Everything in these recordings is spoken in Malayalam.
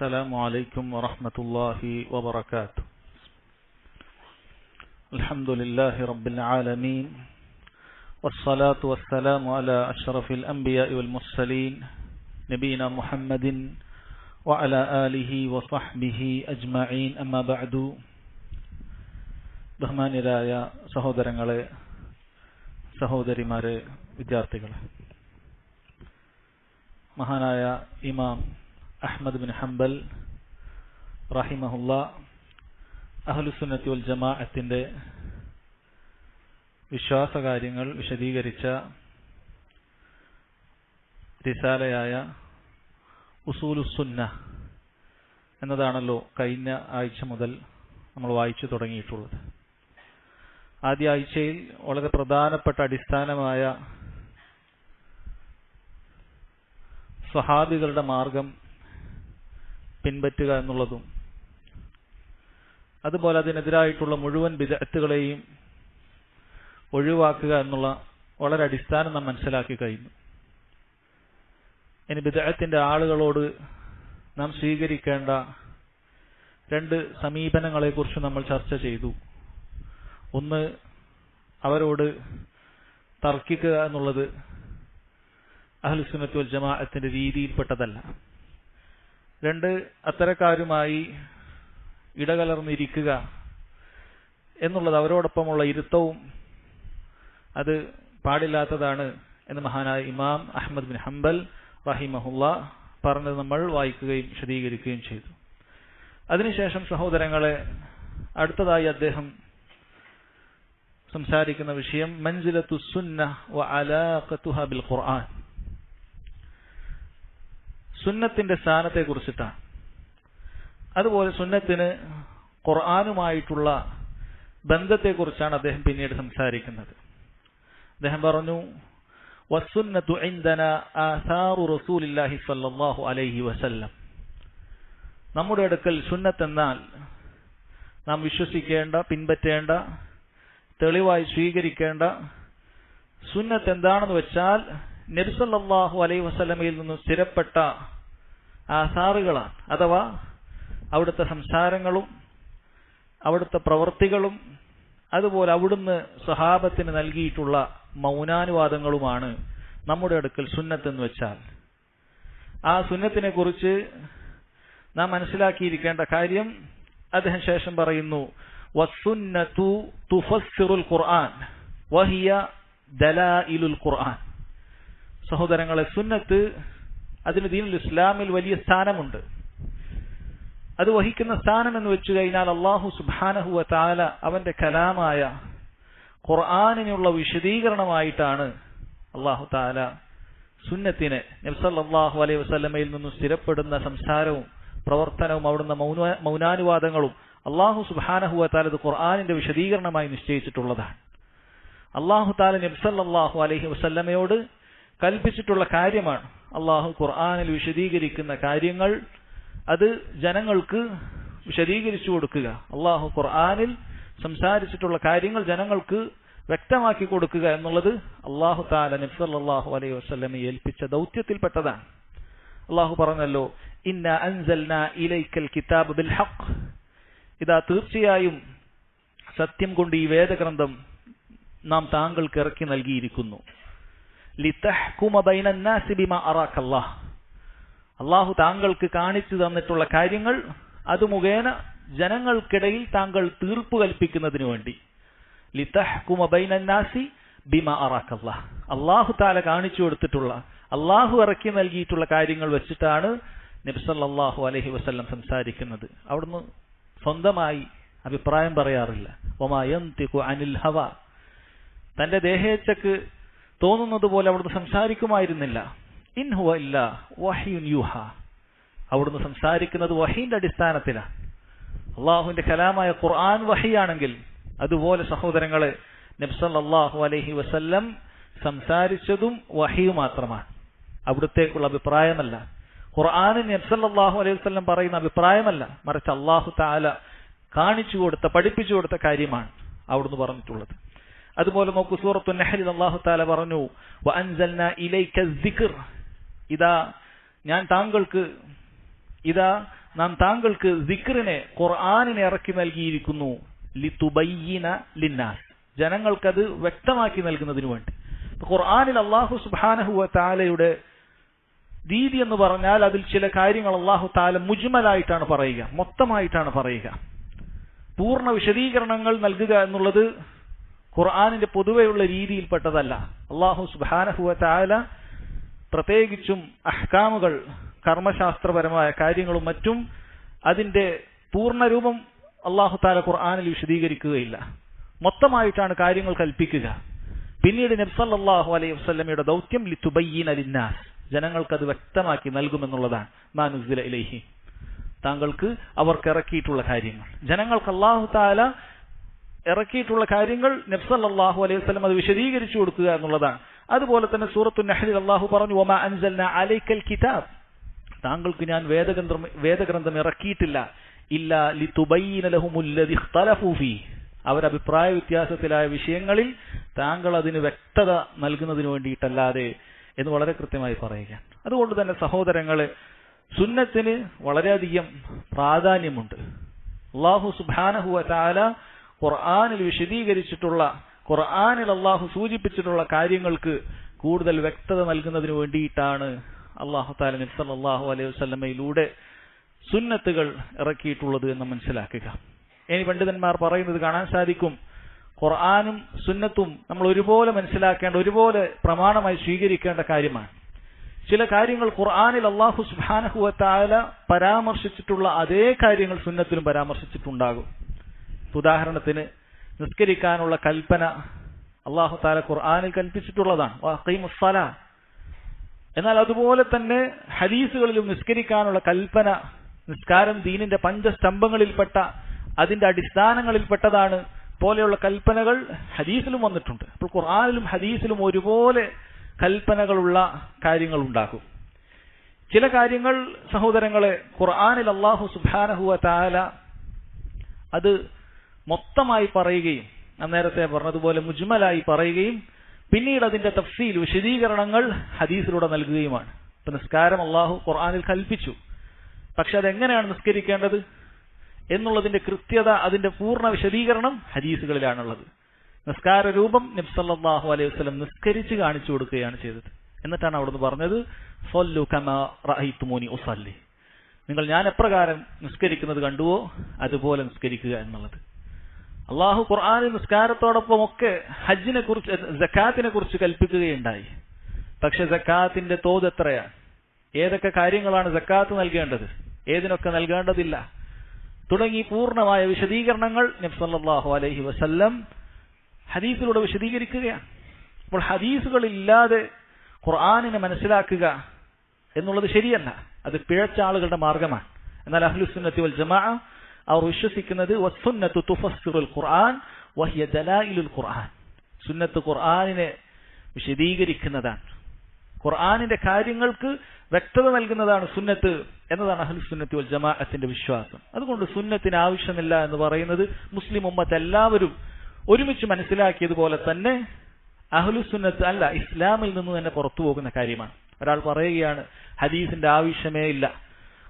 السلام عليكم ورحمة الله وبركاته. الحمد لله رب العالمين، والصلاة والسلام على أشرف الأنبياء والمرسلين نبينا محمد وعلى آله وصحبه أجمعين. أما بعد. ബഹുമാന്യരായ സഹോദരങ്ങളെ, സഹോദരിമാരെ, വിദ്യാർത്ഥികളെ, മഹാനായ ഇമാം അഹ്മദ് ബിൻ ഹംബൽ റഹിമഹുല്ലാ അഹ്ലുസുന്നത്തി വൽ ജമാഅത്തിന്റെ വിശ്വാസകാര്യങ്ങൾ വിശദീകരിച്ച റിസാലയായ ഉസൂലുസ്സുന്ന എന്നതാണല്ലോ കഴിഞ്ഞ ആഴ്ച മുതൽ നമ്മൾ വായിച്ചു തുടങ്ങിയിട്ടുള്ളത്. ആദ്യ ആഴ്ചയിൽ വളരെ പ്രധാനപ്പെട്ട അടിസ്ഥാനമായ സ്വഹാബികളുടെ മാർഗം പിൻപറ്റുക എന്നുള്ളതും അതുപോലെ അതിനെതിരായിട്ടുള്ള മുഴുവൻ ബിദ്അത്തുകളെയും ഒഴിവാക്കുക എന്നുള്ള വളരെ അടിസ്ഥാനം നാം മനസ്സിലാക്കി കഴിഞ്ഞു. ഇനി ബിദ്അത്തിന്റെ ആളുകളോട് നാം സ്വീകരിക്കേണ്ട രണ്ട് സമീപനങ്ങളെക്കുറിച്ച് നമ്മൾ ചർച്ച ചെയ്തു. ഒന്ന്, അവരോട് തർക്കിക്കുക എന്നുള്ളത് അഹ്ലുസുന്നത്തി വൽ ജമാഅത്തിന്റെ രീതിയിൽപ്പെട്ടതല്ല. രണ്ട്, അത്തരക്കാരുമായി ഇടകലർന്നിരിക്കുക എന്നുള്ളത് അവരോടൊപ്പമുള്ള ഇരുത്തവും അത് പാടില്ലാത്തതാണ് എന്ന് മഹാനായ ഇമാം അഹ്മദ് ബിൻ ഹംബൽ റഹിമഹുല്ലാ പറഞ്ഞത് നമ്മൾ വായിക്കുകയും വിശദീകരിക്കുകയും ചെയ്തു. അതിനുശേഷം സഹോദരങ്ങളെ, അടുത്തതായി അദ്ദേഹം സംസാരിക്കുന്ന വിഷയം മൻസിലത്തു സുന്നഹ് വ അലാഖതുഹ ബിൽ ഖുർആൻ, സുന്നത്തിന്റെ സ്ഥാനത്തെ കുറിച്ചിട്ടാണ്. അതുപോലെ സുന്നത്തിന് ഖുർആനുമായിട്ടുള്ള ബന്ധത്തെക്കുറിച്ചാണ് അദ്ദേഹം പിന്നീട് സംസാരിക്കുന്നത്. അദ്ദേഹം പറഞ്ഞു, വസ്സുന്നത്തു ഇൻദനാ ആസാറു റസൂലില്ലാഹി സ്വല്ലല്ലാഹു അലൈഹി വസല്ലം. നമ്മുടെ അടുക്കൽ സുന്നത്ത് എന്നാൽ നാം വിശ്വസിക്കേണ്ട, പിൻപറ്റേണ്ട, തെളിവായി സ്വീകരിക്കേണ്ട സുന്നത്ത് എന്താണെന്ന് വെച്ചാൽ നബി സല്ലല്ലാഹു അലൈഹി വസല്ലമയിൽ നിന്ന് സ്ഥിരപ്പെട്ട ആസാറുകളാണ്. അഥവാ അവിടുത്തെ സംസാരങ്ങളും അവിടുത്തെ പ്രവൃത്തികളും അതുപോലെ അവിടുന്ന് സ്വഹാബത്തിന് നൽകിയിട്ടുള്ള മൗനാനുവാദങ്ങളുമാണ് നമ്മുടെ അടുക്കൽ സുന്നത്ത് എന്ന് വെച്ചാൽ. ആ സുന്നത്തിനെ കുറിച്ച് നാം മനസ്സിലാക്കിയിരിക്കേണ്ട കാര്യം അദ്ദേഹം ശേഷം പറയുന്നു, വസ്സുന്നതു തുഫസ്സിറുൽ ഖുർആൻ വഹിയ ദലായിലുൽ ഖുർആൻ. സഹോദരങ്ങളെ, സുന്നത്ത് അതിന് ദീനുൽ ഇസ്ലാമിൽ വലിയ സ്ഥാനമുണ്ട്. അത് വഹിക്കുന്ന സ്ഥാനം എന്ന് വെച്ചു കഴിഞ്ഞാൽ അല്ലാഹു സുബ്ഹാനഹു വ തആല അവന്റെ കലാമായ ഖുർആനിനുള്ള വിശദീകരണമായിട്ടാണ് അല്ലാഹു തആല സുന്നത്തിനെ, നബി സല്ലല്ലാഹു അലൈഹി വസല്ലമയിൽ നിന്ന് സ്ഥിരപ്പെടുന്ന സംസാരവും പ്രവർത്തനവും അവിടുന്ന് മൗനാനുവാദങ്ങളും അല്ലാഹു സുബ്ഹാനഹു വ തആല ഖുർആനിന്റെ വിശദീകരണമായി നിശ്ചയിച്ചിട്ടുള്ളതാണ്. അല്ലാഹു തആല നബി സല്ലല്ലാഹു അലൈഹി വസല്ലമയോട് കൽപ്പിച്ചിട്ടുള്ള കാര്യമാണ്. അല്ലാഹു ഖുർആനിൽ വിശദീകരിക്കുന്ന കാര്യങ്ങൾ അത് ജനങ്ങൾക്ക് വിശദീകരിച്ചു കൊടുക്കുക, അല്ലാഹു ഖുർആനിൽ സംസാരിച്ചിട്ടുള്ള കാര്യങ്ങൾ ജനങ്ങൾക്ക് വ്യക്തമാക്കി കൊടുക്കുക എന്നുള്ളത് അല്ലാഹു തആല നബി സല്ലല്ലാഹു അലൈഹി വസല്ലമയെ ഏൽപ്പിച്ച ദൗത്യത്തിൽപ്പെട്ടതാണ്. അല്ലാഹു പറഞ്ഞല്ലോ, ഇന്നാ അൻസൽനാ ഇലൈക്കൽ കിതാബ ബിൽ ഹഖ്. ഇതാ തീർച്ചയായും സത്യം കൊണ്ട് ഈ വേദഗ്രന്ഥം നാം താങ്കൾക്ക് ഇറക്കി നൽകിയിരിക്കുന്നു. ലിതഹ്കുമ ബൈനൻ നാസി ബിമാ അറാകല്ലാഹ്. അല്ലാഹു താങ്കൾക്ക് കാണിച്ചു തന്നിട്ടുള്ള കാര്യങ്ങൾ അത് മുഖേന ജനങ്ങൾക്കിടയിൽ താങ്കൾ തീർപ്പ് കൽപ്പിക്കുന്നതിന് വേണ്ടി. ലിതഹ്കുമ ബൈനൻ നാസി ബിമാ അറാകല്ലാഹ്. അല്ലാഹു തആല കാണിച്ചു കൊടുത്തിട്ടുള്ള, അല്ലാഹു ഇറക്കി നൽകിയിട്ടുള്ള കാര്യങ്ങൾ വെച്ചിട്ടാണ് നബി സല്ലല്ലാഹു അലൈഹി വസല്ലം സംസാരിക്കുന്നത്. അവിടുന്ന് സ്വന്തമായി അഭിപ്രായം പറയാറില്ല. വമാ യന്തിഖു അനിൽ ഹവ. തന്റെ ദേഹേച്ഛക്ക് തോന്നുന്നത് പോലെ അവിടുന്ന് സംസാരിക്കുമായിരുന്നില്ല. ഇൻ ഹുവ ഇല്ലാ വഹ്യുൻ യൂഹാ. അവിടുന്ന് സംസാരിക്കുന്നത് വഹീന്റെ അടിസ്ഥാനത്തിലാണ്. അല്ലാഹുവിന്റെ കലാമായ ഖുർആൻ വഹിയാണെങ്കിൽ അതുപോലെ സഹോദരങ്ങളെ നബി സല്ലല്ലാഹു അലൈഹി വസല്ലം സംസാരിച്ചതും വഹി മാത്രമാണ്, അവിടുത്തേക്കുള്ള അഭിപ്രായമല്ല. ഖുർആനിൽ നബി സല്ലല്ലാഹു അലൈഹി വസല്ലം പറയുന്ന അഭിപ്രായമല്ല, മറിച്ച് അല്ലാഹു തആല കാണിച്ചു കൊടുത്ത, പഠിപ്പിച്ചു കൊടുത്ത കാര്യമാണ് അവിടുന്ന് പറഞ്ഞിട്ടുള്ളത്. അതുപോലെ നോക്കൂ, സൂറത്തുൻ നഹ്ലിൽ അല്ലാഹു തആല പറഞ്ഞു, വഅൻസൽനാ ഇലൈക സിക്ർ. ഇതാ ഞാൻ താങ്കൾക്ക് ഇതാ നാം താങ്കൾക്ക് ദിക്റിനെ ഖുർആനിനെ ഇറക്കി നൽകിയിരിക്കുന്നു ലിതുബയ്യിന ലിന്നാസ്, ജനങ്ങൾക്കത് വ്യക്തമാക്കി നൽകുന്നതിന് വേണ്ടി. ഖുർആനിൽ അല്ലാഹു സുബ്ഹാനഹു വ തആലയുടെ രീതി എന്ന് പറഞ്ഞാൽ അതിൽ ചില കാര്യങ്ങൾ അല്ലാഹു തആല മുജ്മലായിട്ടാണ് പറയുക, മൊത്തമായിട്ടാണ് പറയുക. പൂർണ്ണ വിശദീകരണങ്ങൾ നൽകുക എന്നുള്ളത് ഖുർആനിന്റെ പൊതുവെയുള്ള രീതിയിൽപ്പെട്ടതല്ല. അല്ലാഹു സുബ്ഹാനഹു വ തആല പ്രത്യേകിച്ചും അഹ്കാമുകൾ, കർമ്മശാസ്ത്രപരമായ കാര്യങ്ങളും മറ്റും അതിന്റെ പൂർണ്ണരൂപം അല്ലാഹു തആല ഖുർആനിൽ വിശദീകരിക്കുകയില്ല. മൊത്തമായിട്ടാണ് കാര്യങ്ങൾ കൽപ്പിക്കുക. പിന്നീട് നബി സല്ലല്ലാഹു അലൈഹി വസല്ലമയുടെ ദൗത്യം ലിതുബയ്യിന ലിന്നാസ്, ജനങ്ങൾക്കത് വ്യക്തമാക്കി നൽകുമെന്നുള്ളതാണ്. മാ നുസില ഇലൈഹി, താങ്കൾക്ക് അവർക്ക് ഇറക്കിയിട്ടുള്ള കാര്യങ്ങൾ, ജനങ്ങൾക്ക് അല്ലാഹു തആല ഇറക്കിയിട്ടുള്ള കാര്യങ്ങൾ നബി സല്ലല്ലാഹു അലൈഹി വസല്ലം അത് വിശദീകരിച്ചു കൊടുക്കുക എന്നുള്ളതാണ്. അതുപോലെ തന്നെ സൂറത്തുൻ നഹ്ലിൽ അല്ലാഹു പറഞ്ഞു, വമാ അൻസൽനാ അലൈക്കൽ കിതാബ്, താങ്കൾക്ക് ഞാൻ വേദഗ്രന്ഥം ഇറക്കിയിട്ടില്ല ഇല്ലാ ലിതുബയ്യിന ലഹുമുല്ലദി ഇഖ്തലഫൂ ഫീഹി, അവരഭിപ്രായ വ്യത്യാസത്തിലായ വിഷയങ്ങളിൽ താങ്കൾ അതിന് വ്യക്തത നൽകുന്നതിന് വേണ്ടിയിട്ടല്ലാതെ എന്ന് വളരെ കൃത്യമായി പറയുക. അതുകൊണ്ട് തന്നെ സഹോദരങ്ങളെ, സുന്നത്തിന് വളരെയധികം പ്രാധാന്യമുണ്ട്. അല്ലാഹു സുബ്ഹാനഹു വ തആല ഖുർആനിൽ വിശദീകരിച്ചിട്ടുള്ള, ഖുർആനിൽ അല്ലാഹു സൂചിപ്പിച്ചിട്ടുള്ള കാര്യങ്ങൾക്ക് കൂടുതൽ വ്യക്തത നൽകുന്നതിന് വേണ്ടിയിട്ടാണ് അല്ലാഹു തആല നബി സല്ലല്ലാഹു അലൈഹി വസല്ലമയിലൂടെ സുന്നത്തുകൾ ഇറക്കിയിട്ടുള്ളത് എന്ന് മനസ്സിലാക്കുക. ഇനി പണ്ഡിതന്മാർ പറയുന്നത് കാണാൻ സാധിക്കും, ഖുർആനും സുന്നത്തും നമ്മൾ ഒരുപോലെ മനസ്സിലാക്കേണ്ട, ഒരുപോലെ പ്രമാണമായി സ്വീകരിക്കേണ്ട കാര്യമാണ്. ചില കാര്യങ്ങൾ ഖുർആനിൽ അല്ലാഹു സുബ്ഹാനഹു വ തആല പരാമർശിച്ചിട്ടുള്ള അതേ കാര്യങ്ങൾ സുന്നത്തിലും പരാമർശിച്ചിട്ടുണ്ടാകും. ഉദാഹരണത്തിന് നിസ്കരിക്കാനുള്ള കൽപ്പന അല്ലാഹു തആല ഖുർആനിൽ കൽപ്പിച്ചിട്ടുള്ളതാണ്, വഅഖീമുസ് സ്വലാ. എന്നാൽ അതുപോലെ തന്നെ ഹദീസുകളിലും നിസ്കരിക്കാനുള്ള കൽപ്പന, നിസ്കാരം ദീനിന്റെ പഞ്ചസ്തംഭങ്ങളിൽപ്പെട്ട, അതിന്റെ അടിസ്ഥാനങ്ങളിൽപ്പെട്ടതാണ് പോലെയുള്ള കൽപ്പനകൾ ഹദീസിലും വന്നിട്ടുണ്ട്. അപ്പോൾ ഖുർആനിലും ഹദീസിലും ഒരുപോലെ കൽപ്പനകളുള്ള കാര്യങ്ങൾ ഉണ്ടാകും. ചില കാര്യങ്ങൾ സഹോദരങ്ങളെ ഖുർആനിൽ അല്ലാഹു സുബ്ഹാനഹു വ തആല അത് മൊത്തമായി പറയുകയും, നേരത്തെ പറഞ്ഞതുപോലെ മുജ്മലായി പറയുകയും, പിന്നീട് അതിന്റെ തഫ്സീൽ, വിശദീകരണങ്ങൾ ഹദീസിലൂടെ നൽകുകയുമാണ്. ഇപ്പൊ നിസ്കാരം അല്ലാഹു ഖുർആനിൽ കൽപ്പിച്ചു, പക്ഷെ അതെങ്ങനെയാണ് നിസ്കരിക്കേണ്ടത് എന്നുള്ളതിന്റെ കൃത്യത, അതിന്റെ പൂർണ്ണ വിശദീകരണം ഹദീസുകളിലാണുള്ളത്. നിസ്കാര രൂപം നബി സല്ലല്ലാഹു അലൈഹി വസല്ലം നിസ്കരിച്ച് കാണിച്ചു കൊടുക്കുകയാണ് ചെയ്തത്. എന്നിട്ടാണ് അവിടുന്ന് പറഞ്ഞത്, സ്വല്ലു കമാ റഅയ്തുമൂനി ഉസല്ലി, നിങ്ങൾ ഞാൻ എപ്രകാരം നിസ്കരിക്കുന്നത് കണ്ടുവോ അതുപോലെ നിസ്കരിക്കുക എന്നുള്ളത്. അല്ലാഹു ഖുർആനിൽ നിസ്കാരത്തോടൊപ്പം ഒക്കെ ഹജ്ജിനെ കുറിച്ച്, സക്കാത്തിനെ കുറിച്ച് കൽപ്പിക്കുകയുണ്ടായി. പക്ഷെ സക്കാത്തിന്റെ തോത് എത്രയാണ്, ഏതൊക്കെ കാര്യങ്ങളാണ് സക്കാത്ത് നൽകേണ്ടത്, ഏതിനൊക്കെ നൽകേണ്ടതില്ല തുടങ്ങി പൂർണ്ണമായ വിശദീകരണങ്ങൾ നബി സല്ലല്ലാഹു അലൈഹി വസല്ലം ഹദീസിലൂടെ വിശദീകരിക്കുകയാണ്. അപ്പോൾ ഹദീസുകളില്ലാതെ ഖുർആനിനെ മനസ്സിലാക്കുക എന്നുള്ളത് ശരിയല്ല, അത് പിഴച്ച ആളുകളുടെ മാർഗമാണ്. എന്നാൽ അഹ്ലുസുന്നത്തി വൽ ജമാഅ അവർ വിശ്വസിക്കുന്നത് വസ്സുന്നത്തു തുഫസ്സിറുൽ ഖുർആൻ വഹിയ ദലായിലുൽ ഖുർആൻ, സുന്നത്ത് ഖുർആനിനെ വിശദീകരിക്കുന്നതാണ്, ഖുർആനിന്റെ കാര്യങ്ങൾക്ക് വ്യക്തത നൽകുന്നതാണ് സുന്നത്ത് എന്നതാണ് അഹ്ലുസുന്നത്തി വൽ ജമാഅത്തിന്റെ വിശ്വാസം. അതുകൊണ്ട് സുന്നത്തിന് ആവശ്യമില്ല എന്ന് പറയുന്നത് മുസ്ലിം ഉമ്മത്ത് എല്ലാവരും ഒരുമിച്ച് മനസ്സിലാക്കിയതുപോലെ തന്നെ അഹ്ലുസുന്നത്ത് അല്ല, ഇസ്ലാമിൽ നിന്ന് തന്നെ പുറത്തു പോകുന്ന കാര്യമാണ്. ഒരാൾ പറയുകയാണ് ഹദീസിന്റെ ആവശ്യമേ ഇല്ല,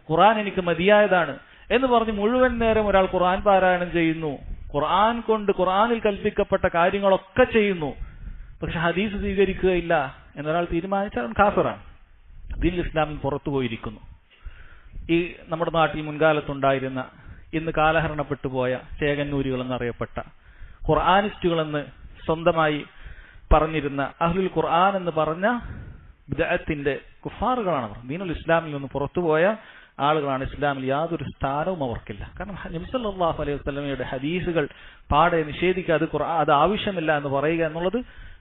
ഖുർആൻ എനിക്ക് മതിയായതാണ് എന്ന് പറഞ്ഞ് മുഴുവൻ നേരം ഒരാൾ ഖുർആൻ പാരായണം ചെയ്യുന്നു, ഖുർആൻ കൊണ്ട് ഖുർആനിൽ കൽപ്പിക്കപ്പെട്ട കാര്യങ്ങളൊക്കെ ചെയ്യുന്നു, പക്ഷെ ഹദീസ് സ്വീകരിക്കുകയില്ല എന്നൊരാൾ തീരുമാനിച്ചാൽ അവൻ കാഫിറാണ്, ദീനുൽ ഇസ്ലാമിൽ പുറത്തു പോയിരിക്കുന്നു. ഈ നമ്മുടെ നാട്ടിൽ മുൻകാലത്തുണ്ടായിരുന്ന, ഇന്ന് കാലഹരണപ്പെട്ടു പോയ ചേകന്നൂരികൾ എന്നറിയപ്പെട്ട ഖുർആനിസ്റ്റുകളെന്ന് സ്വന്തമായി പറഞ്ഞിരുന്ന അഹ്ലുൽ ഖുർആൻ എന്ന് പറഞ്ഞ ബിദ്അത്തിന്റെ കുഫാറുകളാണ് അവർ. ദീനുൽ ഇസ്ലാമിൽ നിന്ന് പുറത്തുപോയ ആളുകളാണ്. ഇസ്ലാമിൽ യാതൊരു സ്ഥാനവും അവർക്കില്ല. കാരണം നബി സല്ലല്ലാഹു അലൈഹി വസല്ലമയുടെ ഹദീസുകൾ പാടെ നിഷേധിക്കാതെ അത് ആവശ്യമില്ല എന്ന് പറയുക എന്നുള്ളത്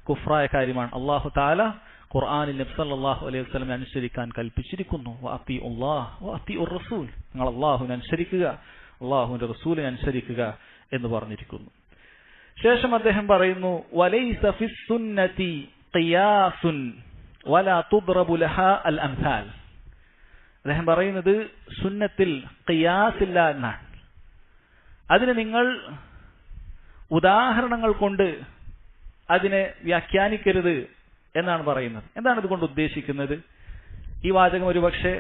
കുഫ്രായ കാര്യമാണ്. അല്ലാഹു തആല ഖുർആനിൽ നബി സല്ലല്ലാഹു അലൈഹി വസല്ലമയെ അനുസരിക്കാൻ കൽപ്പിച്ചിരിക്കുന്നു. വഅതിഉല്ലാഹ് വഅതിഉർ റസൂൽ, നിങ്ങൾ അല്ലാഹുവിനെ അനുസരിക്കുക, അല്ലാഹുവിന്റെ റസൂലിനെ അനുസരിക്കുക എന്ന് പറഞ്ഞിരിക്കുന്നു. ശേഷം അദ്ദേഹം പറയുന്നു, വലൈസ ഫിസ് സുന്നതി ഖിയാസുൻ വലാ തുദ്റബു ലഹാ അൽ അംസാൽ. അദ്ദേഹം പറയുന്നത് സുന്നത്തിൽ ഖിയാസ് ഇല്ല എന്നാണ്. അതിന് നിങ്ങൾ ഉദാഹരണങ്ങൾ കൊണ്ട് അതിനെ വ്യാഖ്യാനിക്കരുത് എന്നാണ് പറയുന്നത്. എന്താണ് ഇതുകൊണ്ട് ഉദ്ദേശിക്കുന്നത്? ഈ വാചകം ഒരുപക്ഷെ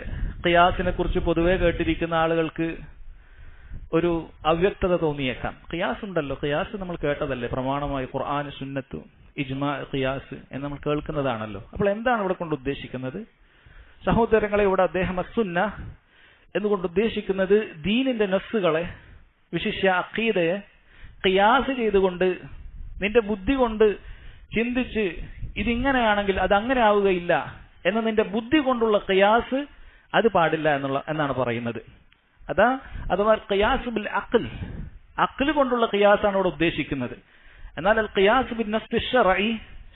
ഖിയാസിനെ കുറിച്ച് പൊതുവെ കേട്ടിരിക്കുന്ന ആളുകൾക്ക് ഒരു അവ്യക്തത തോന്നിയേക്കാം. ഖിയാസ് ഉണ്ടല്ലോ, ഖിയാസ് നമ്മൾ കേട്ടതല്ലേ, പ്രമാണമായി ഖുർആൻ, സുന്നത്ത്, ഇജ്മാ, ഖിയാസ് എന്ന് നമ്മൾ കേൾക്കുന്നതാണല്ലോ. അപ്പോൾ എന്താണ് ഇവിടെ കൊണ്ട് ഉദ്ദേശിക്കുന്നത്? സഹോദരങ്ങളെ, ഇവിടെ അദ്ദേഹം അസ്സുന്ന എന്നുകൊണ്ട് ഉദ്ദേശിക്കുന്നത് ദീനിന്റെ നസ്സുകളെ, വിശിഷ്യ അഖീദയെ ഖിയാസ് ചെയ്തുകൊണ്ട് നിന്റെ ബുദ്ധി കൊണ്ട് ചിന്തിച്ച് ഇതിങ്ങനെയാണെങ്കിൽ അത് അങ്ങനെ ആവുകയില്ല എന്ന നിന്റെ ബുദ്ധി കൊണ്ടുള്ള ഖിയാസ് അത് പാടില്ല എന്നാണ് പറയുന്നത്. അഥവാ ഖിയാസ് ബിൽ അഖ്ൽ, അഖ്ൽ കൊണ്ടുള്ള ഖിയാസാണ് ഇവിടെ ഉദ്ദേശിക്കുന്നത്. എന്നാൽ അൽ ഖിയാസ് ബിൻ നസ്സ് ശർഈ,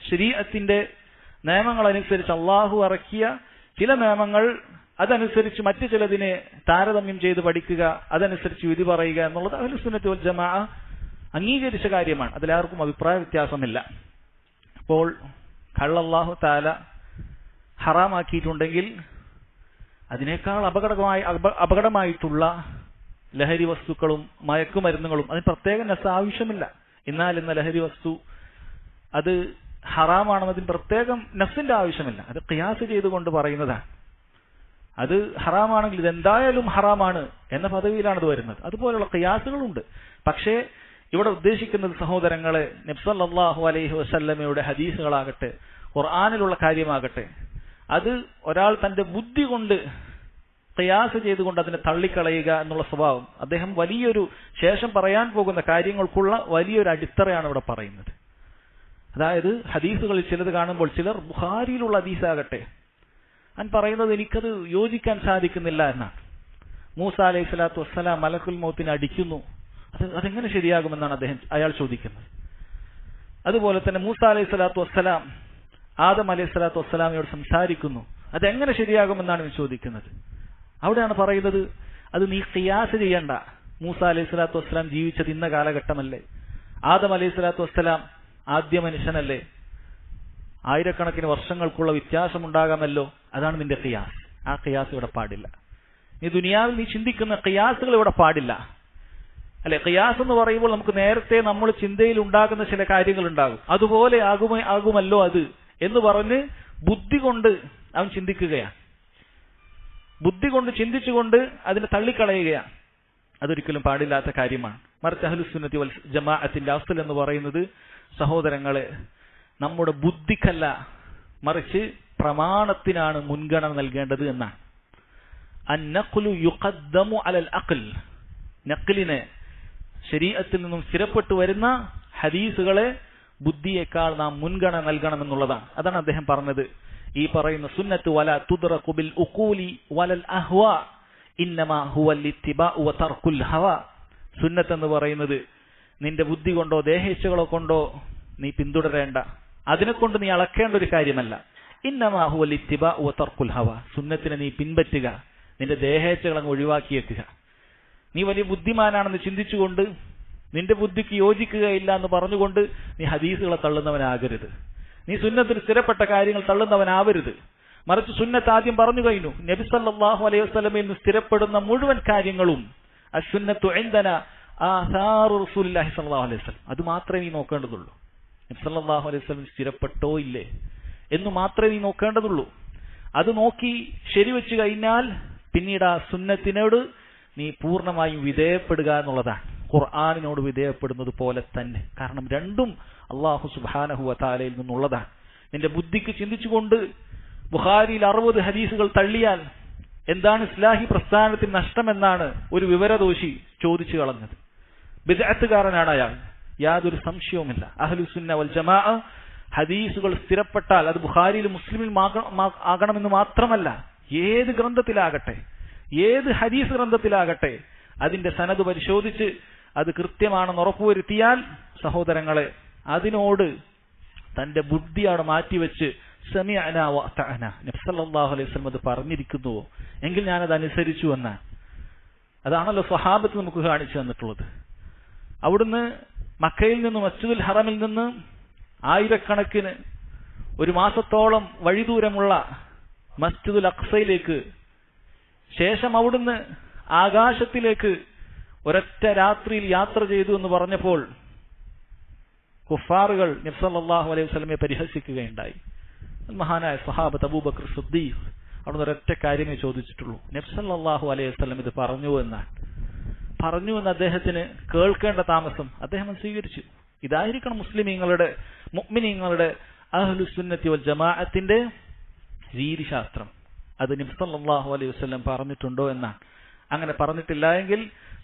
ശരീഅത്തിന്റെ നിയമങ്ങൾ അനുസരിച്ച് അള്ളാഹു ഇറക്കിയ ചില നിയമങ്ങൾ അതനുസരിച്ച് മറ്റു ചിലതിനെ താരതമ്യം ചെയ്ത് പഠിക്കുക, അതനുസരിച്ച് വിധി പറയുക എന്നുള്ളത് അഹ്ലുസുന്നത്തി വൽ ജമാഅ അംഗീകരിച്ച കാര്യമാണ്. അതിലാർക്കും അഭിപ്രായ വ്യത്യാസമില്ല. അപ്പോൾ അല്ലാഹു തആല ഹറാമാക്കിയിട്ടുണ്ടെങ്കിൽ അതിനേക്കാൾ അപകടമായിട്ടുള്ള ലഹരി വസ്തുക്കളും മയക്കുമരുന്നുകളും അതിന് പ്രത്യേക നസ് ആവശ്യമില്ല. എന്നാൽ ഇന്ന ലഹരി വസ്തു അത് ഹറാമാണെന്നതിന് പ്രത്യേകം നസ്സിന്റെ ആവശ്യമില്ല. അത് ഖിയാസ് ചെയ്തുകൊണ്ട് പറയുന്നതാണ്. അത് ഹറാമാണെങ്കിൽ ഇതെന്തായാലും ഹറാമാണ് എന്ന പദവിയിലാണ് ഇത് വരുന്നത്. അതുപോലുള്ള ഖിയാസുകളുണ്ട്. പക്ഷേ ഇവിടെ ഉദ്ദേശിക്കുന്നത് സഹോദരങ്ങളെ, നബി സല്ലല്ലാഹു അലൈഹി വസല്ലമയുടെ ഹദീസുകളാകട്ടെ ഖുർആനിലുള്ള കാര്യമാകട്ടെ, അത് ഒരാൾ തന്റെ ബുദ്ധി കൊണ്ട് ഖിയാസ് ചെയ്തുകൊണ്ട് അതിനെ തള്ളിക്കളയുക എന്നുള്ള സ്വഭാവം അദ്ദേഹം വലിയൊരു ശേഷം പറയാൻ പോകുന്ന കാര്യങ്ങൾക്കുള്ള വലിയൊരു അടിത്തറയാണ് ഇവിടെ പറയുന്നത്. അതായത് ഹദീസുകളിൽ ചിലത് കാണുമ്പോൾ ചിലർ ബുഖാരിയിലുള്ള ഹദീസാകട്ടെ ഞാൻ പറയുന്നത് എനിക്കത് യോജിക്കാൻ സാധിക്കുന്നില്ല എന്നാണ്. മൂസ അലൈഹി സ്വലാത്തു വസ്സലാം മലക്കുൽ മൗത്തിനെ അടിക്കുന്നു, അതെങ്ങനെ ശരിയാകുമെന്നാണ് അയാൾ ചോദിക്കുന്നത്. അതുപോലെ തന്നെ മൂസ അലൈഹി സ്വലാത്തു വസ്സലാം ആദം അലൈഹി സ്വലാത്തു വസ്സലാമയോട് സംസാരിക്കുന്നു, അതെങ്ങനെ ശരിയാകുമെന്നാണ് ചോദിക്കുന്നത്. അവിടെയാണ് പറയുന്നത് അത് നീ ഖിയാസ് ചെയ്യണ്ട. മൂസ അലൈഹി സ്വലാത്തു വസ്സലാം ജീവിച്ചത് ഇന്ന കാലഘട്ടമല്ലേ, ആദം അലൈഹി സ്വലാത്തു വസ്സലാം ആദ്യ മനുഷ്യനല്ലേ, ആയിരക്കണക്കിന് വർഷങ്ങൾക്കുള്ള വ്യത്യാസമുണ്ടാകാമല്ലോ, അതാണ് നിന്റെ ഖിയാസ്. ആ ഖിയാസ് ഇവിടെ പാടില്ല. നീ ദുനിയാവിൽ നീ ചിന്തിക്കുന്ന ഖിയാസുകൾ ഇവിടെ പാടില്ല. അല്ലെ, ഖിയാസ് എന്ന് പറയുമ്പോൾ നമുക്ക് നേരത്തെ നമ്മൾ ചിന്തയിൽ ഉണ്ടാകുന്ന ചില കാര്യങ്ങൾ ഉണ്ടാകും. അതുപോലെ ആകുമല്ലോ അത് എന്ന് പറഞ്ഞ് ബുദ്ധി കൊണ്ട് അവൻ ചിന്തിക്കുകയാണ്. ബുദ്ധി കൊണ്ട് ചിന്തിച്ചുകൊണ്ട് അതിനെ തള്ളിക്കളയുകയാണ്. അതൊരിക്കലും പാടില്ലാത്ത കാര്യമാണ്. മറിച്ച് അഹ്ലുസുന്നത്തി വൽ ജമാഅത്തിന്റെ അസ്ൽ എന്ന് പറയുന്നത് സഹോദരങ്ങളെ നമ്മുടെ ബുദ്ധിക്കല്ല, മറിച്ച് പ്രമാണത്തിനാണ് മുൻഗണന നൽകേണ്ടത് എന്നാണ്. അന്നഖ്ലു യുഖദ്ദമു അലൽ അഖ്ൽ, നഖ്ലിനെ ശരീഅത്തിൽ നിന്നും സ്ഥിരപ്പെട്ടു വരുന്ന ഹദീസുകളെ ബുദ്ധിയേക്കാൾ നാം മുൻഗണന നൽകണമെന്നുള്ളതാണ്. അതാണ് അദ്ദേഹം പറഞ്ഞത്. ഈ പറയുന്ന സുന്നത്ത് വല തുദ്റഖു ബിൽ ഉഖൂലി വലൽ അഹ്വാ ഇന്നമാ ഹുവൽ ഇത്തിബാഉ വ തർക്കുൽ ഹവാ. സുന്നത്ത് എന്ന് പറയുന്നത് നിന്റെ ബുദ്ധി കൊണ്ടോ ദേഹേച്ഛകളോ കൊണ്ടോ നീ പിന്തുടരേണ്ട, അതിനെക്കൊണ്ട് നീ അളക്കേണ്ട ഒരു കാര്യമല്ല. ഇന്നമാ ഹുവൽ ഇത്തിബാഉ വ തർക്കുൽ ഹവാ, സുന്നത്തിനെ നീ പിൻപറ്റുക, നിന്റെ ദേഹേച്ഛകൾ അങ്ങ് ഒഴിവാക്കിയേക്കുക. നീ വലിയ ബുദ്ധിമാനാണെന്ന് ചിന്തിച്ചുകൊണ്ട് നിന്റെ ബുദ്ധിക്ക് യോജിക്കുകയില്ല എന്ന് പറഞ്ഞുകൊണ്ട് നീ ഹദീസുകളെ തള്ളുന്നവനാകരുത്. നീ സുന്നത്തിന് സ്ഥിരപ്പെട്ട കാര്യങ്ങൾ തള്ളുന്നവനാവരുത്. മറിച്ച് സുന്നത്ത് ആദ്യം പറഞ്ഞു കഴിഞ്ഞു. നബി സല്ലല്ലാഹു അലൈഹി വസല്ലമയിൽ നിന്ന് സ്ഥിരപ്പെടുന്ന മുഴുവൻ കാര്യങ്ങളും അസ്സുന്നത്തു ഇൻദനാ ആസാറു റസൂലുള്ളാഹി സ്വല്ലല്ലാഹു അലൈഹി വസല്ലം, അത് മാത്രമേ നീ നോക്കേണ്ടതുള്ളൂ. നബി സല്ലല്ലാഹു അലൈഹി വസല്ലം സ്ഥിരപ്പെട്ടോ ഇല്ലേ എന്ന് മാത്രമേ നീ നോക്കേണ്ടതുള്ളൂ. അത് നോക്കി ശരിവെച്ചു കഴിഞ്ഞാൽ പിന്നീട് ആ സുന്നത്തിനോട് നീ പൂർണ്ണമായും വിധേയപ്പെടുക എന്നുള്ളതാണ്. ഖുർആനിനോട് വിധേയപ്പെടുന്നത് പോലെ തന്നെ. കാരണം രണ്ടും അല്ലാഹു സുബ്ഹാനഹു വ തആലയിൽ നിന്നുള്ളതാണ്. നിന്റെ ബുദ്ധിക്ക് ചിന്തിച്ചുകൊണ്ട് ബുഖാരിയിൽ 60 ഹദീസുകൾ തള്ളിയാൽ എന്താണ് ഇസ്ലാഹി പ്രസ്ഥാനത്തിന് നഷ്ടമെന്നാണ് ഒരു വിവരദോഷി ചോദിച്ചു കളഞ്ഞത്. ബിദ്അത്തുകാരനാണ് അയാൾ, യാതൊരു സംശയവുമില്ല. അഹ്ലുസുന്ന വൽ ജമാഅ ഹദീസുകൾ സ്ഥിരപ്പെട്ടാൽ അത് ബുഖാരിയിലും മുസ്ലിമിലും ആകണമെന്ന് മാത്രമല്ല, ഏത് ഗ്രന്ഥത്തിലാകട്ടെ, ഏത് ഹദീസ് ഗ്രന്ഥത്തിലാകട്ടെ, അതിന്റെ സനദ് പരിശോധിച്ച് അത് കൃത്യമാണെന്ന് ഉറപ്പുവരുത്തിയാൽ സഹോദരങ്ങളെ അതിനോട് തന്റെ ബുദ്ധിയാണ് മാറ്റിവെച്ച് സമിഅനാ വ അതഅനാ, നബി സല്ലല്ലാഹു അലൈഹി വസല്ലം അത് പറഞ്ഞിരിക്കുന്നുവോ എങ്കിൽ ഞാനത് അനുസരിച്ചു എന്നാണ്. അതാണല്ലോ സ്വഹാബത്ത് നമുക്ക് കാണിച്ചു തന്നിട്ടുള്ളത്. അവിടുന്ന് മക്കയിൽ നിന്ന് മസ്ജിദുൽ ഹറമിൽ നിന്ന് ആയിരക്കണക്കിന് ഒരു മാസത്തോളം വഴിദൂരമുള്ള മസ്ജിദുൽ അഖ്സയിലേക്ക്, ശേഷം അവിടുന്ന് ആകാശത്തിലേക്ക് ഒരൊറ്റ രാത്രിയിൽ യാത്ര ചെയ്തു എന്ന് പറഞ്ഞപ്പോൾ കുഫാറുകൾ നബി സല്ലല്ലാഹു അലൈഹി വസല്ലമയെ പരിഹസിക്കുകയുണ്ടായി. മഹാനായ സ്വഹാബത്ത് അബൂബക്കർ സിദ്ദീഖ് അവിടുന്ന് ഒരൊറ്റ കാര്യമേ ചോദിച്ചിട്ടുള്ളൂ, നബി സല്ലല്ലാഹു അലൈഹി വസല്ലം ഇത് പറഞ്ഞു എന്ന് അദ്ദേഹത്തിന് കേൾക്കേണ്ട താമസം അദ്ദേഹം സ്വീകരിച്ചു. ഇതായിരിക്കണം മുസ്ലിമീങ്ങളുടെ മുഅ്മിനീങ്ങളുടെ അഹ്ലുസുന്നത്തി വൽ ജമാഅത്തിന്റെ രീതിശാസ്ത്രം. അത് നബി സല്ലല്ലാഹു അലൈഹി വസല്ലം പറഞ്ഞിട്ടുണ്ടോ എന്നാണ്. അങ്ങനെ പറഞ്ഞിട്ടില്ല എങ്കിൽ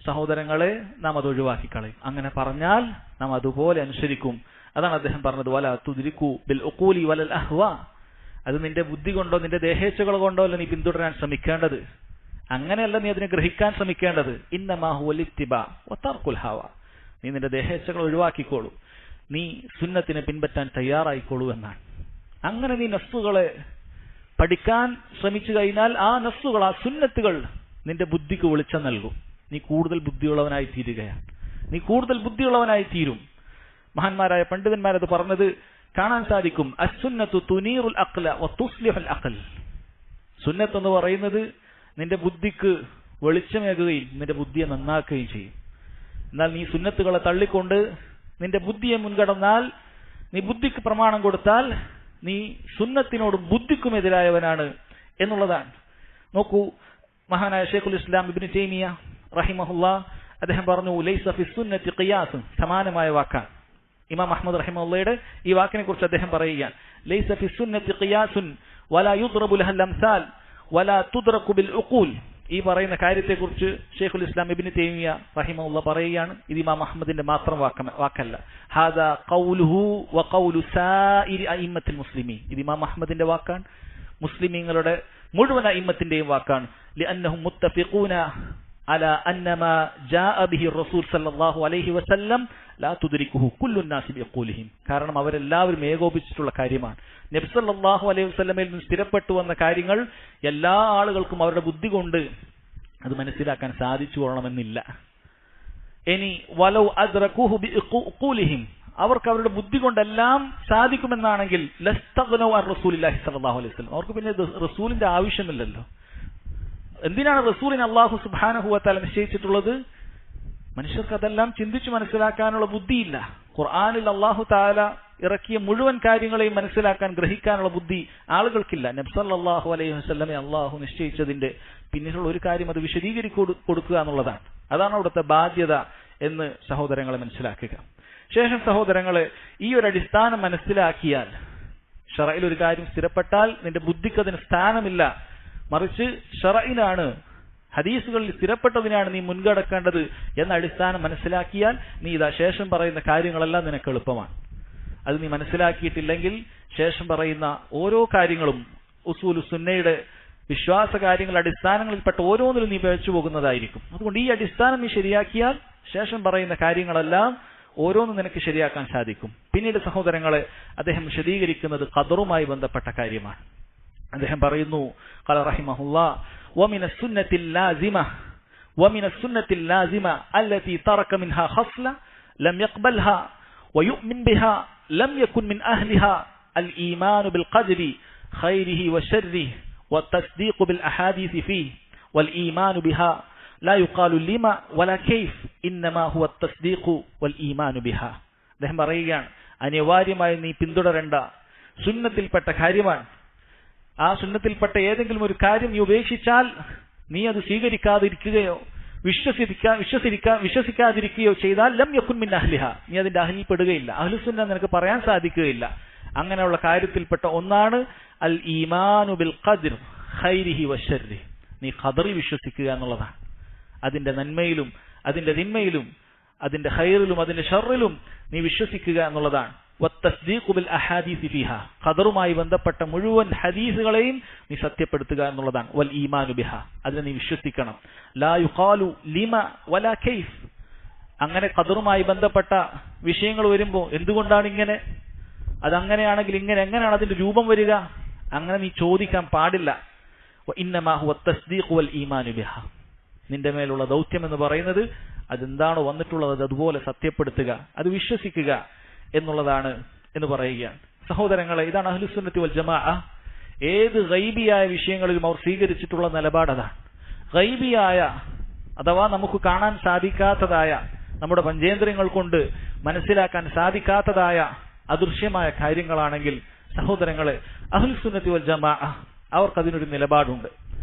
സഹോദരങ്ങളെ നാം അത് ഒഴിവാക്കി കളയും. അങ്ങനെ പറഞ്ഞാൽ നാം അതുപോലെ അനുസരിക്കും. അതാണ് അദ്ദേഹം പറഞ്ഞത്, വലാ തുദ്രികു ബിൽ ഉഖൂലി വലൽ അഹ്വാ. അത് നിന്റെ ബുദ്ധി കൊണ്ടോ നിന്റെ ദേഹേച്ഛകൾ കൊണ്ടോ അല്ല നീ പിന്തുടരാൻ ശ്രമിക്കേണ്ടത്. അങ്ങനെയല്ല നീ അതിനെ ഗ്രഹിക്കാൻ ശ്രമിക്കേണ്ടത്. ഇന്നമാ ഹുവൽ ഇത്തിബാ വതർകുൽ ഹവാ. നീ നിന്റെ ദേഹേച്ഛകൾ ഒഴിവാക്കിക്കോളൂ, നീ സുന്നത്തിനെ പിൻപറ്റാൻ തയ്യാറായിക്കോളൂ എന്നാണ്. അങ്ങനെ നീ നസ്സുകളെ പഠിക്കാൻ ശ്രമിച്ചു കഴിഞ്ഞാൽ ആ നസ്സുകൾ, ആ സുന്നത്തുകൾ നിന്റെ ബുദ്ധിക്ക് വെളിച്ചം നൽകും. നീ കൂടുതൽ ബുദ്ധിയുള്ളവനായി തീരുകയാണ്, നീ കൂടുതൽ ബുദ്ധിയുള്ളവനായി തീരും. മഹാന്മാരായ പണ്ഡിതന്മാരത് പറഞ്ഞത് കാണാൻ സാധിക്കും. അസ്സുന്നത്തു തുനീറുൽ അഖ്ല വതുസ്ലിഹുൽ അഖൽ. സുന്നത്ത് എന്ന് പറയുന്നത് നിന്റെ ബുദ്ധിക്ക് വെളിച്ചമേകുകയും നിന്റെ ബുദ്ധിയെ നന്നാക്കുകയും ചെയ്യും. എന്നാൽ നീ സുന്നത്തുകളെ തള്ളിക്കൊണ്ട് നിന്റെ ബുദ്ധിയെ മുൻകടന്നാൽ, നീ ബുദ്ധിക്ക് പ്രമാണം കൊടുത്താൽ നീ സുന്നത്തിനോടും ബുദ്ധിക്കും എതിരായവനാണ് എന്നുള്ളതാണ്. നോക്കൂ, മഹാനായ ശൈഖുൽ ഇസ്ലാം ഇബ്നു തൈമിയ റഹിമഹുല്ലാ അദ്ദേഹം പറഞ്ഞു, ലൈസ ഫി സുന്നത്തി ഖിയാസ്. സമാനമായ വാക്കാണ്. ഇമാം അഹ്മദ് റഹിമഹുള്ളയുടെ ഈ വാക്കിനെ കുറിച്ച് അദ്ദേഹം പറയുകയാണ്, ലൈസ ഫി സുന്നത്തി ഖിയാസുൻ വലാ യുദ്റബു ലഹൽ അംസാൽ വലാ തുദ്റകു ബിൽ ഉഖൂൽ. ഈ പറയുന്ന കാര്യത്തെക്കുറിച്ച് ശൈഖുൽ ഇസ്ലാം ഇബ്നു തൈമിയ റഹിമഹുല്ലാ പറയുകയാണ്, ഇത് ഇമാം അഹ്മദിന്റെ മാത്രം വാക്കല്ല. ഹാദാ ഖൗലുഹു വ ഖൗലു സായിരി അഇമ്മത്തുൽ മുസ്ലിമീൻ. ഇത് ഇമാം അഹ്മദിന്റെ വാക്കാണ്, മുസ്ലിമീങ്ങളുടെ മുഴുവൻ അഇമ്മത്തിന്റെയും വാക്കാണ്. ലിഅന്നഹും മുത്തഫിഖൂന അലാ അന്നമാ ജാഅ ബിഹി റസൂൽ സല്ലല്ലാഹു അലൈഹി വസല്ലം ലാ തുദ്രികുഹു കുല്ലു നാസി ബിഖൂലിഹിം. കാരണം അവരെല്ലാവരും ഏകോപിച്ചിട്ടുള്ള കാര്യമാണ്. നബി സല്ലല്ലാഹു അലൈഹി വസല്ലമയിൽ നിന്ന് സ്ഥിരപ്പെട്ടു വന്ന കാര്യങ്ങൾ എല്ലാ ആളുകൾക്കും അവരുടെ ബുദ്ധി കൊണ്ട് അത് മനസ്സിലാക്കാൻ സാധിച്ചു കൊള്ളണമെന്നില്ല. ഇനി വലൗ അദ്റകൂഹു ബിഖൂലിഹിം, അവർക്ക് അവരുടെ ബുദ്ധി കൊണ്ടെല്ലാം സാധിക്കുമെന്നാണെങ്കിൽ ലസ്തഗ്നൗ അൻ റസൂലില്ലാഹി സ്വല്ലല്ലാഹു അലൈഹി വസല്ലം, അവർക്ക് പിന്നെ റസൂലിന്റെ ആവശ്യമില്ലല്ലോ. എന്തിനാണ് റസൂലിനെ അല്ലാഹു സുബ്ഹാനഹു വ തആല നിശ്ചയിച്ചിട്ടുള്ളത്? മനുഷ്യർക്ക് അതെല്ലാം ചിന്തിച്ചു മനസ്സിലാക്കാനുള്ള ബുദ്ധിയില്ല. ഖുർആനിൽ അല്ലാഹു തആല ഇറക്കിയ മുഴുവൻ കാര്യങ്ങളെയും മനസ്സിലാക്കാൻ ഗ്രഹിക്കാനുള്ള ബുദ്ധി ആളുകൾക്കില്ല. നബി സല്ലല്ലാഹു അലൈഹി വസല്ലമയെ അല്ലാഹു നിശ്ചയിച്ചതിന്റെ പിന്നിലുള്ള ഒരു കാര്യം അത് കൊടുക്കുക എന്നുള്ളതാണ്. അതാണ് അവിടുത്തെ ബാധ്യത എന്ന് സഹോദരങ്ങളെ മനസ്സിലാക്കുക. ശേഷം സഹോദരങ്ങളെ, ഈ ഒരു അടിസ്ഥാനം മനസ്സിലാക്കിയാൽ, ശറഇൽ ഒരു കാര്യം സ്ഥിരപ്പെട്ടാൽ നിന്റെ ബുദ്ധിക്ക് അതിന് സ്ഥാനമില്ല, മറിച്ച് ശറഇനാണ്, ഹദീസുകളിൽ സ്ഥിരപ്പെട്ടതിനാണ് നീ മുൻകടക്കേണ്ടത് എന്ന അടിസ്ഥാനം മനസ്സിലാക്കിയാൽ നീ ഇതാ ശേഷം പറയുന്ന കാര്യങ്ങളെല്ലാം നിനക്ക് എളുപ്പമാണ്. അത് നീ മനസ്സിലാക്കിയിട്ടില്ലെങ്കിൽ ശേഷം പറയുന്ന ഓരോ കാര്യങ്ങളും ഉസൂലു സുന്നയുടെ വിശ്വാസ കാര്യങ്ങളുടെ അടിസ്ഥാനങ്ങളിൽപ്പെട്ട ഓരോന്നിലും നീ പിഴച്ചു പോകുന്നതായിരിക്കും. അതുകൊണ്ട് ഈ അടിസ്ഥാനം നീ ശരിയാക്കിയാൽ ശേഷം പറയുന്ന കാര്യങ്ങളെല്ലാം ഓരോന്നും നിനക്ക് ശരിയാക്കാൻ സാധിക്കും. പിന്നീട് സഹോദരങ്ങളെ, അദ്ദേഹം വിശദീകരിക്കുന്നത് ഖദറുമായി ബന്ധപ്പെട്ട കാര്യമാണ്. അദ്ദേഹം പറയുന്നു, ഖല റഹിമഹുല്ലാഹ് ومن السنة اللازمة التي ترك منها خصلة لم يقبلها ويؤمن بها لم يكن من أهلها الإيمان بالقدر خيره وشره والتصديق بالأحاديث فيه والإيمان بها لا يقال لما ولا كيف إنما هو التصديق والإيمان بها. അദ്ദേഹം പറയുകയാണ്, അനിവാര്യമായി നീ പിന്തുടരേണ്ട സുന്നത്തിൽപ്പെട്ട കാര്യമാണ്. ആ സുന്നത്തിൽപ്പെട്ട ഏതെങ്കിലും ഒരു കാര്യം നീ ഉപേക്ഷിച്ചാൽ, നീ അത് സ്വീകരിക്കാതിരിക്കുകയോ വിശ്വസിക്കാതിരിക്കുകയോ ചെയ്താൽ ലം യകുൻ മിൻ അഹ്ലിഹ, നീ അതിന്റെ അഹ്ലിൽ പെടുകയില്ല. അഹ്ലുസുന്ന നിനക്ക് പറയാൻ സാധിക്കുകയില്ല. അങ്ങനെയുള്ള കാര്യത്തിൽപ്പെട്ട ഒന്നാണ് അൽ ഈമാനു ബിൽ ഖദ്ർ ഖൈരിഹി വശർരിഹി. നീ ഖദറിൽ വിശ്വസിക്കുക എന്നുള്ളതാണ്. അതിന്റെ നന്മയിലും അതിന്റെ തിന്മയിലും അതിന്റെ ഖൈറിലും അതിന്റെ ഷർറിലും നീ വിശ്വസിക്കുക എന്നുള്ളതാണ്. വത്തസ്ദീഖു ബിൽ അഹാദീസി ഫീഹാ, ഖദറുമായി ബന്ധപ്പെട്ട മുഴുവൻ ഹദീസുകളെയും നീ സത്യപ്പെടുത്തുക എന്നുള്ളതാണ്. വൽ ഈമാനു ബിഹാ, അതിനെ നീ വിശ്വസിക്കണം. ലാ യുഖാലു ലിമ വലാ കൈഫ്, അങ്ങനെ ഖദറുമായി ബന്ധപ്പെട്ട വിഷയങ്ങൾ വരുമ്പോൾ എന്തുകൊണ്ടാണ് ഇങ്ങനെ, അതങ്ങനെയാണെങ്കിൽ ഇങ്ങനെ, എങ്ങനെയാണ് അതിന്റെ രൂപം വരിക, അങ്ങനെ നീ ചോദിക്കാൻ പാടില്ല. വഇന്നമാ ഹുവ തസ്ദീഖു വൽ ഈമാനു ബിഹാ, നിന്റെ മേലുള്ള ദൗത്യം എന്ന് പറയുന്നത് അതെന്താണോ വന്നിട്ടുള്ളത് അതുപോലെ സത്യപ്പെടുത്തുക, അത് വിശ്വസിക്കുക എന്നുള്ളതാണ് എന്ന് പറയുകയാണ്. സഹോദരങ്ങളെ, ഇതാണ് അഹ്ലുസുന്നത്തി വൽ ജമാഅ. ഏത് ഗൈബിയായ വിഷയങ്ങളിലും അവർ സ്വീകരിച്ചിട്ടുള്ള നിലപാട് അതാണ്. ഗൈബിയായ അഥവാ നമുക്ക് കാണാൻ സാധിക്കാത്തതായ, നമ്മുടെ പഞ്ചേന്ദ്രിയങ്ങൾ കൊണ്ട് മനസ്സിലാക്കാൻ സാധിക്കാത്തതായ അദൃശ്യമായ കാര്യങ്ങളാണെങ്കിൽ സഹോദരങ്ങളെ, അഹ്ലുസുന്നത്തി വൽ ജമാഅ അവർക്കതിനൊരു നിലപാടുണ്ട്.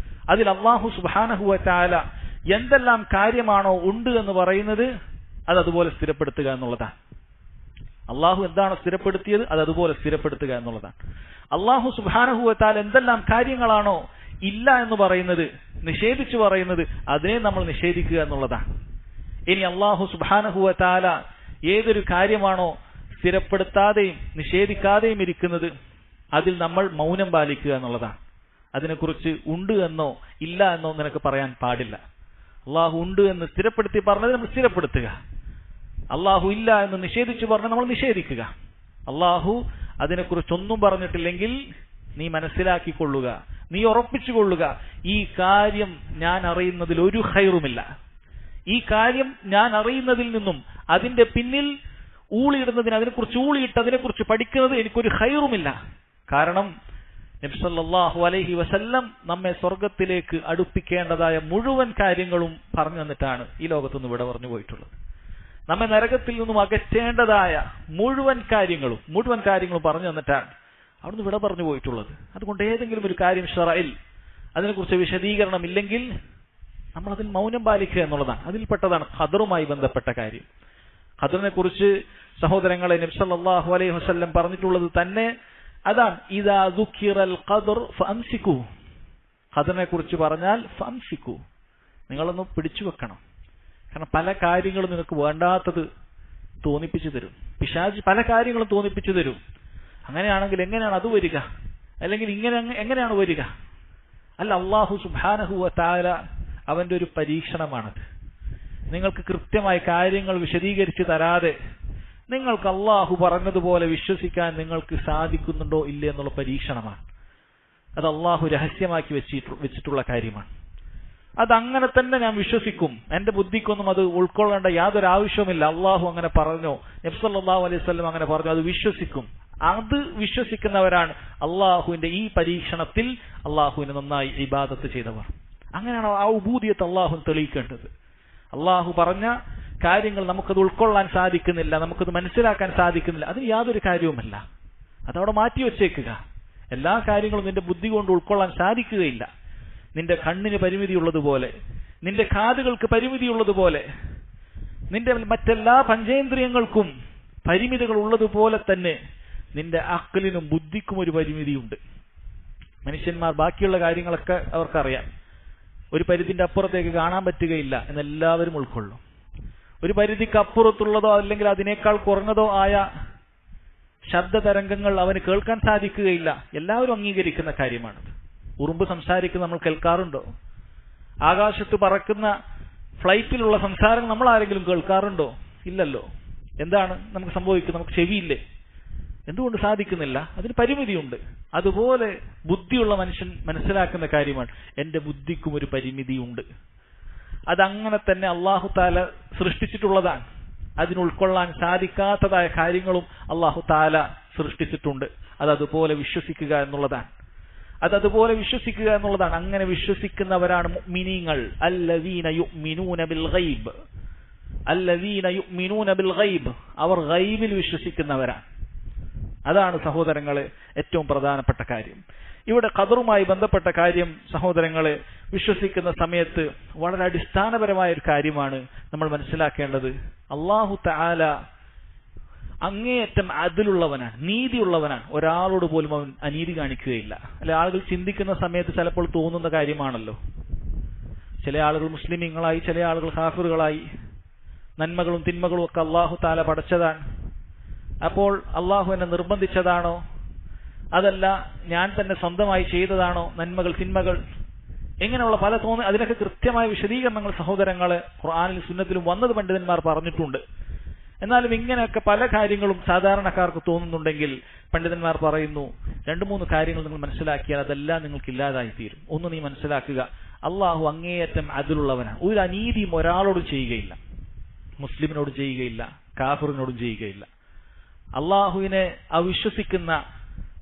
അതിൽ അല്ലാഹു സുബ്ഹാനഹു വ തആല എന്തെല്ലാം കാര്യമാണോ ഉണ്ട് എന്ന് പറയുന്നത് അതുപോലെ സ്ഥിരപ്പെടുത്തുക എന്നുള്ളതാണ്. അള്ളാഹു എന്താണോ സ്ഥിരപ്പെടുത്തിയത് അതുപോലെ സ്ഥിരപ്പെടുത്തുക എന്നുള്ളതാണ്. അള്ളാഹു സുബ്ഹാനഹു വ തആല എന്തെല്ലാം കാര്യങ്ങളാണോ ഇല്ല എന്ന് പറയുന്നത്, നിഷേധിച്ചു പറയുന്നത്, അതിനെ നമ്മൾ നിഷേധിക്കുക എന്നുള്ളതാണ്. ഇനി അള്ളാഹു സുബ്ഹാനഹു വ തആല ഏതൊരു കാര്യമാണോ സ്ഥിരപ്പെടുത്താതെയും നിഷേധിക്കാതെയും ഇരിക്കുന്നത്, അതിൽ നമ്മൾ മൗനം പാലിക്കുക എന്നുള്ളതാണ്. അതിനെക്കുറിച്ച് ഉണ്ട് എന്നോ ഇല്ല എന്നോ നിനക്ക് പറയാൻ പാടില്ല. അള്ളാഹു ഉണ്ട് എന്ന് സ്ഥിരപ്പെടുത്തി പറഞ്ഞത് നമ്മൾ സ്ഥിരപ്പെടുത്തുക, അള്ളാഹു ഇല്ല എന്ന് നിഷേധിച്ചു പറഞ്ഞാൽ നമ്മൾ നിഷേധിക്കുക. അള്ളാഹു അതിനെക്കുറിച്ചൊന്നും പറഞ്ഞിട്ടില്ലെങ്കിൽ നീ മനസ്സിലാക്കിക്കൊള്ളുക, നീ ഉറപ്പിച്ചുകൊള്ളുക, ഈ കാര്യം ഞാൻ അറിയുന്നതിൽ ഒരു ഖൈറുമില്ല. ഈ കാര്യം ഞാൻ അറിയുന്നതിൽ നിന്നും അതിന്റെ പിന്നിൽ ഊളിയിടുന്നതിന്, അതിനെക്കുറിച്ച് ഊളിയിട്ട് അതിനെക്കുറിച്ച് പഠിക്കുന്നത് എനിക്കൊരു ഖൈറുമില്ല. കാരണം നബി സല്ലല്ലാഹു അലൈഹി വസല്ലം നമ്മെ സ്വർഗത്തിലേക്ക് അടുപ്പിക്കേണ്ടതായ മുഴുവൻ കാര്യങ്ങളും പറഞ്ഞു തന്നിട്ടാണ് ഈ ലോകത്തുനിന്ന് വിട പറഞ്ഞു പോയിട്ടുള്ളത്. നമ്മെ നരകത്തിൽ നിന്നും അകറ്റേണ്ടതായ മുഴുവൻ കാര്യങ്ങളും പറഞ്ഞു തന്നിട്ടാണ് അവിടുന്ന് വിട പറഞ്ഞു പോയിട്ടുള്ളത്. അതുകൊണ്ട് ഏതെങ്കിലും ഒരു കാര്യം ശറഇൽ അതിനെക്കുറിച്ച് വിശദീകരണം ഇല്ലെങ്കിൽ നമ്മൾ അതിൽ മൗനം പാലിക്കുക എന്നുള്ളതാണ്. അതിൽപ്പെട്ടതാണ് ഖദറുമായി ബന്ധപ്പെട്ട കാര്യം. ഖദറിനെ കുറിച്ച് സഹോദരങ്ങളെ നബി സല്ലല്ലാഹു അലൈഹി വസല്ലം പറഞ്ഞിട്ടുള്ളത് തന്നെ അതാണ്, ഇദാ ദുക്കിറൽ ഖദർ ഫഅംസികൂ. ഖദറിനെ കുറിച്ച് പറഞ്ഞാൽ ഫഅംസികൂ, നിങ്ങളൊന്ന് പിടിച്ചു വെക്കണം. കാരണം പല കാര്യങ്ങളും നിനക്ക് വേണ്ടാത്തത് തോന്നിപ്പിച്ചു തരും. പിശാച് പല കാര്യങ്ങളും തോന്നിപ്പിച്ചു തരും. അങ്ങനെയാണെങ്കിൽ എങ്ങനെയാണ് അത് വരിക, അല്ലെങ്കിൽ എങ്ങനെയാണ് വരിക? അല്ല, അല്ലാഹു സുബ്ഹാനഹു വ തആല അവന്റെ ഒരു പരീക്ഷണമാണത്. നിങ്ങൾക്ക് കൃത്യമായി കാര്യങ്ങൾ വിശദീകരിച്ച് തരാതെ നിങ്ങൾക്ക് അള്ളാഹു പറഞ്ഞതുപോലെ വിശ്വസിക്കാൻ നിങ്ങൾക്ക് സാധിക്കുന്നുണ്ടോ ഇല്ലേ എന്നുള്ള പരീക്ഷണമാണ്. അത് അള്ളാഹു രഹസ്യമാക്കി വെച്ചിട്ടുള്ള കാര്യമാണ്. അതങ്ങനെ തന്നെ ഞാൻ വിശ്വസിക്കും, എന്റെ ബുദ്ധിക്കൊന്നും അത് ഉൾക്കൊള്ളേണ്ട യാതൊരു ആവശ്യവുമില്ല. അള്ളാഹു അങ്ങനെ പറഞ്ഞോ, നബി സല്ലല്ലാഹു അലൈഹി വസല്ലം അങ്ങനെ പറഞ്ഞു, അത് വിശ്വസിക്കും. അത് വിശ്വസിക്കുന്നവരാണ് അള്ളാഹുവിന്റെ ഈ പരീക്ഷണത്തിൽ അള്ളാഹുവിനെ നന്നായി ഇബാദത്ത് ചെയ്തവർ. അങ്ങനെയാണ് ആ ഉബൂദിയത്ത് അള്ളാഹു തെളിയിക്കേണ്ടത്. അള്ളാഹു പറഞ്ഞ കാര്യങ്ങൾ നമുക്കത് ഉൾക്കൊള്ളാൻ സാധിക്കുന്നില്ല, നമുക്കത് മനസ്സിലാക്കാൻ സാധിക്കുന്നില്ല, അതിന് യാതൊരു കാര്യവുമല്ല. അതവിടെ മാറ്റിവെച്ചേക്കുക. എല്ലാ കാര്യങ്ങളും നിന്റെ ബുദ്ധി കൊണ്ട് ഉൾക്കൊള്ളാൻ സാധിക്കുകയില്ല. നിന്റെ കണ്ണിന് പരിമിതിയുള്ളതുപോലെ, നിന്റെ കാതുകൾക്ക് പരിമിതിയുള്ളതുപോലെ, നിന്റെ മറ്റെല്ലാ പഞ്ചേന്ദ്രിയങ്ങൾക്കും പരിമിതികൾ ഉള്ളതുപോലെ തന്നെ നിന്റെ അഖ്ലിനും ബുദ്ധിക്കും ഒരു പരിമിതിയുണ്ട്. മനുഷ്യന്മാർ ബാക്കിയുള്ള കാര്യങ്ങളൊക്കെ അവർക്കറിയാം. ഒരു പരിധിന്റെ അപ്പുറത്തേക്ക് കാണാൻ പറ്റുകയില്ല എന്നെല്ലാവരും ഉൾക്കൊള്ളും. ഒരു പരിധിക്ക് അപ്പുറത്തുള്ളതോ അല്ലെങ്കിൽ അതിനേക്കാൾ കുറഞ്ഞതോ ആയ ശബ്ദ തരംഗങ്ങൾ അവന് കേൾക്കാൻ സാധിക്കുകയില്ല. എല്ലാവരും അംഗീകരിക്കുന്ന കാര്യമാണത്. ഉറുമ്പ് സംസാരിക്കുന്ന നമ്മൾ കേൾക്കാറുണ്ടോ? ആകാശത്ത് പറക്കുന്ന ഫ്ലൈറ്റിലുള്ള സംസാരം നമ്മൾ ആരെങ്കിലും കേൾക്കാറുണ്ടോ? ഇല്ലല്ലോ. എന്താണ് നമുക്ക് സംഭവിക്കുന്നത്? നമുക്ക് ചെവിയില്ലേ? എന്തുകൊണ്ട് സാധിക്കുന്നില്ല? അതിന് പരിമിതിയുണ്ട്. അതുപോലെ ബുദ്ധിയുള്ള മനുഷ്യൻ മനസ്സിലാക്കുന്ന കാര്യമാണ്, എന്റെ ബുദ്ധിക്കും ഒരു പരിമിതിയുണ്ട്. അതങ്ങനെ തന്നെ അള്ളാഹു താല സൃഷ്ടിച്ചിട്ടുള്ളതാണ്. അതിന് ഉൾക്കൊള്ളാൻ സാധിക്കാത്തതായ കാര്യങ്ങളും അള്ളാഹു താല സൃഷ്ടിച്ചിട്ടുണ്ട്. അതതുപോലെ വിശ്വസിക്കുക എന്നുള്ളതാണ്. അങ്ങനെ വിശ്വസിക്കുന്നവരാണ് മുഅ്മിനീങ്ങൾ. അല്ലദീന യുഅ്മിനൂന ബിൽ ഗൈബ്, അവർ ഗൈബിൽ വിശ്വസിക്കുന്നവരാണ്. അതാണ് സഹോദരങ്ങളെ ഏറ്റവും പ്രധാനപ്പെട്ട കാര്യം. ഇവിടെ ഖദറുമായി ബന്ധപ്പെട്ട കാര്യം സഹോദരങ്ങളെ വിശ്വസിക്കുന്ന സമയത്ത് വളരെ അടിസ്ഥാനപരമായ ഒരു കാര്യമാണ് നമ്മൾ മനസ്സിലാക്കേണ്ടത്. അല്ലാഹു തആല അങ്ങേയറ്റം അദലുള്ളവനാണ്, നീതിയുള്ളവനാണ്. ഒരാളോട് പോലും അവൻ അനീതി കാണിക്കുകയില്ല. അല്ലെ, ആളുകൾ ചിന്തിക്കുന്ന സമയത്ത് ചിലപ്പോൾ തോന്നുന്ന കാര്യമാണല്ലോ. ചില ആളുകൾ മുസ്ലിമീങ്ങളായി, ചില ആളുകൾ കാഫിറുകളായി. നന്മകളും തിന്മകളും ഒക്കെ അല്ലാഹു തആല പടച്ചതാണ്. അപ്പോൾ അള്ളാഹു എന്നെ നിർബന്ധിച്ചതാണോ, അതല്ല ഞാൻ തന്നെ സ്വന്തമായി ചെയ്തതാണോ നന്മകൾ തിന്മകൾ, ഇങ്ങനെയുള്ള പല അതിനൊക്കെ കൃത്യമായ വിശദീകരണങ്ങൾ സഹോദരങ്ങളെ ഖുർആനിലും സുന്നത്തിലും വന്നത് പണ്ഡിതന്മാർ പറഞ്ഞിട്ടുണ്ട്. എന്നാലും ഇങ്ങനെയൊക്കെ പല കാര്യങ്ങളും സാധാരണക്കാർക്ക് തോന്നുന്നുണ്ടെങ്കിൽ പണ്ഡിതന്മാർ പറയുന്നു, 2-3 കാര്യങ്ങൾ നിങ്ങൾ മനസ്സിലാക്കിയാൽ അതെല്ലാം നിങ്ങൾക്ക് ഇല്ലാതായി തീരും. ഒന്ന് നീ മനസ്സിലാക്കുക, അള്ളാഹു അങ്ങേയറ്റം അദലുള്ളവനാണ്. ഒരു അനീതിയും ഒരാളോടും ചെയ്യുകയില്ല. മുസ്ലിമിനോടും ചെയ്യുകയില്ല, കാഫിറിനോടും ചെയ്യുകയില്ല. അള്ളാഹുവിനെ അവിശ്വസിക്കുന്ന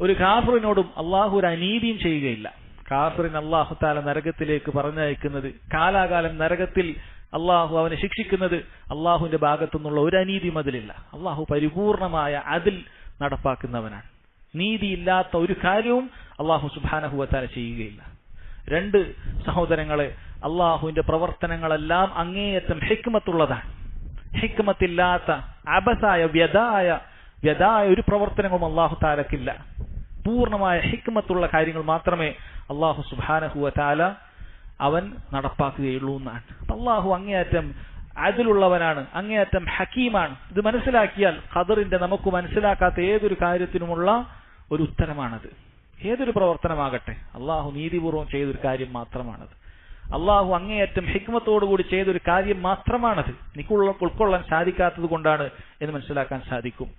ഒരു കാഫിറിനോടും അള്ളാഹു ഒരു അനീതിയും ചെയ്യുകയില്ല. കാഫിറിന് അള്ളാഹു താല നരകത്തിലേക്ക് പറഞ്ഞയക്കുന്നത്, കാലാകാലം നരകത്തിൽ അള്ളാഹു അവനെ ശിക്ഷിക്കുന്നത് അള്ളാഹുവിന്റെ ഭാഗത്തുനിന്നുള്ള ഒരു അനീതിയും അതിലില്ല. അള്ളാഹു പരിപൂർണമായ അതിൽ നടപ്പാക്കുന്നവനാണ്, നീതിയില്ലാത്ത ഒരു കാര്യവും അള്ളാഹു സുബ്ഹാനഹു വ തആല ചെയ്യുകയില്ല. രണ്ട് സഹോദരങ്ങളെ, അള്ളാഹുവിന്റെ പ്രവർത്തനങ്ങളെല്ലാം അങ്ങേയറ്റം ഹിക്മത്തുള്ളതാണ്. ഹിക്മത്തില്ലാത്ത അബസായ വ്യതായ ഒരു പ്രവർത്തനവും അള്ളാഹു തആലക്കില്ല. പൂർണ്ണമായ ഹിക്മത്തുള്ള കാര്യങ്ങൾ മാത്രമേ അള്ളാഹു സുബ്ഹാനഹു വ തആല അവൻ നടപ്പാക്കുകയുള്ളൂ എന്നാണ്. അള്ളാഹു അങ്ങേയറ്റം അദലുള്ളവനാണ്, അങ്ങേയറ്റം ഹക്കീമാണ്. ഇത് മനസ്സിലാക്കിയാൽ ഖദറിന്റെ നമുക്ക് മനസ്സിലാക്കാത്ത ഏതൊരു കാര്യത്തിനുമുള്ള ഒരു ഉത്തരമാണത്. ഏതൊരു പ്രവർത്തനമാകട്ടെ അള്ളാഹു നീതിപൂർവ്വം ചെയ്തൊരു കാര്യം മാത്രമാണത്. അള്ളാഹു അങ്ങേയറ്റം ഹിക്മത്തോടുകൂടി ചെയ്തൊരു കാര്യം മാത്രമാണത്. എനിക്ക് ഉൾക്കൊള്ളാൻ സാധിക്കാത്തത് കൊണ്ടാണ് എന്ന് മനസ്സിലാക്കാൻ സാധിക്കും.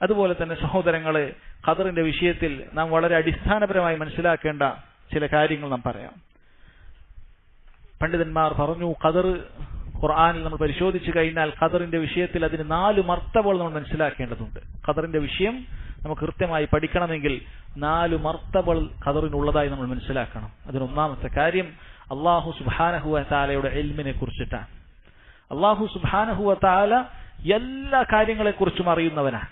അതുപോലെ തന്നെ സഹോദരങ്ങളെ, ഖദറിന്റെ വിഷയത്തിൽ നാം വളരെ അടിസ്ഥാനപരമായി മനസ്സിലാക്കേണ്ട ചില കാര്യങ്ങൾ നാം പറയാം. പണ്ഡിതന്മാർ പറഞ്ഞു, ഖദർ ഖുർആനിൽ നമ്മൾ പരിശോധിച്ചു കഴിഞ്ഞാൽ ഖദറിന്റെ വിഷയത്തിൽ അതിന് 4 മർത്തബകൾ നമ്മൾ മനസ്സിലാക്കേണ്ടതുണ്ട്. ഖദറിന്റെ വിഷയം നമുക്ക് കൃത്യമായി പഠിക്കണമെങ്കിൽ 4 മർത്തബകൾ ഖദറിനുള്ളതായി നമ്മൾ മനസ്സിലാക്കണം. അതിനൊന്നാമത്തെ കാര്യം അള്ളാഹു സുബ്ഹാനഹു വ തആലയുടെ ഇൽമിനെ കുറിച്ചിട്ടാണ്. അള്ളാഹു സുബ്ഹാനഹു വ തആല എല്ലാ കാര്യങ്ങളെക്കുറിച്ചും അറിയുന്നവനാണ്.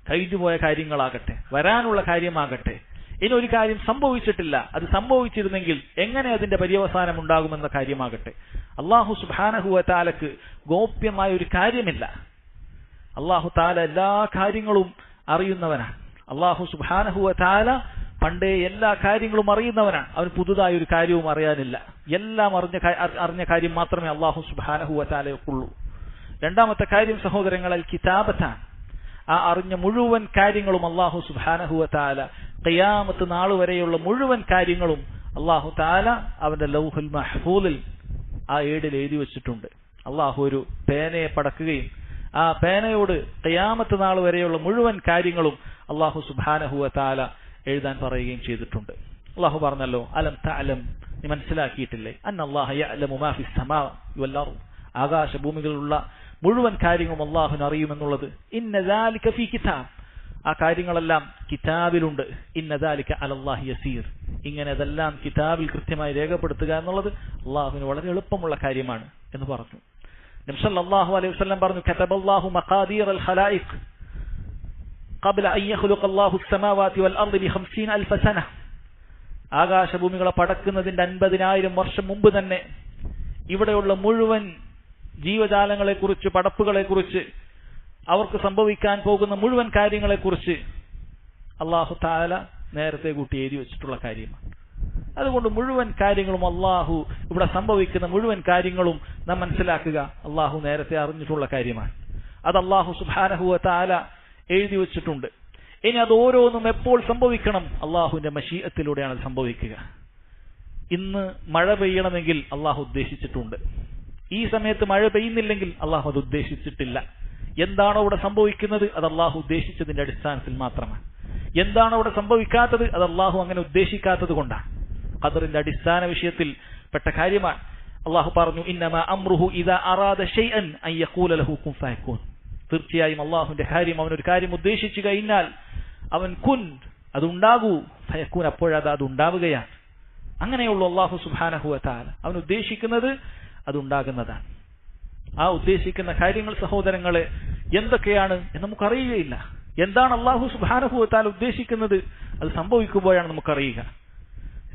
കഴിഞ്ഞുപോയ കാര്യങ്ങളാകട്ടെ, വരാനുള്ള കാര്യമാകട്ടെ. ഇനി ഒരു കാര്യം സംഭവിച്ചിട്ടില്ല, അത് സംഭവിച്ചിരുന്നെങ്കിൽ എങ്ങനെ അതിന്റെ പര്യവസാനം ഉണ്ടാകുമെന്ന കാര്യമാകട്ടെ, അള്ളാഹു സുബ്ഹാനഹു വ തആലക്ക് ഗോപ്യമായ ഒരു കാര്യമില്ല. അള്ളാഹു തആല എല്ലാ കാര്യങ്ങളും അറിയുന്നവനാണ്. അള്ളാഹു സുബ്ഹാനഹു വ തആല പണ്ടേ എല്ലാ കാര്യങ്ങളും അറിയുന്നവനാണ്. അവന് പുതുതായി ഒരു കാര്യവും അറിയാനില്ല. എല്ലാം അറിഞ്ഞ കാര്യം മാത്രമേ അള്ളാഹു സുബ്ഹാനഹു വ തആലയ്ക്കുള്ളൂ. രണ്ടാമത്തെ കാര്യം സഹോദരങ്ങൾ, അൽ കിതാബത്താണ്. ആ അറിഞ്ഞ മുഴുവൻ കാര്യങ്ങളും അള്ളാഹു സുബ്ഹാനഹു വ തആല ഖിയാമത്ത് നാൾ വരെയുള്ള മുഴുവൻ കാര്യങ്ങളും അള്ളാഹു തആല അവന്റെ ലൗഹുൽ മഹ്ഫൂദിൽ ആ ഏടിൽ എഴുതി വെച്ചിട്ടുണ്ട്. അള്ളാഹു ഒരു പേനയെ പടക്കുകയും ആ പേനയോട് ഖിയാമത്ത് നാൾ വരെയുള്ള മുഴുവൻ കാര്യങ്ങളും അള്ളാഹു സുബ്ഹാനഹു വ തആല എഴുതാൻ പറയുകയും ചെയ്തിട്ടുണ്ട്. അള്ളാഹു പറഞ്ഞല്ലോ, അലം തഅലം, നീ മനസ്സിലാക്കിയിട്ടില്ലേ, അന്നല്ലാഹ യഅലമു മാ ഫിസ് സമാവാതി വൽ അർദ്, ആകാശഭൂമികളിലുള്ള മുഴുവൻ കാര്യങ്ങളും അള്ളാഹുവിന് അറിയുമെന്നുള്ളത്. ഇന്ന ദാലിക ഫീ കിതാബ്, ആ കാര്യങ്ങളെല്ലാം കിതാബിലുണ്ട്. ഇന്ന ദാലിക അലല്ലാഹി യസീർ, ഇങ്ങനെ അതെല്ലാം കിതാബിൽ കൃത്യമായി രേഖപ്പെടുത്തുക എന്നുള്ളത് അള്ളാഹുവിന് വളരെ എളുപ്പമുള്ള കാര്യമാണ് എന്ന് പറഞ്ഞു. നബി സല്ലല്ലാഹു അലൈഹി വസല്ലം പറഞ്ഞു, കതബല്ലാഹു മഖാദീറൽ ഖലായിഖ് ഖബ്ല അൻ യഖ്ലുഖ അല്ലാഹു അസ്സമാവാതി വൽ അർദ് ബി 50000 സന, ആകാശഭൂമികളെ പടക്കുന്നതിന്റെ 50,000 വർഷം മുമ്പ് തന്നെ ഇവിടെയുള്ള മുഴുവൻ ജീവജാലങ്ങളെക്കുറിച്ച്, പടപ്പുകളെക്കുറിച്ച്, അവർക്ക് സംഭവിക്കാൻ പോകുന്ന മുഴുവൻ കാര്യങ്ങളെക്കുറിച്ച് അള്ളാഹു തആല നേരത്തെ കൂട്ടി എഴുതി വെച്ചിട്ടുള്ള കാര്യമാണ്. അതുകൊണ്ട് മുഴുവൻ കാര്യങ്ങളും അള്ളാഹു ഇവിടെ സംഭവിക്കുന്ന മുഴുവൻ കാര്യങ്ങളും നാം മനസ്സിലാക്കുക, അള്ളാഹു നേരത്തെ അറിഞ്ഞിട്ടുള്ള കാര്യമാണ്. അത് അള്ളാഹു സുബ്ഹാനഹു വ തആല എഴുതി വെച്ചിട്ടുണ്ട്. ഇനി അത് ഓരോന്നും എപ്പോൾ സംഭവിക്കണം, അള്ളാഹുവിന്റെ മശീഅത്തിലൂടെയാണ് അത് സംഭവിക്കുക. ഇന്ന് മഴ പെയ്യണമെങ്കിൽ അള്ളാഹു ഉദ്ദേശിച്ചിട്ടുണ്ട്. ഈ സമയത്ത് മഴ പെയ്യുന്നില്ലെങ്കിൽ അള്ളാഹു അത് ഉദ്ദേശിച്ചിട്ടില്ല. എന്താണോ ഇവിടെ സംഭവിക്കുന്നത് അത് അള്ളാഹു ഉദ്ദേശിച്ചതിന്റെ അടിസ്ഥാനത്തിൽ മാത്രമാണ്. എന്താണോ ഇവിടെ സംഭവിക്കാത്തത് അത് അള്ളാഹു അങ്ങനെ ഉദ്ദേശിക്കാത്തത് കൊണ്ടാണ്. ഖദറിന്റെ അടിസ്ഥാന വിഷയത്തിൽ പെട്ട കാര്യമാണ്. അള്ളാഹു പറഞ്ഞു, ഇന്നമാ അംറുഹു ഇദാ അറാദ ശൈഅൻ അൻ യഖൂല ലഹു കുൻ ഫയകൂൻ. തീർച്ചയായും അള്ളാഹുവിന്റെ കാര്യം, അവനൊരു കാര്യം ഉദ്ദേശിച്ചു കഴിഞ്ഞാൽ അവൻ കുൻ, അതുണ്ടാകൂ, ഫയകൂൻ, അപ്പോഴത് ഉണ്ടാവുകയാണ്. അങ്ങനെയുള്ള അള്ളാഹു സുബ്ഹാനഹു വ തആല അവൻ ഉദ്ദേശിക്കുന്നത് അതുണ്ടാകുന്നതാണ്. ആ ഉദ്ദേശിക്കുന്ന കാര്യങ്ങൾ സഹോദരങ്ങളെ എന്തൊക്കെയാണ് എന്ന് നമുക്കറിയുകയില്ല. എന്താണ് അള്ളാഹു സുബ്ഹാനഹു വ തആല ഉദ്ദേശിക്കുന്നത്, അത് സംഭവിക്കുമ്പോഴാണ് നമുക്കറിയുക.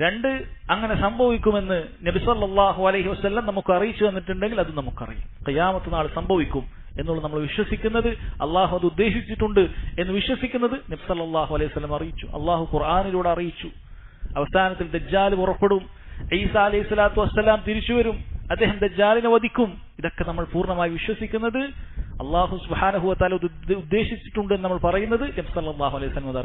രണ്ട്, അങ്ങനെ സംഭവിക്കുമെന്ന് നബി സല്ലല്ലാഹു അലൈഹി വസല്ലം നമുക്ക് അറിയിച്ചു തന്നിട്ടുണ്ടെങ്കിൽ അത് നമുക്കറിയാം. ഖിയാമത്ത് നാൾ സംഭവിക്കും എന്നുള്ളത് നമ്മൾ വിശ്വസിക്കുന്നത്, അള്ളാഹു അത് ഉദ്ദേശിച്ചിട്ടുണ്ട് എന്ന് വിശ്വസിക്കുന്നത് നബി സല്ലല്ലാഹു അലൈഹി വസല്ലം അറിയിച്ചു, അള്ളാഹു ഖുർആനിലൂടെ അറിയിച്ചു. അവസാനത്തിൽ ദജ്ജാൽ പുറപ്പെടും, ഈസാ അലൈഹി സ്വലാത്തു വസ്സലാം തിരിച്ചു വരും, അദ്ദേഹം ദജ്ജാലിനെ വധിക്കും. ഇതൊക്കെ നമ്മൾ പൂർണ്ണമായി വിശ്വസിക്കുന്നത് അള്ളാഹു സുബ്ഹാനഹു വ തആല ഉദ്ദേശിച്ചിട്ടുണ്ട് എന്ന് നമ്മൾ പറയുന്നത് നബി സല്ലല്ലാഹു അലൈഹി വസല്ലം അത്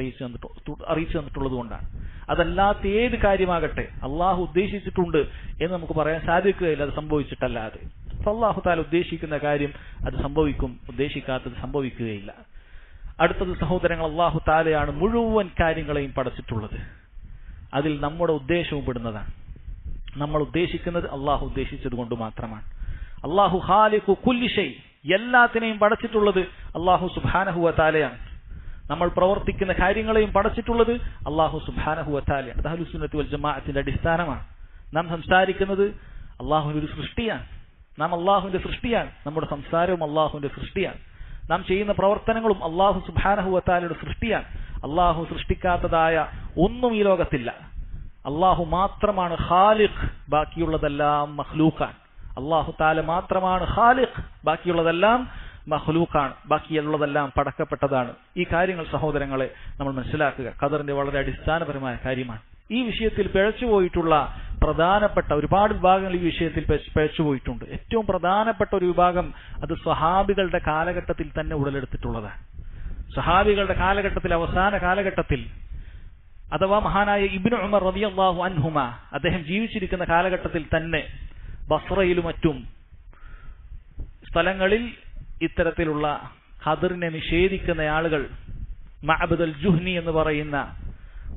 അറിയിച്ചു തന്നിട്ടുള്ളത് കൊണ്ടാണ്. അതല്ലാത്ത ഏത് കാര്യമാകട്ടെ അള്ളാഹു ഉദ്ദേശിച്ചിട്ടുണ്ട് എന്ന് നമുക്ക് പറയാൻ സാധിക്കുകയില്ല, അത് സംഭവിച്ചിട്ടല്ലാതെ. അള്ളാഹു തആല ഉദ്ദേശിക്കുന്ന കാര്യം അത് സംഭവിക്കും, ഉദ്ദേശിക്കാത്തത് സംഭവിക്കുകയില്ല. അടുത്തത് സഹോദരങ്ങൾ, അള്ളാഹു തആലയാണ് മുഴുവൻ കാര്യങ്ങളെയും പടച്ചിട്ടുള്ളത്. അതിൽ നമ്മുടെ ഉദ്ദേശവും പെടുന്നതാണ്. നമ്മൾ ഉദ്ദേശിക്കുന്നത് അള്ളാഹു ഉദ്ദേശിച്ചത് കൊണ്ട് മാത്രമാണ്. അള്ളാഹു ഖാലിഖു കുല്ലി ഷൈ, എല്ലാത്തിനെയും പടച്ചിട്ടുള്ളത് അള്ളാഹു സുബ്ഹാനഹു വ തആലയാണ്. നമ്മൾ പ്രവർത്തിക്കുന്ന കാര്യങ്ങളെയും പടച്ചിട്ടുള്ളത് അള്ളാഹു സുബ്ഹാനഹു വ തആലയാണ്. അത് അഹ്ലുസ് സുന്നത്തി വൽ ജമാഅത്തിന്റെ അടിസ്ഥാനമാണ്. നാം സംസാരിക്കുന്നത് അള്ളാഹുവിന്റെ ഒരു സൃഷ്ടിയാണ്. നാം അള്ളാഹുവിന്റെ സൃഷ്ടിയാണ്. നമ്മുടെ സംസാരവും അള്ളാഹുവിന്റെ സൃഷ്ടിയാണ്. നാം ചെയ്യുന്ന പ്രവർത്തനങ്ങളും അള്ളാഹു സുബ്ഹാനഹു വ തആലയുടെ സൃഷ്ടിയാണ്. അള്ളാഹു സൃഷ്ടിക്കാത്തതായ ഒന്നും ഈ ലോകത്തില്ല. അള്ളാഹു മാത്രമാണ് ഖാലിഖ്, ബാക്കിയുള്ളതെല്ലാം മഖ്ലൂഖാണ്. അള്ളാഹു തആല മാത്രമാണ് ഖാലിഖ്, ബാക്കിയുള്ളതെല്ലാം മഖ്ലൂഖാണ്, ബാക്കിയുള്ളതെല്ലാം പടക്കപ്പെട്ടതാണ്. ഈ കാര്യങ്ങൾ സഹോദരങ്ങളെ നമ്മൾ മനസ്സിലാക്കുക. ഖദറിന്റെ വളരെ അടിസ്ഥാനപരമായ കാര്യമാണ്. ഈ വിഷയത്തിൽ പിഴച്ചുപോയിട്ടുള്ള പ്രധാനപ്പെട്ട ഒരുപാട് വിഭാഗങ്ങൾ ഈ വിഷയത്തിൽ പിഴച്ചുപോയിട്ടുണ്ട്. ഏറ്റവും പ്രധാനപ്പെട്ട ഒരു വിഭാഗം അത് സ്വഹാബികളുടെ കാലഘട്ടത്തിൽ തന്നെ ഉടലെടുത്തിട്ടുള്ളതാണ്. സ്വഹാബികളുടെ കാലഘട്ടത്തിൽ, അവസാന കാലഘട്ടത്തിൽ, അഥവാ മഹാനായ ഇബ്നു ഉമർ റളിയല്ലാഹു അൻഹുമ അദ്ദേഹം ജീവിച്ചിരിക്കുന്ന കാലഘട്ടത്തിൽ തന്നെ ബസ്രയിലും മറ്റും സ്ഥലങ്ങളിൽ ഇത്തരത്തിലുള്ള ഖദറിനെ നിഷേധിക്കുന്ന ആളുകൾ, മഅബദ് അൽ ജുഹ്നി എന്ന് പറയുന്ന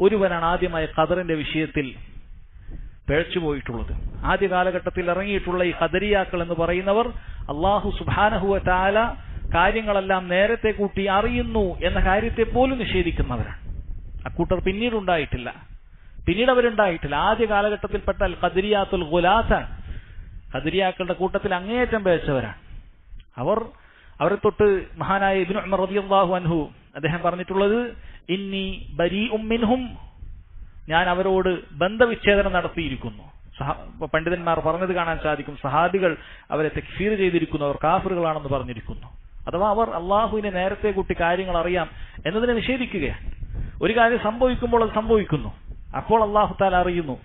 ഒരുവനാണ് ആദ്യമായി ഖദറിന്റെ വിഷയത്തിൽ പിഴച്ചുപോയിട്ടുള്ളത്. ആദ്യ കാലഘട്ടത്തിൽ ഇറങ്ങിയിട്ടുള്ള ഈ ഖദരിയാക്കൾ എന്ന് പറയുന്നവർ അല്ലാഹു സുബ്ഹാനഹു വ തആല കാര്യങ്ങളെല്ലാം നേരത്തെ കൂട്ടി അറിയുന്നു എന്ന കാര്യത്തെ പോലും നിഷേധിക്കുന്നവരാണ്. അക്കൂട്ടർ പിന്നീട് അവരുണ്ടായിട്ടില്ല. ആദ്യ കാലഘട്ടത്തിൽപ്പെട്ട അൽ ഖദരിയാത്തുൽ ഗുലാസാണ്. ഖദരിയാക്കളുടെ കൂട്ടത്തിൽ അങ്ങേയറ്റം പിഴച്ചവരാണ്. അവരെ തൊട്ട് മഹാനായ ഇബ്നു ഉമർ റളിയല്ലാഹു അൻഹു അദ്ദേഹം പറഞ്ഞിട്ടുള്ളത്, ഇന്നി ബരീഉം മിൻഹും, ഞാൻ അവരോട് ബന്ധവിച്ഛേദനം നടത്തിയിരിക്കുന്നു. പണ്ഡിതന്മാർ പറഞ്ഞത് കാണാൻ സാധിക്കും, സഹാബികൾ അവരെ തക്ഫീർ ചെയ്തിരിക്കുന്നു, അവർ കാഫിറുകളാണെന്ന് പറഞ്ഞിരിക്കുന്നു. അഥവാ അവർ അള്ളാഹുവിനെ നേരത്തെ കൂട്ടി കാര്യങ്ങൾ അറിയാം എന്നതിനെ നിഷേധിക്കുകയാണ്. ഒരു കാര്യം സംഭവിക്കുമ്പോൾ അത് സംഭവിക്കുന്നു, അപ്പോൾ അള്ളാഹു തആല അറിയുന്നു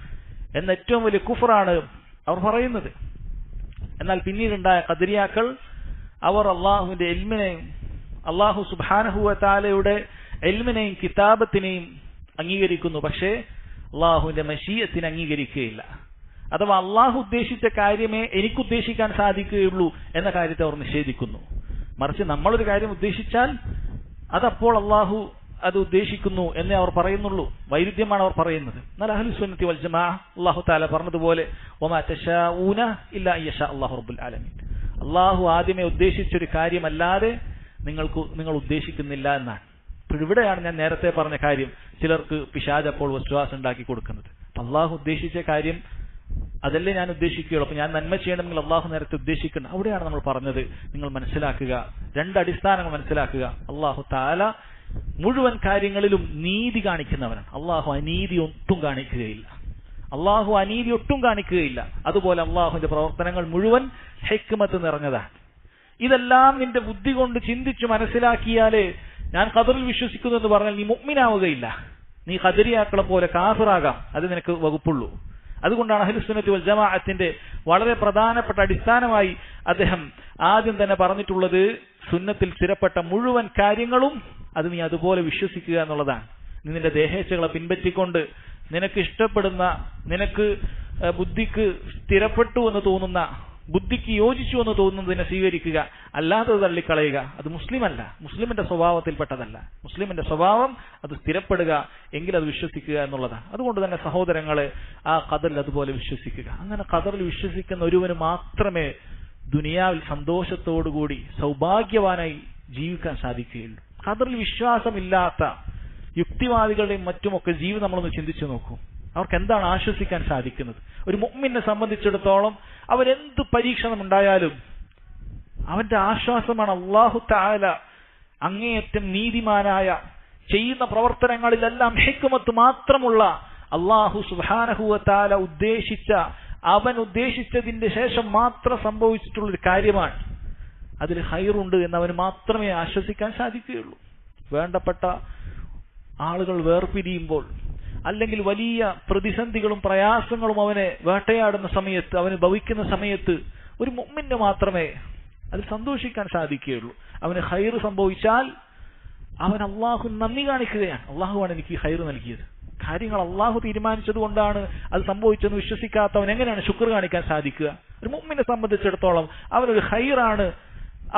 എന്ന ഏറ്റവും വലിയ കുഫറാണ് അവർ പറയുന്നത്. എന്നാൽ പിന്നീടുണ്ടായ ഖദരിയാക്കൾ അവർ അള്ളാഹുവിന്റെ ഇൽമിനെയും അള്ളാഹു സുബ്ഹാനഹു വ തആലയുടെ ഇൽമിനെയും കിതാബത്തിനെയും അംഗീകരിക്കുന്നു, പക്ഷേ അള്ളാഹുവിന്റെ മശീഅത്തിനെ അംഗീകരിക്കുകയില്ല. അഥവാ അള്ളാഹു ഉദ്ദേശിച്ച കാര്യമേ എനിക്ക് ഉദ്ദേശിക്കാൻ സാധിക്കുകയുള്ളൂ എന്ന കാര്യത്തെ അവർ നിഷേധിക്കുന്നു. മറിച്ച് നമ്മളൊരു കാര്യം ഉദ്ദേശിച്ചാൽ അതപ്പോൾ അള്ളാഹു അത് ഉദ്ദേശിക്കുന്നു എന്നേ അവർ പറയുന്നുള്ളൂ. വൈരുദ്ധ്യമാണ് അവർ പറയുന്നത്. എന്നാൽ അഹ്ലു സുന്നത്തി വൽ ജമാഅ അല്ലാഹു തആല പറഞ്ഞതുപോലെ വമാ തശാഊന ഇല്ലാ അയ്യശാ അല്ലാഹു റബ്ബുൽ ആലമീൻ, അള്ളാഹു ആദ്യമേ ഉദ്ദേശിച്ചൊരു കാര്യമല്ലാതെ നിങ്ങൾ ഉദ്ദേശിക്കുന്നില്ല എന്നാണ്. അപ്പോൾ ഇവിടെയാണ് ഞാൻ നേരത്തെ പറഞ്ഞ കാര്യം, ചിലർക്ക് പിശാച് അപ്പോൾ വസ്വാസം ഉണ്ടാക്കി കൊടുക്കുന്നത്. അള്ളാഹു ഉദ്ദേശിച്ച കാര്യം അതല്ലേ ഞാൻ ഉദ്ദേശിക്കുകയുള്ളൂ, അപ്പൊ ഞാൻ നന്മ ചെയ്യണമെങ്കിൽ അള്ളാഹു നേരത്തെ ഉദ്ദേശിക്കണം. അവിടെയാണ് നമ്മൾ പറഞ്ഞത്, നിങ്ങൾ മനസ്സിലാക്കുക, രണ്ട് അടിസ്ഥാനങ്ങൾ മനസ്സിലാക്കുക. അള്ളാഹു തആല മുഴുവൻ കാര്യങ്ങളിലും നീതി കാണിക്കുന്നവനാണ്. അള്ളാഹു അനീതി ഒട്ടും കാണിക്കുകയില്ല. അതുപോലെ അള്ളാഹുവിന്റെ പ്രവർത്തനങ്ങൾ മുഴുവൻ ഹിക്മത്ത് നിറഞ്ഞതാണ്. ഇതെല്ലാം നിന്റെ ബുദ്ധി കൊണ്ട് ചിന്തിച്ചു മനസ്സിലാക്കിയാലേ ഞാൻ ഖദറിൽ വിശ്വസിക്കുന്നു എന്ന് പറഞ്ഞാൽ നീ മുഅ്മിനാവുകയില്ല. നീ ഖദരിയാക്കളെ പോലെ കാഫിറാകാം, അത് നിനക്ക് വകുപ്പുള്ളൂ. അതുകൊണ്ടാണ് അഹ്ലു സുന്നത്തി വൽ ജമാഅത്തിന്റെ വളരെ പ്രധാനപ്പെട്ട അടിസ്ഥാനമായി അദ്ദേഹം ആദ്യം തന്നെ പറഞ്ഞിട്ടുള്ളത്, സുന്നത്തിൽ സ്ഥിരപ്പെട്ട മുഴുവൻ കാര്യങ്ങളും അത് നീ അതുപോലെ വിശ്വസിക്കുക എന്നുള്ളതാണ്. നീ നിന്റെ ദേഹേച്ഛകളെ പിൻപറ്റിക്കൊണ്ട് നിനക്ക് ഇഷ്ടപ്പെടുന്ന, നിനക്ക് ബുദ്ധിക്ക് സ്ഥിരപ്പെട്ടു എന്ന് തോന്നുന്ന, ബുദ്ധിക്ക് യോജിച്ചു എന്ന് തോന്നുന്നതിനെ സ്വീകരിക്കുക, അല്ലാത്തത് തള്ളിക്കളയുക. അത് മുസ്ലിമല്ല, മുസ്ലിമിന്റെ സ്വഭാവത്തിൽപ്പെട്ടതല്ല. മുസ്ലിമിന്റെ സ്വഭാവം അത് സ്ഥിരപ്പെടുക, എങ്കിൽ അത് വിശ്വസിക്കുക എന്നുള്ളതാണ്. അതുകൊണ്ട് തന്നെ സഹോദരങ്ങളെ, ആ ഖദറിൽ അതുപോലെ വിശ്വസിക്കുക. അങ്ങനെ ഖദറിൽ വിശ്വസിക്കുന്ന ഒരുവന് മാത്രമേ ദുനിയാവിൽ സന്തോഷത്തോടുകൂടി സൗഭാഗ്യവാനായി ജീവിക്കാൻ സാധിക്കുകയുള്ളൂ. ഖദറിൽ വിശ്വാസമില്ലാത്ത യുക്തിവാദികളുടെയും മറ്റുമൊക്കെ ജീവിതം നമ്മളൊന്ന് ചിന്തിച്ചു നോക്കൂ. അവർക്ക് എന്താണ് ആശ്വസിക്കാൻ സാധിക്കുന്നത്? ഒരു മുഅ്മിനെ സംബന്ധിച്ചിടത്തോളം അവരെന്ത് പരീക്ഷണം ഉണ്ടായാലും അവന്റെ ആശ്വാസമാണ് അല്ലാഹു തആല അങ്ങേയറ്റം നീതിമാനായ, ചെയ്യുന്ന പ്രവർത്തനങ്ങളിലെല്ലാം ഹിക്മത്ത് മാത്രമുള്ള അല്ലാഹു സുബ്ഹാനഹു വ തആല അവൻ ഉദ്ദേശിച്ചതിന്റെ ശേഷം മാത്രം സംഭവിച്ചിട്ടുള്ള ഒരു കാര്യമാണ്. അതിൽ ഖൈറുണ്ട് എന്നവന് മാത്രമേ ആശ്വസിക്കാൻ സാധിക്കുകയുള്ളൂ. വേണ്ടപ്പെട്ട ആളുകൾ വേർപിരിയുമ്പോൾ, അല്ലെങ്കിൽ വലിയ പ്രതിസന്ധികളും പ്രയാസങ്ങളും അവനെ വേട്ടയാടുന്ന സമയത്ത്, അവന് ഭവിക്കുന്ന സമയത്ത് ഒരു മുഅ്മിന് മാത്രമേ അതിൽ സന്തോഷിക്കാൻ സാധിക്കുകയുള്ളൂ. അവന് ഖൈർ സംഭവിച്ചാൽ അവൻ അള്ളാഹു നന്ദി കാണിക്കുകയാണ്. അള്ളാഹുവാണ് എനിക്ക് ഈ ഖൈർ നൽകിയത്, കാര്യങ്ങൾ അള്ളാഹു തീരുമാനിച്ചത് കൊണ്ടാണ് അത് സംഭവിച്ചെന്ന് വിശ്വസിക്കാത്തവൻ എങ്ങനെയാണ് ശുക്ർ കാണിക്കാൻ സാധിക്കുക? ഒരു മുഅ്മിനെ സംബന്ധിച്ചിടത്തോളം അവനൊരു ഖൈറാണ്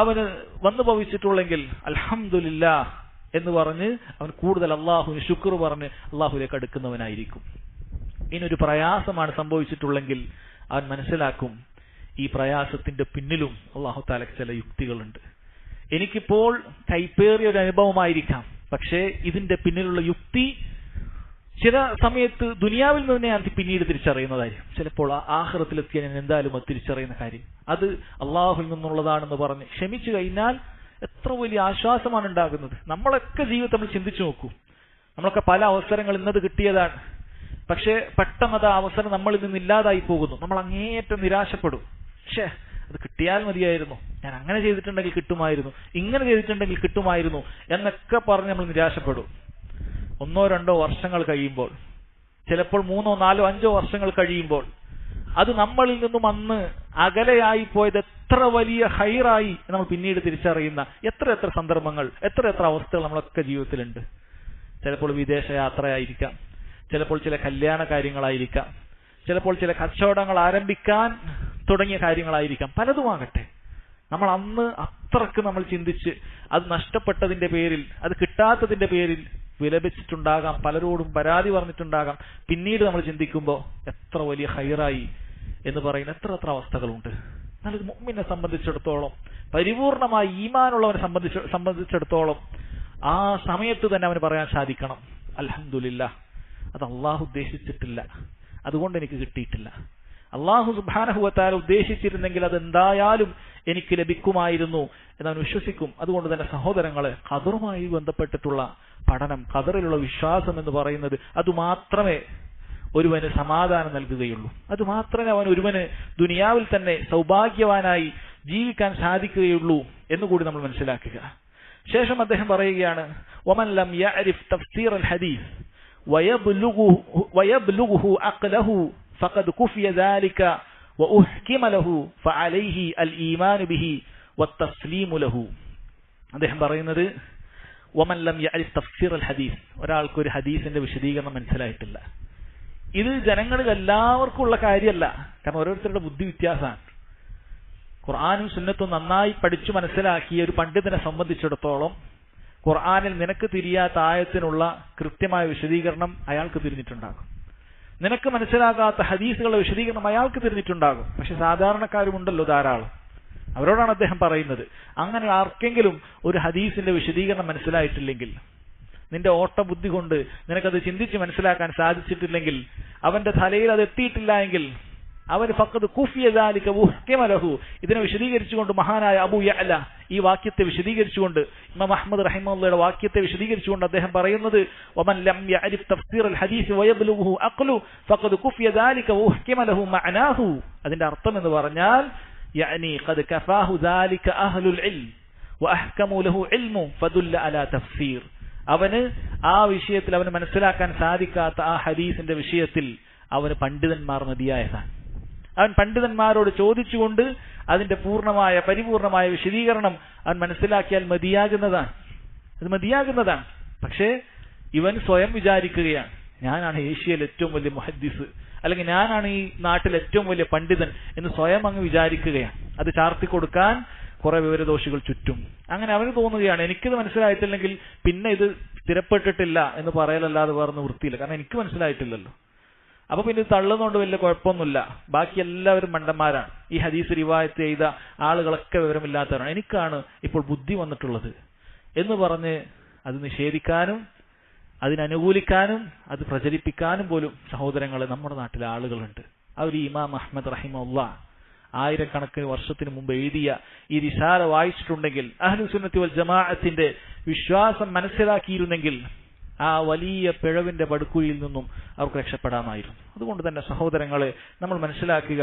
അവന് വന്നു ഭവിച്ചിട്ടുള്ളെങ്കിൽ അൽഹംദുലില്ലാഹ് എന്ന് പറഞ്ഞ് അവൻ കൂടുതൽ അള്ളാഹുവിന് ശുക്ർ പറഞ്ഞ് അള്ളാഹുവിലേക്ക് അടുക്കുന്നവനായിരിക്കും. ഇനിയൊരു പ്രയാസമാണ് സംഭവിച്ചിട്ടുള്ളെങ്കിൽ അവൻ മനസ്സിലാക്കും, ഈ പ്രയാസത്തിന്റെ പിന്നിലും അള്ളാഹു തആലയ്ക്ക് ചില യുക്തികളുണ്ട്. എനിക്കിപ്പോൾ കൈപ്പേറിയ ഒരു അനുഭവമായിരിക്കാം, പക്ഷേ ഇതിന്റെ പിന്നിലുള്ള യുക്തി ചില സമയത്ത് ദുനിയാവിൽ നിന്ന് ഞാൻ പിന്നീട് തിരിച്ചറിയുന്നതായിരിക്കും. ചിലപ്പോൾ ആഖിറത്തിലെത്തിയ ഞാൻ എന്തായാലും അത് തിരിച്ചറിയുന്ന കാര്യം അത് അള്ളാഹുവിൽ നിന്നുള്ളതാണെന്ന് പറഞ്ഞ് ക്ഷമിച്ചു കഴിഞ്ഞാൽ എത്ര വലിയ ആശ്വാസമാണ് ഉണ്ടാകുന്നത്. നമ്മളൊക്കെ ജീവിതത്തിൽ നമ്മൾ ചിന്തിച്ചു നോക്കൂ. നമ്മളൊക്കെ പല അവസരങ്ങൾ ഇന്നത് കിട്ടിയതാണ്, പക്ഷെ പെട്ടെന്ന് ആ അവസരം നമ്മളിൽ നിന്ന് ഇല്ലാതായി പോകുന്നു. നമ്മൾ അങ്ങേയറ്റം നിരാശപ്പെടും. പക്ഷേ അത് കിട്ടിയാൽ മതിയായിരുന്നു, ഞാൻ അങ്ങനെ ചെയ്തിട്ടുണ്ടെങ്കിൽ കിട്ടുമായിരുന്നു, ഇങ്ങനെ ചെയ്തിട്ടുണ്ടെങ്കിൽ കിട്ടുമായിരുന്നു എന്നൊക്കെ പറഞ്ഞ് നമ്മൾ നിരാശപ്പെടും. 1-2 വർഷങ്ങൾ കഴിയുമ്പോൾ, ചിലപ്പോൾ 3-4-5 വർഷങ്ങൾ കഴിയുമ്പോൾ അത് നമ്മളിൽ നിന്നും അന്ന് അകലെയായി പോയത് എത്ര വലിയ ഹൈറായി നമ്മൾ പിന്നീട് തിരിച്ചറിയുന്ന എത്ര സന്ദർഭങ്ങൾ, എത്ര അവസ്ഥകൾ നമ്മളൊക്കെ ജീവിതത്തിലുണ്ട്. ചിലപ്പോൾ വിദേശ യാത്രയായിരിക്കാം, ചിലപ്പോൾ ചില കല്യാണ കാര്യങ്ങളായിരിക്കാം, ചിലപ്പോൾ ചില കച്ചവടങ്ങൾ ആരംഭിക്കാൻ തുടങ്ങിയ കാര്യങ്ങളായിരിക്കാം, പലതുമാകട്ടെ. നമ്മൾ അന്ന് അത്രക്ക് നമ്മൾ ചിന്തിച്ച് അത് നഷ്ടപ്പെട്ടതിന്റെ പേരിൽ, അത് കിട്ടാത്തതിന്റെ പേരിൽ വിലപിച്ചിട്ടുണ്ടാകാം, പലരോടും പരാതി പറഞ്ഞിട്ടുണ്ടാകാം. പിന്നീട് നമ്മൾ ചിന്തിക്കുമ്പോൾ എത്ര വലിയ ഹൈറായി എന്ന് പറയുന്ന എത്ര അവസ്ഥകളുണ്ട്. എന്നാൽ ഒരു മുഅ്മിനെ സംബന്ധിച്ചിടത്തോളം, പരിപൂർണമായി ഈമാനുള്ളവനെ സംബന്ധിച്ചിടത്തോളം ആ സമയത്ത് തന്നെ അവന് പറയാൻ സാധിക്കണം, അൽഹംദുലില്ലാഹ്, അത് അള്ളാഹു ഉദ്ദേശിച്ചിട്ടില്ല, അതുകൊണ്ട് എനിക്ക് കിട്ടിയിട്ടില്ല. അള്ളാഹു സുബ്ഹാനഹു വ തആല ഉദ്ദേശിച്ചിരുന്നെങ്കിൽ അതെന്തായാലും എനിക്ക് ലഭിക്കുമായിരുന്നു എന്നവൻ വിശ്വസിക്കും. അതുകൊണ്ട് തന്നെ സഹോദരങ്ങളെ, ഖദറുമായി ബന്ധപ്പെട്ടിട്ടുള്ള പഠനം, ഖദറിലുള്ള വിശ്വാസം എന്ന് പറയുന്നത് അതുമാത്രമേ ഒരുവന് സമാധാനം നൽകുകയുള്ളൂ. അതുമാത്രമേ ഒരുവന് ദുനിയാവിൽ തന്നെ സൗഭാഗ്യവാനായി ജീവിക്കാൻ സാധിക്കുകയുള്ളൂ എന്നുകൂടി നമ്മൾ മനസ്സിലാക്കുക. ശേഷം അദ്ദേഹം പറയുകയാണ്, വമൻ ലം യഅരിഫ് തഫ്സീർ അൽ ഹദീസ് വയബ്ലുഗുഹു അഖ്ലഹു ഫഖദ് കുഫിയ ദാലിക വഉഹ്കിമ ലഹു ഫഅലൈഹി അൽ ഈമാനു ബിഹി വത്തസ്ലീമു ലഹു. അദ്ദേഹം പറയുന്നത്, വമൻ ലം യഅരിഫ് തഫ്സീർ അൽ ഹദീസ്, ഒരാൾക്ക് ഒരു ഹദീസിന്റെ വിശദീകരണം മനസ്സിലായിട്ടില്ല. ഇത് ജനങ്ങളിൽ എല്ലാവർക്കും ഉള്ള കാര്യമല്ല, കാരണം ഓരോരുത്തരുടെ ബുദ്ധി വ്യത്യാസമാണ്. ഖുർആനും സുന്നത്തും നന്നായി പഠിച്ചു മനസ്സിലാക്കിയ ഒരു പണ്ഡിതനെ സംബന്ധിച്ചിടത്തോളം ഖുർആനിൽ നിനക്ക് തിരിയാത്ത ആയത്തിനുള്ള കൃത്യമായ വിശദീകരണം അയാൾക്ക് തിരിഞ്ഞിട്ടുണ്ടാകും. നിനക്ക് മനസ്സിലാകാത്ത ഹദീസുകളുടെ വിശദീകരണം അയാൾക്ക് തിരിഞ്ഞിട്ടുണ്ടാകും. പക്ഷെ സാധാരണക്കാരുമുണ്ടല്ലോ ധാരാളം, അവരോടാണ് അദ്ദേഹം പറയുന്നത്, അങ്ങനെ ആർക്കെങ്കിലും ഒരു ഹദീസിന്റെ വിശദീകരണം മനസ്സിലായിട്ടില്ലെങ്കിൽ, നിന്റെ ഓട്ട ബുദ്ധി കൊണ്ട് നിനക്കത് ചിന്തിച്ച് മനസ്സിലാക്കാൻ സാധിച്ചിട്ടില്ലെങ്കിൽ, അവന്റെ തലയിൽ അത് എത്തിയിട്ടില്ല എങ്കിൽ അവന് ഫഖദ് കുഫിയ ദാലിക വഉഹ്കിമ ലഹു. ഇതിനെ വിശദീകരിച്ചുകൊണ്ട് മഹാനായ അബൂ യഅല ഈ വാക്യത്തെ വിശദീകരിച്ചുകൊണ്ട്, ഇമാം അഹ്മദ് റഹിമഹുള്ളയുടെ വാക്യത്തെ വിശദീകരിച്ചുകൊണ്ട് അദ്ദേഹം പറയുന്നത്, വമൻ ലം യഅരിഫ് തഫ്സീർ അൽ ഹദീസ് വയബ്ലുഗുഹു അഖ്ലു ഫഖദ് കുഫിയ ദാലിക വഉഹ്കിമ ലഹു മഅനാഹു. അതിന്റെ അർത്ഥം എന്ന് പറഞ്ഞാൽ, യഅനി ഖദ് കഫാഹു ദാലിക അഹ്ലുൽ ഇൽം വഅഹ്കമു ലഹു ഇൽമു ഫദുല്ല അലാ തഫ്സീർ. അവന് ആ വിഷയത്തിൽ അവന് മനസ്സിലാക്കാൻ സാധിക്കാത്ത ആ ഹദീസിന്റെ വിഷയത്തിൽ അവന് പണ്ഡിതന്മാർ മതിയായതാണ്. അവൻ പണ്ഡിതന്മാരോട് ചോദിച്ചുകൊണ്ട് അതിന്റെ പരിപൂർണമായ വിശദീകരണം അവൻ മനസ്സിലാക്കിയാൽ മതിയാകുന്നതാണ്. പക്ഷേ ഇവൻ സ്വയം വിചാരിക്കുകയാണ്, ഞാനാണ് ഏഷ്യയിൽ ഏറ്റവും വലിയ മുഹദ്ദിസ്, അല്ലെങ്കിൽ ഞാനാണ് ഈ നാട്ടിൽ ഏറ്റവും വലിയ പണ്ഡിതൻ എന്ന് സ്വയം അങ്ങ് വിചാരിക്കുകയാണ്. അത് ചാർത്തി കൊടുക്കാൻ കുറെ വിവരദോഷികൾ ചുറ്റും. അങ്ങനെ അവന് തോന്നുകയാണ്, എനിക്കിത് മനസ്സിലായിട്ടില്ലെങ്കിൽ പിന്നെ ഇത് സ്ഥിരപ്പെട്ടിട്ടില്ല എന്ന് പറയലല്ലാതെ വേറെ വൃത്തിയില്ല, കാരണം എനിക്ക് മനസ്സിലായിട്ടില്ലല്ലോ. അപ്പൊ പിന്നെ തള്ളുന്നതുകൊണ്ട് വലിയ കുഴപ്പമൊന്നുമില്ല, ബാക്കി എല്ലാവരും മണ്ടന്മാരാണ്, ഈ ഹദീസ് റിവായത്ത് ചെയ്ത ആളുകളൊക്കെ വിവരമില്ലാത്തവരാണ്, എനിക്കാണ് ഇപ്പോൾ ബുദ്ധി വന്നിട്ടുള്ളത് എന്ന് പറഞ്ഞ് അത് നിഷേധിക്കാനും അതിനനുകൂലിക്കാനും അത് പ്രചരിപ്പിക്കാനും പോലും സഹോദരങ്ങളെ നമ്മുടെ നാട്ടിലെ ആളുകളുണ്ട്. ആ ഒരു ഇമാം അഹ്മദ് റഹിമഹുല്ലാഹ് ആയിരക്കണക്കിന് വർഷത്തിന് മുമ്പ് എഴുതിയ ഈ റിസാല വായിച്ചിട്ടുണ്ടെങ്കിൽ, അഹ്ലുസ് സുന്നത്തി വൽ ജമാഅത്തിന്റെ വിശ്വാസം മനസ്സിലാക്കിയിരുന്നെങ്കിൽ ആ വലിയ പിഴവിന്റെ പടുകുഴിയിൽ നിന്നും അവർക്ക് രക്ഷപ്പെടാമായിരുന്നു. അതുകൊണ്ട് തന്നെ സഹോദരങ്ങളെ, നമ്മൾ മനസ്സിലാക്കുക,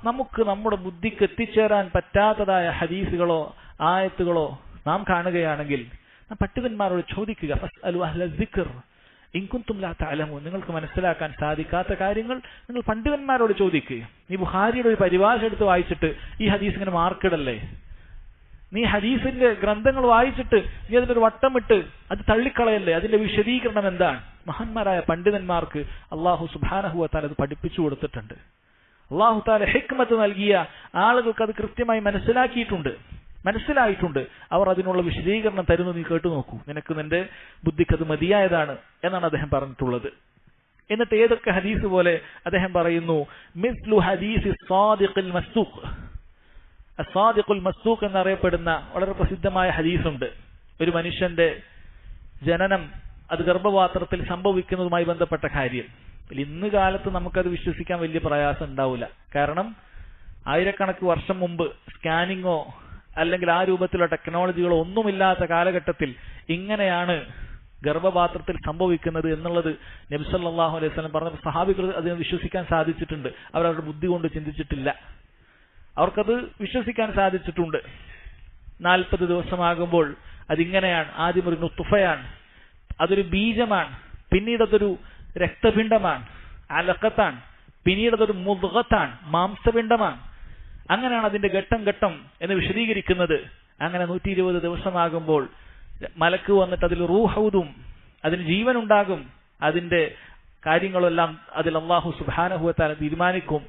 നമുക്ക് നമ്മുടെ ബുദ്ധിക്ക് എത്തിച്ചേരാൻ പറ്റാത്തതായ ഹദീസുകളോ ആയത്തുകളോ നാം കാണുകയാണെങ്കിൽ നാം പണ്ഡിതന്മാരോട് ചോദിക്കുക, ഫസ്അലു അഹ്ല സിക്ർ ഇൻ കുൻതും ലാ തഅലമൂൻ. നിങ്ങൾക്ക് മനസ്സിലാക്കാൻ സാധിക്കാത്ത കാര്യങ്ങൾ നിങ്ങൾ പണ്ഡിതന്മാരോട് ചോദിക്കുക. നീ ബുഖാരിയുടെ ഒരു പരിഭാഷ എടുത്ത് വായിച്ചിട്ട് ഈ ഹദീസ് ഇങ്ങനെ മാർക്കിടല്ലേ, നീ ഹദീസിന്റെ ഗ്രന്ഥങ്ങൾ വായിച്ചിട്ട് നീ അതിനൊരു വട്ടമിട്ട് അത് തള്ളിക്കളയല്ലേ, അതിന്റെ വിശദീകരണം എന്താണ്? മഹാന്മാരായ പണ്ഡിതന്മാർക്ക് അള്ളാഹു സുബ്ഹാനഹു വ തആല അത് പഠിപ്പിച്ചു കൊടുത്തിട്ടുണ്ട്. അള്ളാഹു തആല ഹിക്മത്ത് നൽകിയ ആളുകൾക്ക് അത് കൃത്യമായി മനസ്സിലായിട്ടുണ്ട്. അവർ അതിനുള്ള വിശദീകരണം തരുന്നു, നീ കേട്ടു നോക്കൂ, നിനക്ക് നിന്റെ ബുദ്ധിക്ക് അത് മതിയായതാണ് എന്നാണ് അദ്ദേഹം പറഞ്ഞിട്ടുള്ളത്. എന്നിട്ട് ഏതൊക്കെ ഹദീസ് പോലെ അദ്ദേഹം പറയുന്നു, മിസ്ലു ഹദീസ് സാദിഖുൽ മസ്ദൂഖ്. അസ്സാദിഖുൽ മസ്ദൂഖ് എന്നറിയപ്പെടുന്ന വളരെ പ്രസിദ്ധമായ ഹദീസുണ്ട്. ഒരു മനുഷ്യന്റെ ജനനം, അത് ഗർഭപാത്രത്തിൽ സംഭവിക്കുന്നതുമായി ബന്ധപ്പെട്ട കാര്യം. ഇന്ന് കാലത്ത് നമുക്കത് വിശ്വസിക്കാൻ വലിയ പ്രയാസം ഉണ്ടാവില്ല. കാരണം ആയിരക്കണക്കിന് വർഷം മുമ്പ് സ്കാനിങ്ങോ അല്ലെങ്കിൽ ആ രൂപത്തിലുള്ള ടെക്നോളജികളോ ഒന്നുമില്ലാത്ത കാലഘട്ടത്തിൽ ഇങ്ങനെയാണ് ഗർഭപാത്രത്തിൽ സംഭവിക്കുന്നത് എന്നുള്ളത് നബി സല്ലല്ലാഹു അലൈഹി വസല്ലം പറഞ്ഞ സഹാബികൾ അതിനെ വിശ്വസിക്കാൻ സാധിച്ചിട്ടുണ്ട്. അവരവരുടെ ബുദ്ധി കൊണ്ട് ചിന്തിച്ചിട്ടില്ല, അവർക്കത് വിശ്വസിക്കാൻ സാധിച്ചിട്ടുണ്ട്. 40 ദിവസമാകുമ്പോൾ അതിങ്ങനെയാണ്. ആദ്യം ഒരു നുത്ഫയാണ്, അതൊരു ബീജമാണ്, പിന്നീട് അതൊരു രക്തപിണ്ഡമാണ്, അലഖത്താണ്, പിന്നീട് അതൊരു മുദ്ഗത്താണ്, മാംസപിണ്ഡമാണ്. അങ്ങനെയാണ് അതിന്റെ ഘട്ടം ഘട്ടം എന്ന് വിശദീകരിക്കുന്നത്. അങ്ങനെ 120 ദിവസമാകുമ്പോൾ മലക്ക് വന്നിട്ട് അതിൽ റൂഹൂദും, അതിന് ജീവൻ ഉണ്ടാകും. അതിന്റെ കാര്യങ്ങളെല്ലാം അതിൽ അല്ലാഹു സുബ്ഹാനഹു വ തആല തീരുമാനിക്കും.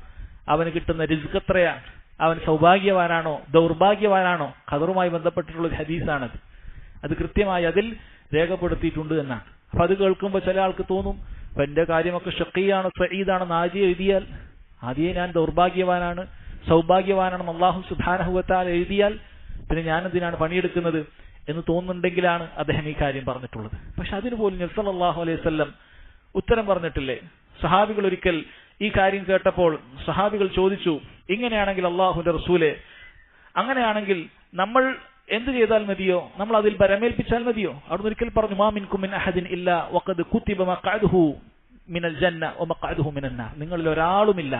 അവന് കിട്ടുന്ന റിസ്ക് എത്രയാണ്, അവൻ സൗഭാഗ്യവാനാണോ ദൗർഭാഗ്യവാനാണോ. ഖദറുമായി ബന്ധപ്പെട്ടിട്ടുള്ള ഒരു ഹദീസാണത്. അത് കൃത്യമായി അതിൽ രേഖപ്പെടുത്തിയിട്ടുണ്ട് എന്നാണ്. അപ്പൊ അത് കേൾക്കുമ്പോൾ ചില ആൾക്ക് തോന്നും, അപ്പൊ എന്റെ കാര്യമൊക്കെ ഷഖീയാണോ സഈദാണെന്ന് ആദ്യം എഴുതിയാൽ, ആദ്യം ഞാൻ ദൗർഭാഗ്യവാനാണ് സൗഭാഗ്യവാനാണെന്ന് അല്ലാഹു സുബ്ഹാനഹു വ തആല എഴുതിയാൽ പിന്നെ ഞാൻ എന്തിനാണ് പണിയെടുക്കുന്നത് എന്ന് തോന്നുന്നുണ്ടെങ്കിലാണ് അദ്ദേഹം ഈ കാര്യം പറഞ്ഞിട്ടുള്ളത്. പക്ഷെ അതിന് പോലും നബി സല്ലല്ലാഹു അലൈഹി വസല്ലം ഉത്തരം പറഞ്ഞിട്ടില്ലേ? സഹാബികൾ ഒരിക്കൽ ഈ കാര്യം കേട്ടപ്പോൾ സഹാബികൾ ചോദിച്ചു, ഇങ്ങനെയാണെങ്കിൽ അല്ലാഹുവിന്റെ റസൂലേ, അങ്ങനെയാണെങ്കിൽ നമ്മൾ എന്ത് ചെയ്താൽ മതിയോ, നമ്മൾ അതിൽ പരമേൽപ്പിച്ചാൽ മതിയോ? അവിടുന്ന് ഒരിക്കൽ പറഞ്ഞു, മാ മിൻകും മിൻ അഹദിൻ ഇല്ലാ വഖദ് കുതിബ മഖഅദുഹു മിനൽ ജന്ന വ മഖഅദുഹു മിനൻ നാർ. നിങ്ങളിൽ ഒരാളുമില്ല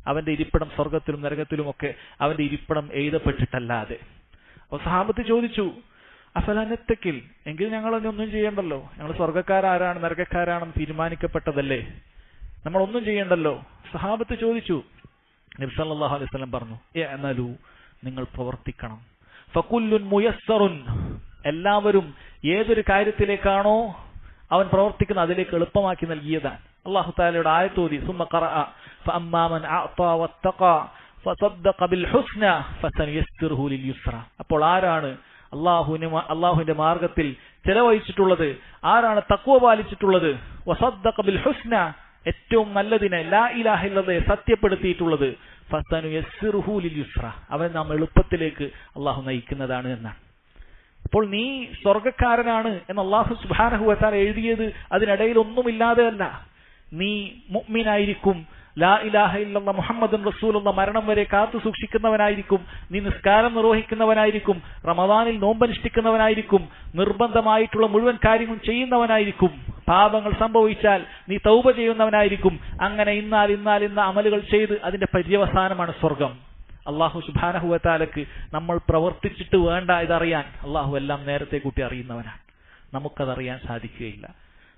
അവന്റെ ഇരിപ്പിടം സ്വർഗത്തിലും നരകത്തിലുമൊക്കെ അവന്റെ ഇരിപ്പിടം എഴുതപ്പെട്ടിട്ടല്ലാതെ. അപ്പോൾ സഹാബത്ത് ചോദിച്ചു, അഫലനത്തക്കിൽ, എങ്കിൽ ഞങ്ങൾ ഒന്നും ചെയ്യണ്ടല്ലോ, ഞങ്ങൾ സ്വർഗക്കാരാരാണ് നരകക്കാരാണെന്ന് തീരുമാനിക്കപ്പെട്ടതല്ലേ, നമ്മളൊന്നും ചെയ്യണ്ടല്ലോ. സഹാബത്ത് ചോദിച്ചു. നബി സല്ലല്ലാഹു അലൈഹി വസല്ലം പറഞ്ഞു, ഇഅ്മലു, നിങ്ങൾ പ്രവർത്തിക്കണം. ഫകുല്ലുൻ മുയസ്സറുൻ, എല്ലാവരും ഏതൊരു കാര്യത്തിലേക്കാണോ അവൻ പ്രവർത്തിക്കുന്നത് അതിലേക്ക് എളുപ്പമാക്കി നൽകിയതാണ്. അല്ലാഹു തആലയുടെ ആയത്തോതി സുമ്മ ഖറഅ ഫഅമ്മാ മൻ അഅതാ വത്തഖാ ഫസദ്ദഖ ബിൽ ഹുസ്ന ഫസനുയസ്സിറുഹു ലിൽ യുസ്ര. അപ്പോൾ ആരാണ് അല്ലാഹുവിന്റെ മാർഗത്തിൽ ചെലവഴിച്ചിട്ടുള്ളത്, ആരാണ് തഖ്വ പാലിച്ചിട്ടുള്ളത്, വസദ്ദഖ ബിൽ ഹുസ്ന, ഏറ്റവും നല്ലതിനെ ലാ ഇലാഹ ഇല്ലല്ലാഹ് സത്യപ്പെടുത്തിയിട്ടുള്ളത്, ഫസനുയസ്സിറുഹു ലിൽ യുസ്ര, അവനെ നാം എളുപ്പത്തിലേക്ക് അല്ലാഹു നയിക്കുന്നതാണ് എന്നാണ്. അപ്പോൾ നീ സ്വർഗക്കാരനാണ് എന്ന് അല്ലാഹു സുബ്ഹാനഹു വ തആല എഴുതിയത് അതിനിടയിൽ ഒന്നുമില്ലാതെ അല്ല. നീ മുഅ്മിനായിരിക്കും, ലാ ഇലാഹ ഇല്ലല്ലാഹ് മുഹമ്മദുൻ റസൂലുള്ളാഹ് മരണം വരെ കാത്തു സൂക്ഷിക്കുന്നവനായിരിക്കും, നീ നിസ്കാരം നിർവഹിക്കുന്നവനായിരിക്കും, റമദാനിൽ നോമ്പനുഷ്ഠിക്കുന്നവനായിരിക്കും, നിർബന്ധമായിട്ടുള്ള മുഴുവൻ കാര്യങ്ങളും ചെയ്യുന്നവനായിരിക്കും, പാപങ്ങൾ സംഭവിച്ചാൽ നീ തൗബ ചെയ്യുന്നവനായിരിക്കും. അങ്ങനെ ഇന്ന അമലുകൾ ചെയ്ത് അതിന്റെ പര്യവസാനമാണ് സ്വർഗം. അല്ലാഹു സുബ്ഹാനഹു വ തആലക്ക് നമ്മൾ പ്രവർത്തിച്ചിട്ട് വേണ്ട ഇതറിയാൻ. അല്ലാഹു എല്ലാം നേരത്തെ കൂട്ടി അറിയുന്നവനാണ്. നമുക്കതറിയാൻ സാധിക്കുകയില്ല,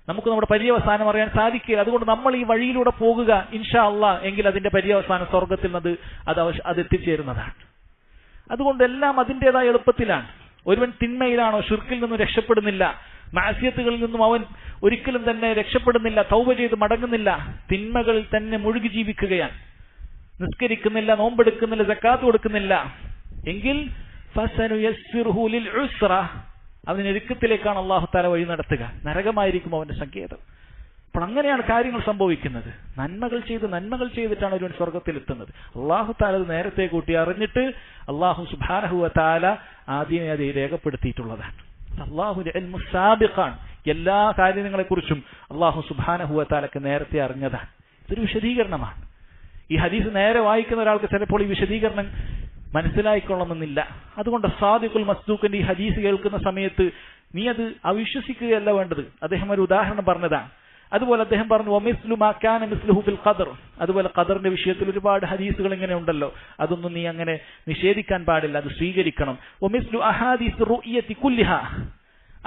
നമുക്ക് നമ്മുടെ പര്യവസാനം അറിയാൻ സാധിക്കില്ല. അതുകൊണ്ട് നമ്മൾ ഈ വഴിയിലൂടെ പോകുക ഇൻഷാ അല്ലാഹ്, എങ്കിൽ അതിന്റെ പര്യവസാനം സ്വർഗത്തിൽ അത് എത്തിച്ചേരുന്നതാണ്. അതുകൊണ്ട് എല്ലാം അതിൻ്റെതായ എളുപ്പത്തിലാണ്. ഒരുവൻ തിന്മയിലാണോ, ശിർക്കിൽ നിന്നും രക്ഷപ്പെടുന്നില്ല, മഅസിയത്തുകളിൽ നിന്നും അവൻ ഒരിക്കലും തന്നെ രക്ഷപ്പെടുന്നില്ല, തൗബ ചെയ്ത് മടങ്ങുന്നില്ല, തിന്മകളിൽ തന്നെ മുഴുകി ജീവിക്കുകയാണ്, നിസ്കരിക്കുന്നില്ല, നോമ്പെടുക്കുന്നില്ല, സക്കാത്ത് കൊടുക്കുന്നില്ല, എങ്കിൽ ഫസനുയസ്സിറുഹു ലിൽ ഉസ്ര, അവന് ഞെരുക്കത്തിലേക്കാണ് അല്ലാഹു തആല വഴി നടത്തുക, നരകമായിരിക്കും അവന്റെ സങ്കേതം. അപ്പോൾ അങ്ങനെയാണ് കാര്യങ്ങൾ സംഭവിക്കുന്നത്. നന്മകൾ ചെയ്തിട്ടാണ് ഒരുവൻ സ്വർഗത്തിൽ എത്തുന്നത്. അല്ലാഹു തആല അത് നേരത്തെ കൂട്ടി അറിഞ്ഞിട്ട് അല്ലാഹു സുബ്ഹാനഹു വ തആല ആദ്യമേ അത് രേഖപ്പെടുത്തിയിട്ടുള്ളതാണ്. അല്ലാഹുവിന്റെ ഇൽമു സാബിഖാണ്. എല്ലാ കാര്യങ്ങളെക്കുറിച്ചും അല്ലാഹു സുബ്ഹാനഹു വ തആലക്ക് നേരത്തെ അറിഞ്ഞതാണ്. ഇതൊരു വിശദീകരണമാണ്. ഈ ഹദീസ് നേരെ വായിക്കുന്ന ഒരാൾക്ക് ചിലപ്പോൾ ഈ വിശദീകരണം മനസ്സിലായിക്കൊള്ളണമെന്നില്ല. അതുകൊണ്ട് സാദിഖുൽ മസ്ദൂഖിന്റെ ഈ ഹദീസ് കേൾക്കുന്ന സമയത്ത് നീ അത് അവിശ്വസിക്കുകയല്ല വേണ്ടത്. അദ്ദേഹം ഒരു ഉദാഹരണം പറഞ്ഞതാണ്. അതുപോലെ അദ്ദേഹം പറഞ്ഞു, വമിസ്ലു മാ കാന മിസ്ലുഹു ഫിൽ ഖദർ. അതുപോലെ ഖദറിന്റെ വിഷയത്തിൽ ഒരുപാട് ഹദീസുകൾ ഇങ്ങനെ ഉണ്ടല്ലോ, അതൊന്നും നീ അങ്ങനെ നിഷേധിക്കാൻ പാടില്ല, അത് സ്വീകരിക്കണം. വമിസ്ലു അഹാദീസ് റുഇയതി കുല്ലിഹാ.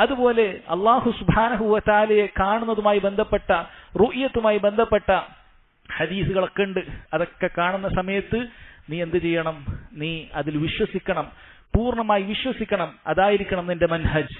അതുപോലെ അല്ലാഹു സുബ്ഹാനഹു വ തആലയെ കാണുന്നതുമായി ബന്ധപ്പെട്ട റുഇയത്തുമായി ബന്ധപ്പെട്ട ഹദീസുകളൊക്കെ ഉണ്ട്. അതൊക്കെ കാണുന്ന സമയത്ത് നീ എന്ത് ചെയ്യണം? നീ അതിൽ വിശ്വസിക്കണം, പൂർണ്ണമായി വിശ്വസിക്കണം. അതായിരിക്കണം നിന്റെ മൻഹജ്.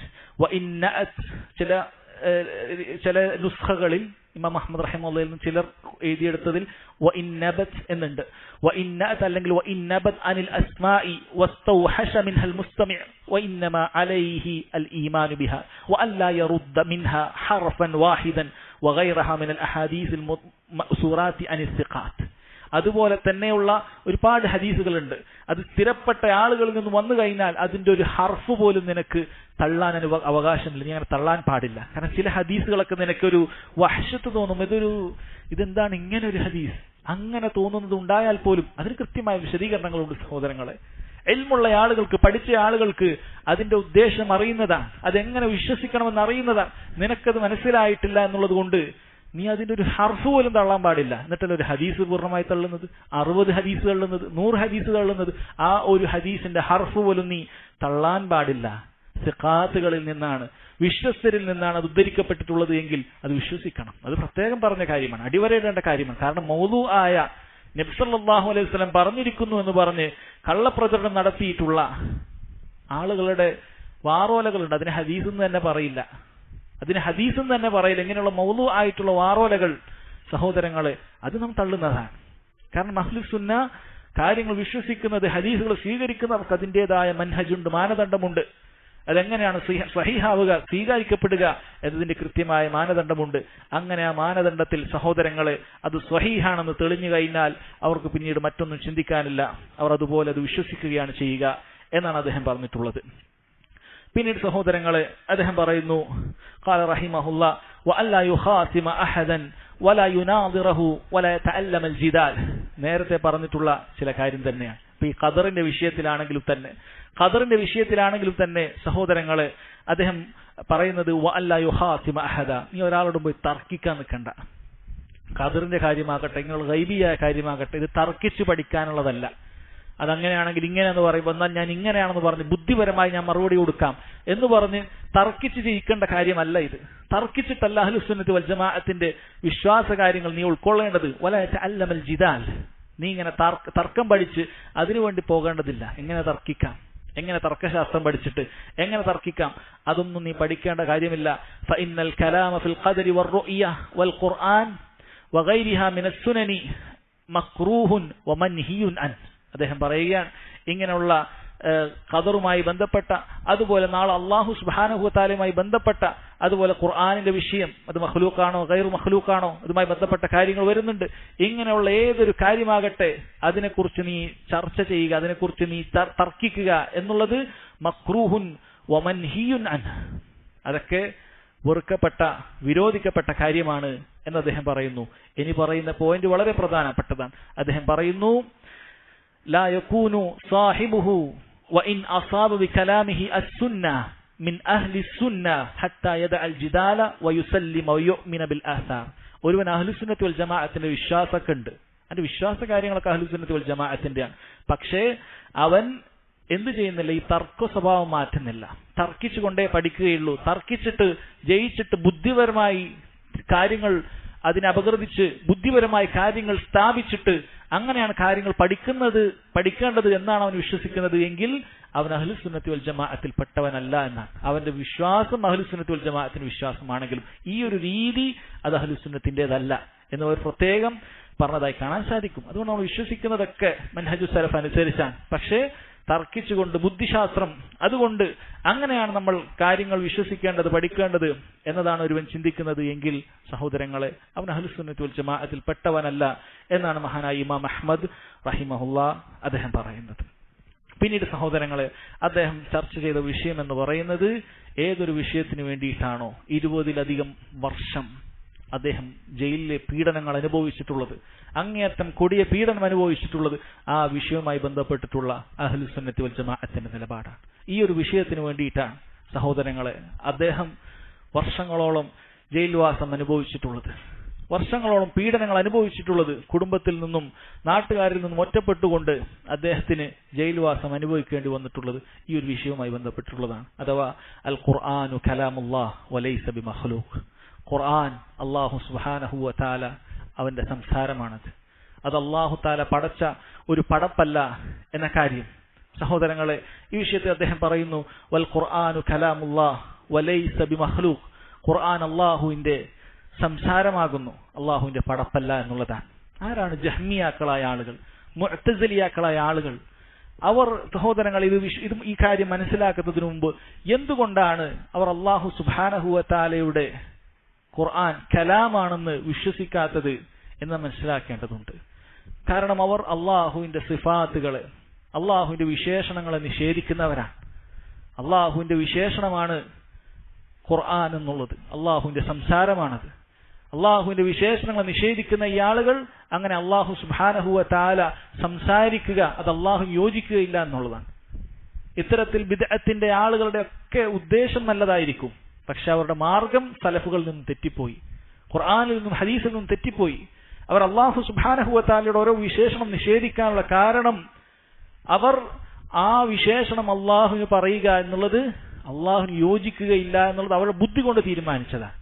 ചില നുസ്ഖകളിൽ ഇമാം അഹ്മദ് റഹിമഹുള്ളാഹിൽ നിന്ന് ചിലർ എഴുതിയെടുത്തതിൽ വഇന്നബത് എന്നുണ്ട്. വഇന്നഅത് അല്ലെങ്കിൽ വഇന്നബത് അനിൽ അസ്മാഇ വസ്തൗഹശ മിൻഹൽ മുസ്തമി' വഇന്നമാ അലൈഹി അൽ ഈമാനു ബിഹാ വഅല്ലാ യറുദ്ദ മിൻഹാ ഹർഫൻ വാഹിദൻ വഗൈറഹാ മിനൽ അഹാദീസിൽ മഅ്സൂറാത്തി അനിൽ സിഖാത്ത്. അതുപോലെ തന്നെയുള്ള ഒരുപാട് ഹദീസുകളുണ്ട്. അത് സ്ഥിരപ്പെട്ട ആളുകളിൽ നിന്ന് വന്നു കഴിഞ്ഞാൽ അതിന്റെ ഒരു ഹർഫ് പോലും നിനക്ക് തള്ളാൻ അവകാശമില്ല, നീ അങ്ങനെ തള്ളാൻ പാടില്ല. കാരണം ചില ഹദീസുകളൊക്കെ നിനക്കൊരു വഹ്ശത്ത് തോന്നും, ഇതെന്താണ് ഇങ്ങനെ ഒരു ഹദീസ്, അങ്ങനെ തോന്നുന്നത് ഉണ്ടായാൽ പോലും അതിന് കൃത്യമായ വിശദീകരണങ്ങളുണ്ട് സഹോദരങ്ങളെ. ഇൽമുള്ള ആളുകൾക്ക്, പഠിച്ച ആളുകൾക്ക് അതിന്റെ ഉദ്ദേശം അറിയുന്നതാണ്, അതെങ്ങനെ വിശ്വസിക്കണമെന്ന് അറിയുന്നതാണ്. നിനക്കത് മനസ്സിലായിട്ടില്ല എന്നുള്ളത് കൊണ്ട് നീ അതിന്റെ ഒരു ഹർഫ് പോലും തള്ളാൻ പാടില്ല. എന്നിട്ടല്ല ഒരു ഹദീസ് പൂർണ്ണമായി തള്ളുന്നത്, 60 ഹദീസ് തള്ളുന്നത്, 100 ഹദീസ് തള്ളുന്നത്. ആ ഒരു ഹദീസിന്റെ ഹർഫ് പോലും നീ തള്ളാൻ പാടില്ല. സിഖാത്തുകളിൽ നിന്നാണ്, വിശ്വസ്തരിൽ നിന്നാണ് അത് ഉദ്ധരിക്കപ്പെട്ടിട്ടുള്ളത് എങ്കിൽ അത് വിശ്വസിക്കണം. അത് പ്രത്യേകം പറഞ്ഞ കാര്യമാണ്, അടിവരയിടേണ്ട കാര്യമാണ്. കാരണം മൗദൂ ആയ നബി സല്ലല്ലാഹു അലൈഹി വസല്ലം പറഞ്ഞിരിക്കുന്നു എന്ന് പറഞ്ഞ് കള്ളപ്രചരണം നടത്തിയിട്ടുള്ള ആളുകളുടെ വാറോലകളുണ്ട്. അതിന് ഹദീസ് എന്ന് തന്നെ പറയില്ല, ഇങ്ങനെയുള്ള മൗദൂ ആയിട്ടുള്ള വാറോലകൾ സഹോദരങ്ങളെ അത് നാം തള്ളുന്നതാണ്. കാരണം അഹ്ലുസ് സുന്ന കാര്യങ്ങൾ വിശ്വസിക്കുന്നത്, ഹദീസുകൾ സ്വീകരിക്കുന്നവർക്ക് അതിൻ്റെതായ മൻഹജുണ്ട്, മാനദണ്ഡമുണ്ട്. അതെങ്ങനെയാണ് സ്വഹീഹാവുക, സ്വീകരിക്കപ്പെടുക എന്നതിന്റെ കൃത്യമായ മാനദണ്ഡമുണ്ട്. അങ്ങനെ ആ മാനദണ്ഡത്തിൽ സഹോദരങ്ങളെ അത് സ്വഹീഹാണെന്ന് തെളിഞ്ഞു കഴിഞ്ഞാൽ അവർക്ക് പിന്നീട് മറ്റൊന്നും ചിന്തിക്കാനില്ല, അവർ അതുപോലെ അത് വിശ്വസിക്കുകയാണ് ചെയ്യുക എന്നാണ് അദ്ദേഹം പറഞ്ഞിട്ടുള്ളത്. പിന്നീട് സഹോദരങ്ങളെ അദ്ദേഹം പറയുന്നു, ഖാല റഹിമഹുല്ലാ വഅല്ലാ യുഖാസിമ അഹദൻ വലാ യുനാദിറഹു വലാ യതഅല്ലമ അൽജിദാൽ. നേരത്തെ പറഞ്ഞിട്ടുള്ള ചില കാര്യം തന്നെയാണ്. ഈ ഖദറിന്റെ വിഷയത്തിലാണെങ്കിലും തന്നെ സഹോദരങ്ങളെ അദ്ദേഹം പറയുന്നത് വഅല്ലാ യുഖാസിമ അഹദ, നീ ഒരാളോട് പോയി തർക്കിക്കാൻ നിൽക്കണ്ട. ഖദറിന്റെ കാര്യമാകട്ടെ, ഇങ്ങനെയുള്ള ഗൈബിയായ കാര്യമാകട്ടെ, ഇത് തർക്കിച്ച് പഠിക്കാനുള്ളതല്ല. അതങ്ങനെയാണെങ്കിൽ ഇങ്ങനെയെന്ന് പറയുമ്പോൾ എന്നാൽ ഞാൻ ഇങ്ങനെയാണെന്ന് പറഞ്ഞ് ബുദ്ധിപരമായി ഞാൻ മറുപടി കൊടുക്കാം എന്ന് പറഞ്ഞ് തർക്കിച്ച് ജയിക്കേണ്ട കാര്യമല്ല ഇത്. തർക്കിച്ചിട്ടല്ല അഹ്ലുസ് സുന്നത്തി വൽ ജമാഅത്തിന്റെ വിശ്വാസ കാര്യങ്ങൾ നീ ഉൾക്കൊള്ളേണ്ടത്. വലാ യതഅല്ലമൽ ജിദാൽ, നീ ഇങ്ങനെ തർക്കം പഠിച്ച് അതിനുവേണ്ടി പോകേണ്ടതില്ല. എങ്ങനെ തർക്കിക്കാം, എങ്ങനെ തർക്കശാസ്ത്രം പഠിച്ചിട്ട് എങ്ങനെ തർക്കിക്കാം, അതൊന്നും നീ പഠിക്കേണ്ട കാര്യമില്ല. ഫഇന്നൽ കലാമ ഫിൽ ഖദരി വറുഇയ വൽ ഖുർആൻ വഗൈരിഹാ മിനസ് സുനനി മക്റൂഹുൻ വമൻഹിയുൻ അൻ. അദ്ദേഹം പറയുകയാണ്, ഇങ്ങനെയുള്ള ഖദറുമായി ബന്ധപ്പെട്ട, അതുപോലെ നാളെ അല്ലാഹു സുബ്ഹാനഹു വ തആലയുമായി ബന്ധപ്പെട്ട, അതുപോലെ ഖുർആനിന്റെ വിഷയം അത് മഖ്ലൂഖാണോ ഗൈറു മഖ്ലൂഖാണോ അതുമായി ബന്ധപ്പെട്ട കാര്യങ്ങൾ വരുന്നുണ്ട്. ഇങ്ങനെയുള്ള ഏതൊരു കാര്യമാകട്ടെ അതിനെക്കുറിച്ച് നീ ചർച്ച ചെയ്യുക, അതിനെക്കുറിച്ച് നീ തർക്കിക്കുക എന്നുള്ളത് മക്റൂഹുൻ വമൻഹിയുൻ അൻ, അതൊക്കെ വെറുക്കപ്പെട്ട, വിരോധിക്കപ്പെട്ട കാര്യമാണ് എന്ന് അദ്ദേഹം പറയുന്നു. ഇനി പറയുന്ന പോയിന്റ് വളരെ പ്രധാനപ്പെട്ടതാണ്. അദ്ദേഹം പറയുന്നു, ലാ യകൂനു സാഹിബുഹു വഇൻ അസാബ ബികലാമിഹി അസ്സുന്ന മിൻ അഹ്ലി സുന്ന ഹത്താ യദഅൽ ജിദാല വയുസല്ലിമ വയുഅ്മിന ബിൽ ആസാർ. ഒരുവൻ അഹ്ലുസ് സുന്നത്തി വൽ ജമാഅത്തിന്റെ വിശ്വാസമൊക്കെ ഉണ്ട്, അതിന്റെ വിശ്വാസ കാര്യങ്ങളൊക്കെ അഹ്ലുസ് സുന്നത്തി വൽ ജമാഅത്തിന്റെയാണ്. പക്ഷേ അവൻ എന്ത് ചെയ്യുന്നില്ല, ഈ തർക്ക സ്വഭാവം മാറ്റുന്നില്ല. തർക്കിച്ചുകൊണ്ടേ പഠിക്കുകയുള്ളൂ. തർക്കിച്ചിട്ട് ജയിച്ചിട്ട് ബുദ്ധിപരമായി കാര്യങ്ങൾ അതിനെ അപഗ്രഥിച്ച് ബുദ്ധിപരമായി കാര്യങ്ങൾ സ്ഥാപിച്ചിട്ട് അങ്ങനെയാണ് കാര്യങ്ങൾ പഠിക്കേണ്ടത് എന്നാണ് അവൻ വിശ്വസിക്കുന്നത് എങ്കിൽ അവൻ അഹ്ലുസ് സുന്നത്തി വൽ ജമാഅത്തിൽ പെട്ടവനല്ല എന്നാണ്. അവന്റെ വിശ്വാസം അഹ്ലുസ് സുന്നത്തി വൽ ജമാഅത്തിന്റെ വിശ്വാസമാണെങ്കിലും ഈ ഒരു രീതി അത് അഹ്ലുസ് സുന്നത്തിന്റേതല്ല എന്നവർ പ്രത്യേകം പറഞ്ഞതായി കാണാൻ സാധിക്കും. അതുകൊണ്ട് നമ്മൾ വിശ്വസിക്കുന്നതൊക്കെ മൻഹജു സലഫ് അനുസരിച്ചാണ്. പക്ഷേ തർക്കിച്ചുകൊണ്ട്, ബുദ്ധിശാസ്ത്രം അതുകൊണ്ട് അങ്ങനെയാണ് നമ്മൾ കാര്യങ്ങൾ വിശ്വസിക്കേണ്ടത്, പഠിക്കേണ്ടത് എന്നതാണ് ഒരുവൻ ചിന്തിക്കുന്നത് എങ്കിൽ സഹോദരങ്ങളെ അവൻ അഹ്ലുസ് സുന്നത്തി വൽ ജമാഅത്തിൽ പെട്ടവനല്ല എന്നാണ് മഹാനായ ഇമാം അഹ്മദ് റഹിമഹുല്ലാ അദ്ദേഹം പറയുന്നത്. പിന്നീട് സഹോദരങ്ങളെ അദ്ദേഹം ചർച്ച ചെയ്ത വിഷയം എന്ന് പറയുന്നത്, ഏതൊരു വിഷയത്തിന് വേണ്ടിയിട്ടാണോ 20-ലധികം വർഷം അദ്ദേഹം ജയിലിലെ പീഡനങ്ങൾ അനുഭവിച്ചിട്ടുള്ളത്, അങ്ങേയറ്റം കൊടിയ പീഡനം അനുഭവിച്ചിട്ടുള്ളത്, ആ വിഷയവുമായി ബന്ധപ്പെട്ടിട്ടുള്ള അഹ്ലുസ് സുന്നത്തി വൽ ജമാഅത്തിന്റെ നിലപാടാണ്. ഈ ഒരു വിഷയത്തിന് വേണ്ടിയിട്ടാണ് സഹോദരങ്ങളെ അദ്ദേഹം വർഷങ്ങളോളം ജയിൽവാസം അനുഭവിച്ചിട്ടുള്ളത്, വർഷങ്ങളോളം പീഡനങ്ങൾ അനുഭവിച്ചിട്ടുള്ളത്. കുടുംബത്തിൽ നിന്നും നാട്ടുകാരിൽ നിന്നും ഒറ്റപ്പെട്ടുകൊണ്ട് അദ്ദേഹത്തിന് ജയിൽവാസം അനുഭവിക്കേണ്ടി വന്നിട്ടുള്ളത് ഈ ഒരു വിഷയവുമായി ബന്ധപ്പെട്ടിട്ടുള്ളതാണ്. അഥവാ അൽ ഖുർആനു കലാമുല്ലാഹ് വലൈസ ബിമഖ്ലൂഖ്. ഖുർആൻ അല്ലാഹു സുബ്ഹാനഹു വ തആല അവന്റെ സംസാരമാണത്, അത് അല്ലാഹു തആല പടച്ച ഒരു പടപ്പല്ല എന്ന കാര്യം. സഹോദരങ്ങളെ ഈ വിഷയത്തിൽ അദ്ദേഹം പറയുന്നു, വൽ ഖുർആനു കലാമുല്ലാഹ് വലൈസ ബിമഖ്ലൂഖ്. ഖുർആൻ അല്ലാഹുവിന്റെ സംസാരമാകുന്നു, അല്ലാഹുവിന്റെ പടപ്പല്ല എന്നുള്ളതാണ്. ആരാണ് ജഹ്മിയാക്കളായ ആളുകൾ, മുഅ്തസിലിയാക്കളായ ആളുകൾ? അവർ സഹോദരങ്ങൾ ഈ കാര്യം മനസ്സിലാക്കുന്നതിന് മുമ്പ് എന്തുകൊണ്ടാണ് അവർ അല്ലാഹു സുബ്ഹാനഹു വ തആലയുടെ ഖുർആൻ കലാമാണെന്ന് വിശ്വസിക്കാത്തത് എന്ന് മനസ്സിലാക്കേണ്ടതുണ്ട്. കാരണം അവർ അള്ളാഹുവിന്റെ സിഫാത്തുകളെ, അള്ളാഹുവിന്റെ വിശേഷണങ്ങളെ നിഷേധിക്കുന്നവരാണ്. അള്ളാഹുവിന്റെ വിശേഷണമാണ് ഖുർആൻ എന്നുള്ളത്, അള്ളാഹുവിന്റെ സംസാരമാണത്. അള്ളാഹുവിന്റെ വിശേഷണങ്ങളെ നിഷേധിക്കുന്ന ഈ ആളുകൾ അങ്ങനെ അള്ളാഹു സുബ്ഹാനഹു വ തആല സംസാരിക്കുക അത് അള്ളാഹു യോജിക്കുകയില്ല എന്നുള്ളതാണ്. ഇത്തരത്തിൽ ബിദ്അത്തിന്റെ ആളുകളുടെ ഒക്കെ ഉദ്ദേശം നല്ലതായിരിക്കും, പക്ഷെ അവരുടെ മാർഗം സലഫുകളിൽ നിന്നും തെറ്റിപ്പോയി, ഖുർആനിൽ നിന്നും ഹദീസിൽ നിന്നും തെറ്റിപ്പോയി. അവർ അല്ലാഹു സുബ്ഹാനഹു വ തആലയുടെ ഓരോ വിശേഷണം നിഷേധിക്കാനുള്ള കാരണം അവർ ആ വിശേഷണം അള്ളാഹുവിന് പറയുക എന്നുള്ളത് അള്ളാഹുവിന് യോജിക്കുകയില്ല എന്നുള്ളത് അവരുടെ ബുദ്ധി കൊണ്ട് തീരുമാനിച്ചതാണ്.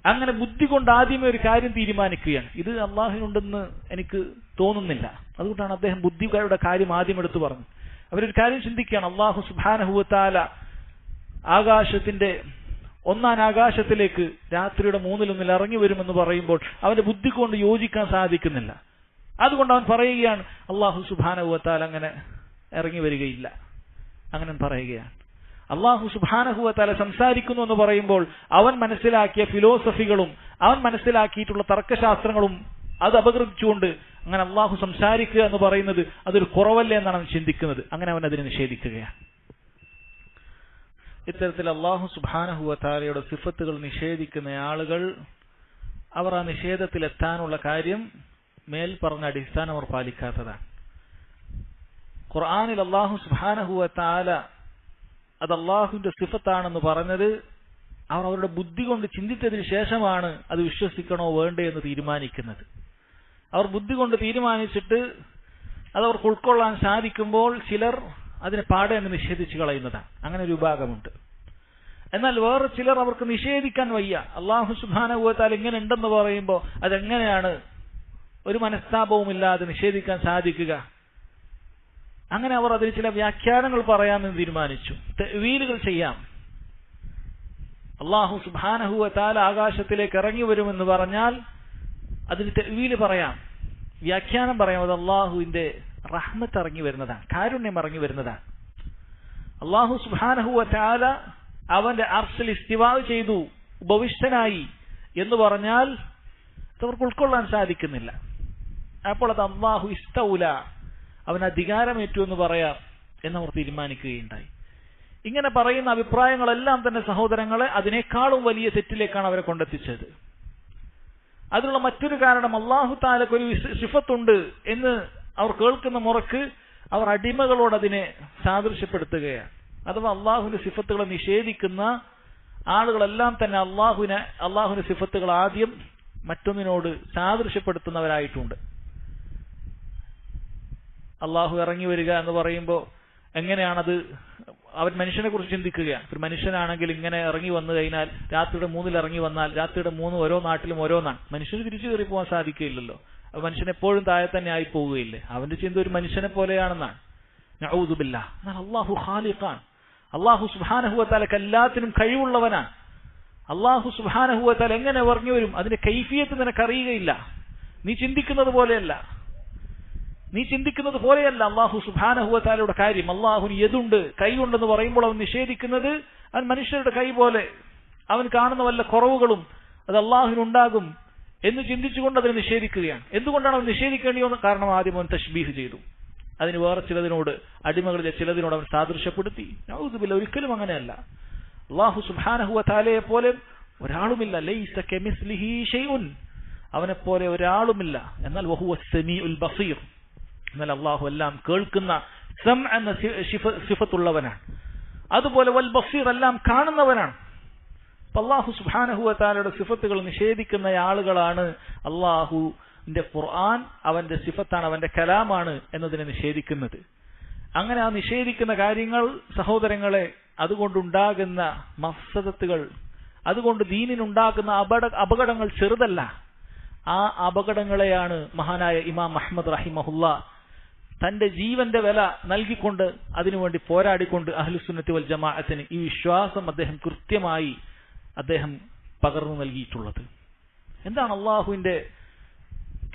അങ്ങനെ ബുദ്ധി കൊണ്ട് ആദ്യമേ ഒരു കാര്യം തീരുമാനിക്കുകയാണ്, ഇത് അള്ളാഹുവിനുണ്ടെന്ന് എനിക്ക് തോന്നുന്നില്ല, അതുകൊണ്ടാണ് അദ്ദേഹം ബുദ്ധിയുടെ കാര്യം ആദ്യം എടുത്തു പറഞ്ഞു. അവരൊരു കാര്യം ചിന്തിക്കുകയാണ്, അള്ളാഹു സുബ്ഹാനഹു വ തആല ആകാശത്തിന്റെ 1-ാം ആകാശത്തിലേക്ക് രാത്രിയുടെ 1/3 ഇറങ്ങി വരുമെന്ന് പറയുമ്പോൾ അവന്റെ ബുദ്ധി കൊണ്ട് യോജിക്കാൻ സാധിക്കുന്നില്ല. അതുകൊണ്ട് അവൻ പറയുകയാണ് അള്ളാഹു സുബ്ഹാനഹു വ തആല അങ്ങനെ ഇറങ്ങി വരികയില്ല, അങ്ങനെ പറയുകയാണ്. അള്ളാഹു സുബ്ഹാനഹു വ തആല സംസാരിക്കുന്നു എന്ന് പറയുമ്പോൾ അവൻ മനസ്സിലാക്കിയ ഫിലോസഫികളും അവൻ മനസ്സിലാക്കിയിട്ടുള്ള തർക്കശാസ്ത്രങ്ങളും അത് അപഗ്രഥിച്ചുകൊണ്ട് അങ്ങനെ അള്ളാഹു സംസാരിക്കുക എന്ന് പറയുന്നത് അതൊരു കുറവല്ലേ എന്നാണ് അവൻ ചിന്തിക്കുന്നത്. അങ്ങനെ അവൻ അതിനെ നിഷേധിക്കുകയാണ്. ഇത്തരത്തിൽ അള്ളാഹു സുബ്ഹാനഹു വ തആലയുടെ സിഫത്തുകൾ നിഷേധിക്കുന്ന ആളുകൾ അവർ ആ നിഷേധത്തിൽ എത്താനുള്ള കാര്യം മേൽ പറഞ്ഞ അടിസ്ഥാനം അവർ പാലിക്കാത്തതാണ്. ഖുർആനിൽ അള്ളാഹു സുബ്ഹാനഹു വ തആല അത് അള്ളാഹുവിന്റെ സിഫത്താണെന്ന് പറഞ്ഞത് അവർ അവരുടെ ബുദ്ധി കൊണ്ട് ചിന്തിച്ചതിന് ശേഷമാണ് അത് വിശ്വസിക്കണോ വേണ്ടേ എന്ന് തീരുമാനിക്കുന്നത്. അവർ ബുദ്ധി കൊണ്ട് തീരുമാനിച്ചിട്ട് അതവർക്ക് ഉൾക്കൊള്ളാൻ സാധിക്കുമ്പോൾ ചിലർ അതിനെ പാടെ അങ്ങ് നിഷേധിച്ചു കളയുന്നതാണ്. അങ്ങനെ ഒരു വിഭാഗമുണ്ട്. എന്നാൽ വേറെ ചിലർ അവർക്ക് നിഷേധിക്കാൻ വയ്യ, അള്ളാഹു സുബ്ഹാനഹു വ തആല ഇങ്ങനെ ഉണ്ടെന്ന് പറയുമ്പോൾ അതെങ്ങനെയാണ് ഒരു മനസ്താപവുമില്ലാതെ നിഷേധിക്കാൻ സാധിക്കുക? അങ്ങനെ അവർ അതിന് ചില വ്യാഖ്യാനങ്ങൾ പറയാമെന്ന് തീരുമാനിച്ചു, തഅ്വീലുകൾ ചെയ്യാം. അള്ളാഹു സുബ്ഹാനഹു വ തആല ആകാശത്തിലേക്ക് ഇറങ്ങി വരുമെന്ന് പറഞ്ഞാൽ അതിന് തഅ്വീല് പറയാം, വ്യാഖ്യാനം പറയാം. അത് അള്ളാഹുവിന്റെ റഹ്മത്ത് ഇറങ്ങി വരുന്നതാണ്, കാരുണ്യം ഇറങ്ങി വരുന്നതാണ്. അള്ളാഹു സുബ്ഹാനഹു വ തആല അവന്റെ അർശിൽ ഇസ്തിവാ ചെയ്തു, ഉപവിഷ്ടനായി എന്ന് പറഞ്ഞാൽ അവർക്ക് ഉൾക്കൊള്ളാൻ സാധിക്കുന്നില്ല. അപ്പോൾ അത് അള്ളാഹു ഇസ്തൗല, അവൻ അധികാരമേറ്റു എന്ന് പറയാം എന്നവർ തീരുമാനിക്കുകയുണ്ടായി. ഇങ്ങനെ പറയുന്ന അഭിപ്രായങ്ങളെല്ലാം തന്നെ സഹോദരങ്ങളെ അതിനേക്കാളും വലിയ തെറ്റിലേക്കാണ് അവരെ കൊണ്ടെത്തിച്ചത്. അതിനുള്ള മറ്റൊരു കാരണം അള്ളാഹു തആലക്ക് ഒരു സിഫത്തുണ്ട് എന്ന് അവർ കേൾക്കുന്ന മുറക്ക് അവർ അടിമകളോട് അതിനെ സാദൃശ്യപ്പെടുത്തുകയാണ്. അഥവാ അള്ളാഹുവിന്റെ സിഫത്തുകളെ നിഷേധിക്കുന്ന ആളുകളെല്ലാം തന്നെ അള്ളാഹുവിന്റെ സിഫത്തുകൾ ആദ്യം മറ്റൊന്നിനോട് സാദൃശ്യപ്പെടുത്തുന്നവരായിട്ടുണ്ട്. അള്ളാഹു ഇറങ്ങി വരിക എന്ന് പറയുമ്പോൾ എങ്ങനെയാണത്? അവൻ മനുഷ്യനെ കുറിച്ച് ചിന്തിക്കുകയാണ്. ഒരു മനുഷ്യനാണെങ്കിൽ ഇങ്ങനെ ഇറങ്ങി വന്നു കഴിഞ്ഞാൽ രാത്രിയുടെ 3-ൽ ഇറങ്ങി വന്നാൽ രാത്രിയുടെ 3 ഓരോ നാട്ടിലും ഓരോന്നാണ്. മനുഷ്യന് തിരിച്ചു കയറി പോകാൻ സാധിക്കുകയില്ലല്ലോ. മനുഷ്യൻ എപ്പോഴും താഴെ തന്നെ ആയി പോവുകയില്ലേ? അവന്റെ ചിന്ത ഒരു മനുഷ്യനെ പോലെയാണെന്നാണ്. നഊദു ബില്ലാഹ്. എന്നാൽ അള്ളാഹു ഖാലിഖാണ്. അള്ളാഹു സുബ്ഹാനഹു വ തആലക്ക് എല്ലാത്തിനും കഴിവുള്ളവനാണ്. അള്ളാഹു സുബ്ഹാനഹു വ തആല എങ്ങനെ ഇറങ്ങി വരും അതിന്റെ കൈഫിയത്ത് നിനക്കറിയുകയില്ല. നീ ചിന്തിക്കുന്നത് പോലെയല്ല അള്ളാഹു സുബ്ഹാനഹു വ തആലയുടെ കാര്യം. അള്ളാഹുവിന് യദുണ്ട്, കൈയുണ്ടെന്ന് പറയുമ്പോൾ അവൻ നിഷേധിക്കുന്നത് അവൻ മനുഷ്യരുടെ കൈ പോലെ, അവൻ കാണുന്ന വല്ല കുറവുകളും അത് അള്ളാഹുവിനുണ്ടാകും എന്ന് ചിന്തിച്ചുകൊണ്ട് അതിനെ നിഷേധിക്കുകയാണ്. എന്തുകൊണ്ടാണ് അവൻ നിഷേധിക്കേണ്ടി വന്നത്? കാരണം ആദ്യം അവൻ തശ്ബീഹ് ചെയ്തു, അതിന് വേറെ ചിലതിനോട്, അടിമകളിലെ ചിലതിനോട് അവൻ സാദൃശ്യപ്പെടുത്തി. നഊദു ബില്ലാഹ്. ഒരിക്കലും അങ്ങനെയല്ല. അള്ളാഹു സുബ്ഹാനഹു വ തആലയെ പോലെ ഒരാളുമില്ല. ലൈസ കമിസ്ലിഹി ഷൈഉൻ, അവനെ പോലെ ഒരാളുമില്ല. എന്നാൽ വഹുവ സമീഉൽ ബസീർ, എന്നാൽ അള്ളാഹു എല്ലാം കേൾക്കുന്ന സം എന്ന സിഫത്തുള്ളവനാണ്. അതുപോലെ വൽ ബസീർ, എല്ലാം കാണുന്നവനാണ്. അള്ളാഹു സുബ്ഹാനഹു വ തആലയുടെ സിഫത്തുകൾ നിഷേധിക്കുന്ന ആളുകളാണ് അള്ളാഹുവിന്റെ ഖുർആൻ അവന്റെ സിഫത്താണ്, അവന്റെ കലാമാണ് എന്നതിനെ നിഷേധിക്കുന്നത്. അങ്ങനെ ആ നിഷേധിക്കുന്ന കാര്യങ്ങൾ സഹോദരങ്ങളെ അതുകൊണ്ടുണ്ടാകുന്ന മഫ്സദത്തുകൾ, അതുകൊണ്ട് ദീനിനുണ്ടാകുന്ന അപകടങ്ങൾ ചെറുതല്ല. ആ അപകടങ്ങളെയാണ് മഹാനായ ഇമാം അഹ്മദ് റഹിമഹുല്ലാ തന്റെ ജീവന്റെ വില നൽകിക്കൊണ്ട് അതിനുവേണ്ടി പോരാടിക്കൊണ്ട് അഹ്ലുസുന്നത്തി വൽ ജമാഅത്തിന് ഈ വിശ്വാസം അദ്ദേഹം കൃത്യമായി പകർന്നു നൽകിയിട്ടുള്ളത്. എന്താണ് അള്ളാഹുവിന്റെ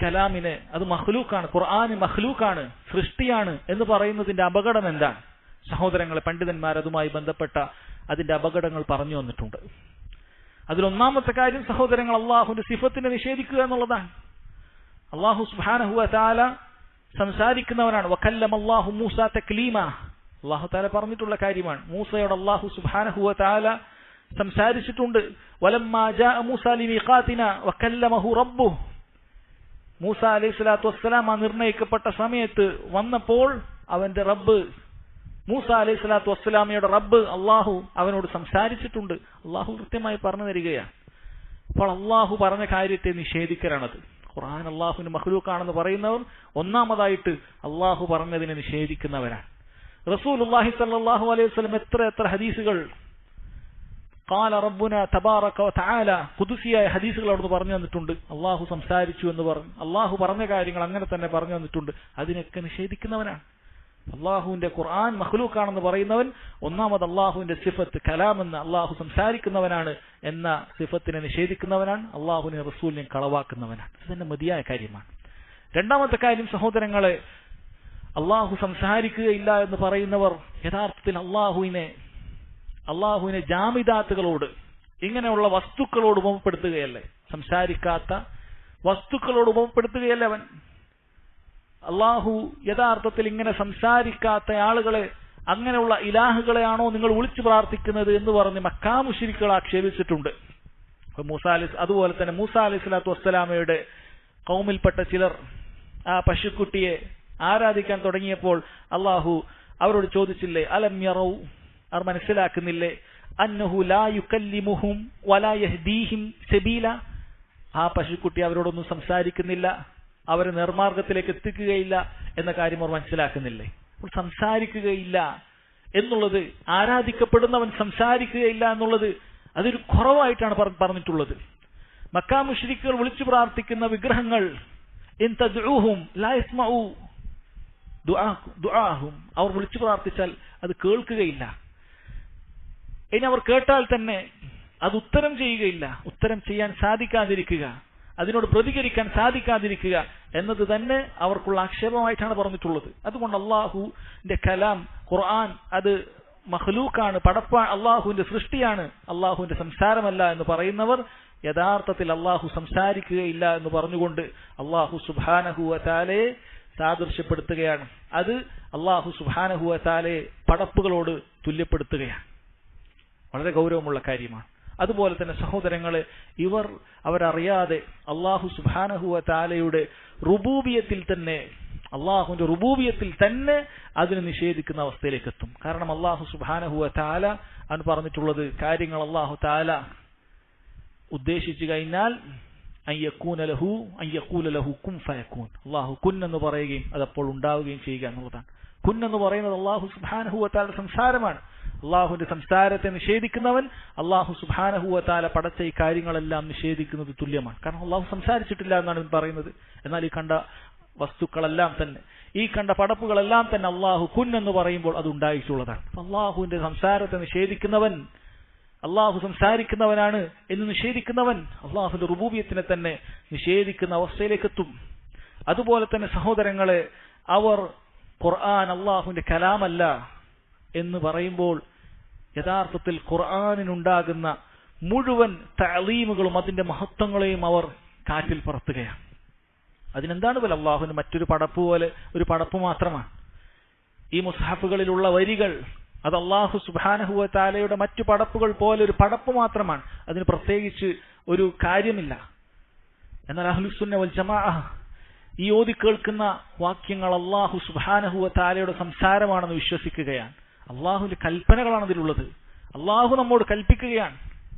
കലാമിനെ, അത് മഖ്ലൂക്കാണ്, ഖുർആന് മഖ്ലൂക്കാണ്, സൃഷ്ടിയാണ് എന്ന് പറയുന്നതിന്റെ അപകടം എന്താണ്? സഹോദരങ്ങളെ, പണ്ഡിതന്മാർ അതുമായി ബന്ധപ്പെട്ട അതിന്റെ അപകടങ്ങൾ പറഞ്ഞു വന്നിട്ടുണ്ട്. അതിലൊന്നാമത്തെ കാര്യം സഹോദരങ്ങൾ അള്ളാഹുവിന്റെ സിഫത്തിനെ നിഷേധിക്കുക എന്നുള്ളതാണ്. അള്ളാഹു സുബ്ഹാനഹു വ തആല സംസാരിക്കുന്നവനാണ്. വകല്ലമ അല്ലാഹു മൂസ തക്ലീമ, അള്ളാഹു തആല പറഞ്ഞിട്ടുള്ള കാര്യമാണ്. മൂസയോട് അള്ളാഹു സുബ്ഹാനഹു വ തആല സംസാരിച്ചിട്ടുണ്ട്. വലമ്മാ ജാഅ മൂസ ലിമീഖാതിനാ വകല്ലമഹു റബ്ബുഹു, മൂസ അലൈഹിസ്സലാത്തു വസ്സലാം ആ നിർണയിക്കപ്പെട്ട സമയത്ത് വന്നപ്പോൾ അവന്റെ റബ്ബ് മൂസ അലൈഹി സ്വലാത്തു വസ്സലാമയുടെ റബ്ബ് അള്ളാഹു അവനോട് സംസാരിച്ചിട്ടുണ്ട്. അള്ളാഹു കൃത്യമായി പറഞ്ഞു തരികയാണ്. അപ്പോൾ അള്ളാഹു പറഞ്ഞ കാര്യത്തെ നിഷേധിക്കലാണത്. ഖുർആൻ അള്ളാഹുവിന് മഖ്ലൂഖാണെന്ന് പറയുന്നവർ ഒന്നാമതായിട്ട് അള്ളാഹു പറഞ്ഞതിനെ നിഷേധിക്കുന്നവരാണ്. റസൂലുള്ളാഹി സ്വല്ലല്ലാഹു അലൈഹി വസല്ലം എത്ര ഹദീസുകൾ ഖാല റബ്ബുന തബാറക വതആല ഖുദ്സിയായ ഹദീസുകൾ അവിടുന്ന് പറഞ്ഞു തന്നിട്ടുണ്ട്. അള്ളാഹു സംസാരിച്ചു എന്ന് പറഞ്ഞു, അള്ളാഹു പറഞ്ഞ കാര്യങ്ങൾ അങ്ങനെ തന്നെ പറഞ്ഞു തന്നിട്ടുണ്ട്. അതിനൊക്കെ നിഷേധിക്കുന്നവനാണ്. അള്ളാഹുവിന്റെ ഖുർആൻ മഖ്ലൂഖാണെന്ന് പറയുന്നവൻ ഒന്നാമത് അള്ളാഹുവിന്റെ സിഫത്ത് കലാം എന്ന അള്ളാഹു സംസാരിക്കുന്നവനാണ് എന്ന സിഫത്തിനെ നിഷേധിക്കുന്നവനാണ്. അള്ളാഹുവിനെ റസൂലിനെ കളവാക്കുന്നവനാണ്. ഇത് തന്നെ മതിയായ കാര്യമാണ്. രണ്ടാമത്തെ കാര്യം സഹോദരങ്ങളെ, അള്ളാഹു സംസാരിക്കുകയില്ല എന്ന് പറയുന്നവർ യഥാർത്ഥത്തിൽ അള്ളാഹുവിനെ ജാമിദാത്തുകളോട്, ഇങ്ങനെയുള്ള വസ്തുക്കളോട് ഉപമപ്പെടുത്തുകയല്ലേ. സംസാരിക്കാത്ത വസ്തുക്കളോട് ഉപമപ്പെടുത്തുകയല്ലേ അവൻ. അള്ളാഹു യഥാർത്ഥത്തിൽ ഇങ്ങനെ സംസാരിക്കാത്ത ആളുകളെ, അങ്ങനെയുള്ള ഇലാഹുകളെയാണോ നിങ്ങൾ വിളിച്ചു പ്രാർത്ഥിക്കുന്നത് എന്ന് പറഞ്ഞ് മക്കാ മുശ്രിക്കുകൾ ആക്ഷേപിച്ചിട്ടുണ്ട്. അതുപോലെ തന്നെ മൂസ അലൈഹി സ്വലാത്തു വസ്സലാമയുടെ ഖൗമിൽപ്പെട്ട ചിലർ ആ പശുക്കുട്ടിയെ ആരാധിക്കാൻ തുടങ്ങിയപ്പോൾ അള്ളാഹു അവരോട് ചോദിച്ചില്ലേ, അലം യറൗ, അവർ മനസ്സിലാക്കുന്നില്ലേ, അന്നഹു ലാ യുകല്ലിമുഹും വലാ യഹ്ദീഹിം സബീല, ആ പശുക്കുട്ടി അവരോടൊന്നും സംസാരിക്കുന്നില്ല, അവരെ നിർമാർഗത്തിലേക്ക് എത്തിക്കുകയില്ല എന്ന കാര്യം അവർ മനസ്സിലാക്കുന്നില്ലേ. അപ്പോൾ സംസാരിക്കുകയില്ല എന്നുള്ളത്, ആരാധിക്കപ്പെടുന്നവൻ സംസാരിക്കുകയില്ല എന്നുള്ളത് അതൊരു കുറവായിട്ടാണ് പറഞ്ഞിട്ടുള്ളത്. മക്കാ മുശ്രിക്കുകൾ വിളിച്ചു പ്രാർത്ഥിക്കുന്ന വിഗ്രഹങ്ങൾ ഇൻ തദ്ഉഹും ലാ യസ്മഉ ദുആഹും, അവർ വിളിച്ചു പ്രാർത്ഥിച്ചാൽ അത് കേൾക്കുകയില്ല. ഇനി അവർ കേട്ടാൽ തന്നെ അത് ഉത്തരം ചെയ്യുകയില്ല. ഉത്തരം ചെയ്യാൻ സാധിക്കാതിരിക്കുക, അതിനോട് പ്രതികരിക്കാൻ സാധിക്കാതിരിക്കുക എന്നത് തന്നെ അവർക്കുള്ള ആക്ഷേപമായിട്ടാണ് പറഞ്ഞിട്ടുള്ളത്. അതുകൊണ്ട് അള്ളാഹുവിന്റെ കലാം ഖുർആൻ അത് മഖ്ലൂഖാണ്, അള്ളാഹുവിന്റെ സൃഷ്ടിയാണ്, അള്ളാഹുവിന്റെ സംസാരമല്ല എന്ന് പറയുന്നവർ യഥാർത്ഥത്തിൽ അള്ളാഹു സംസാരിക്കുകയില്ല എന്ന് പറഞ്ഞുകൊണ്ട് അള്ളാഹു സുബ്ഹാനഹു വ തആലയെ സാദൃശ്യപ്പെടുത്തുകയാണ്. അത് അള്ളാഹു സുബ്ഹാനഹു വ തആലയെ പടപ്പുകളോട് തുല്യപ്പെടുത്തുകയാണ്. വളരെ ഗൗരവമുള്ള കാര്യമാണ്. അതുപോലെ തന്നെ സഹോദരങ്ങളെ, അവരറിയാതെ അള്ളാഹു സുബ്ഹാനഹു വ തആലയുടെ റുബൂബിയത്തിൽ തന്നെ, അള്ളാഹുവിന്റെ റുബൂബിയത്തിൽ തന്നെ അതിനെ നിഷേധിക്കുന്ന അവസ്ഥയിലേക്ക് എത്തും. കാരണം അള്ളാഹു സുബ്ഹാനഹു വ തആല അവൻ പറഞ്ഞിട്ടുള്ളത് കാര്യങ്ങൾ അള്ളാഹു തആല ഉദ്ദേശിച്ചു കഴിഞ്ഞാൽ അയ്യക്കൂന ലഹു കുൻ ഫയക്കൂൻ, അള്ളാഹു കുൻ എന്ന് പറയുകയും അതപ്പോൾ ഉണ്ടാവുകയും ചെയ്യുക എന്നുള്ളതാണ്. കുൻ എന്ന് പറയുന്നത് അള്ളാഹു സുബ്ഹാനഹു വ തആലയുടെ സംസാരമാണ്. അള്ളാഹുവിന്റെ സംസാരത്തെ നിഷേധിക്കുന്നവൻ അള്ളാഹു സുബ്ഹാനഹു വ തആല പടച്ച ഈ കാര്യങ്ങളെല്ലാം നിഷേധിക്കുന്നത് തുല്യമാണ്. കാരണം അള്ളാഹു സംസാരിച്ചിട്ടില്ല എന്നാണ് പറയുന്നത്. എന്നാൽ ഈ കണ്ട വസ്തുക്കളെല്ലാം തന്നെ, ഈ കണ്ട പടപ്പുകളെല്ലാം തന്നെ അള്ളാഹു കുൻ എന്ന് പറയുമ്പോൾ അത് ഉണ്ടായിട്ടുള്ളതാണ്. അള്ളാഹുവിന്റെ സംസാരത്തെ നിഷേധിക്കുന്നവൻ, അള്ളാഹു സംസാരിക്കുന്നവനാണ് എന്ന് നിഷേധിക്കുന്നവൻ അള്ളാഹുവിന്റെ റുബൂബിയത്തിനെ തന്നെ നിഷേധിക്കുന്ന അവസ്ഥയിലേക്ക് എത്തും. അതുപോലെ തന്നെ സഹോദരങ്ങളെ, അവർ ഖുർആൻ അള്ളാഹുവിന്റെ കലാമല്ല എന്ന് പറയുമ്പോൾ യഥാർത്ഥത്തിൽ ഖുർആനിനുണ്ടാകുന്ന മുഴുവൻ തഅലീമുകളും അതിന്റെ മഹത്വങ്ങളെയും അവർ കാറ്റിൽ പറത്തുകയാണ്. അതിനെന്താണ് പോലെ അള്ളാഹുവിന് മറ്റൊരു പടപ്പ് പോലെ ഒരു പടപ്പ് മാത്രമാണ്. ഈ മുസ്ഹഫുകളിലുള്ള വരികൾ അത് അള്ളാഹു സുബ്ഹാനഹു വ തആലയുടെ മറ്റു പടപ്പുകൾ പോലെ ഒരു പടപ്പ് മാത്രമാണ്. അതിന് പ്രത്യേകിച്ച് ഒരു കാര്യമില്ല. എന്നാൽ അഹ്ലുസുന്ന വൽ ജമാഅ ഈ ഓതി കേൾക്കുന്ന വാക്യങ്ങൾ അള്ളാഹു സുബ്ഹാനഹു വ തആലയുടെ സംസാരമാണെന്ന് വിശ്വസിക്കുകയാണ്. അള്ളാഹുവിന്റെ കൽപ്പനകളാണ് അതിലുള്ളത്. അള്ളാഹു നമ്മോട് കൽപ്പിക്കുകയാണ്.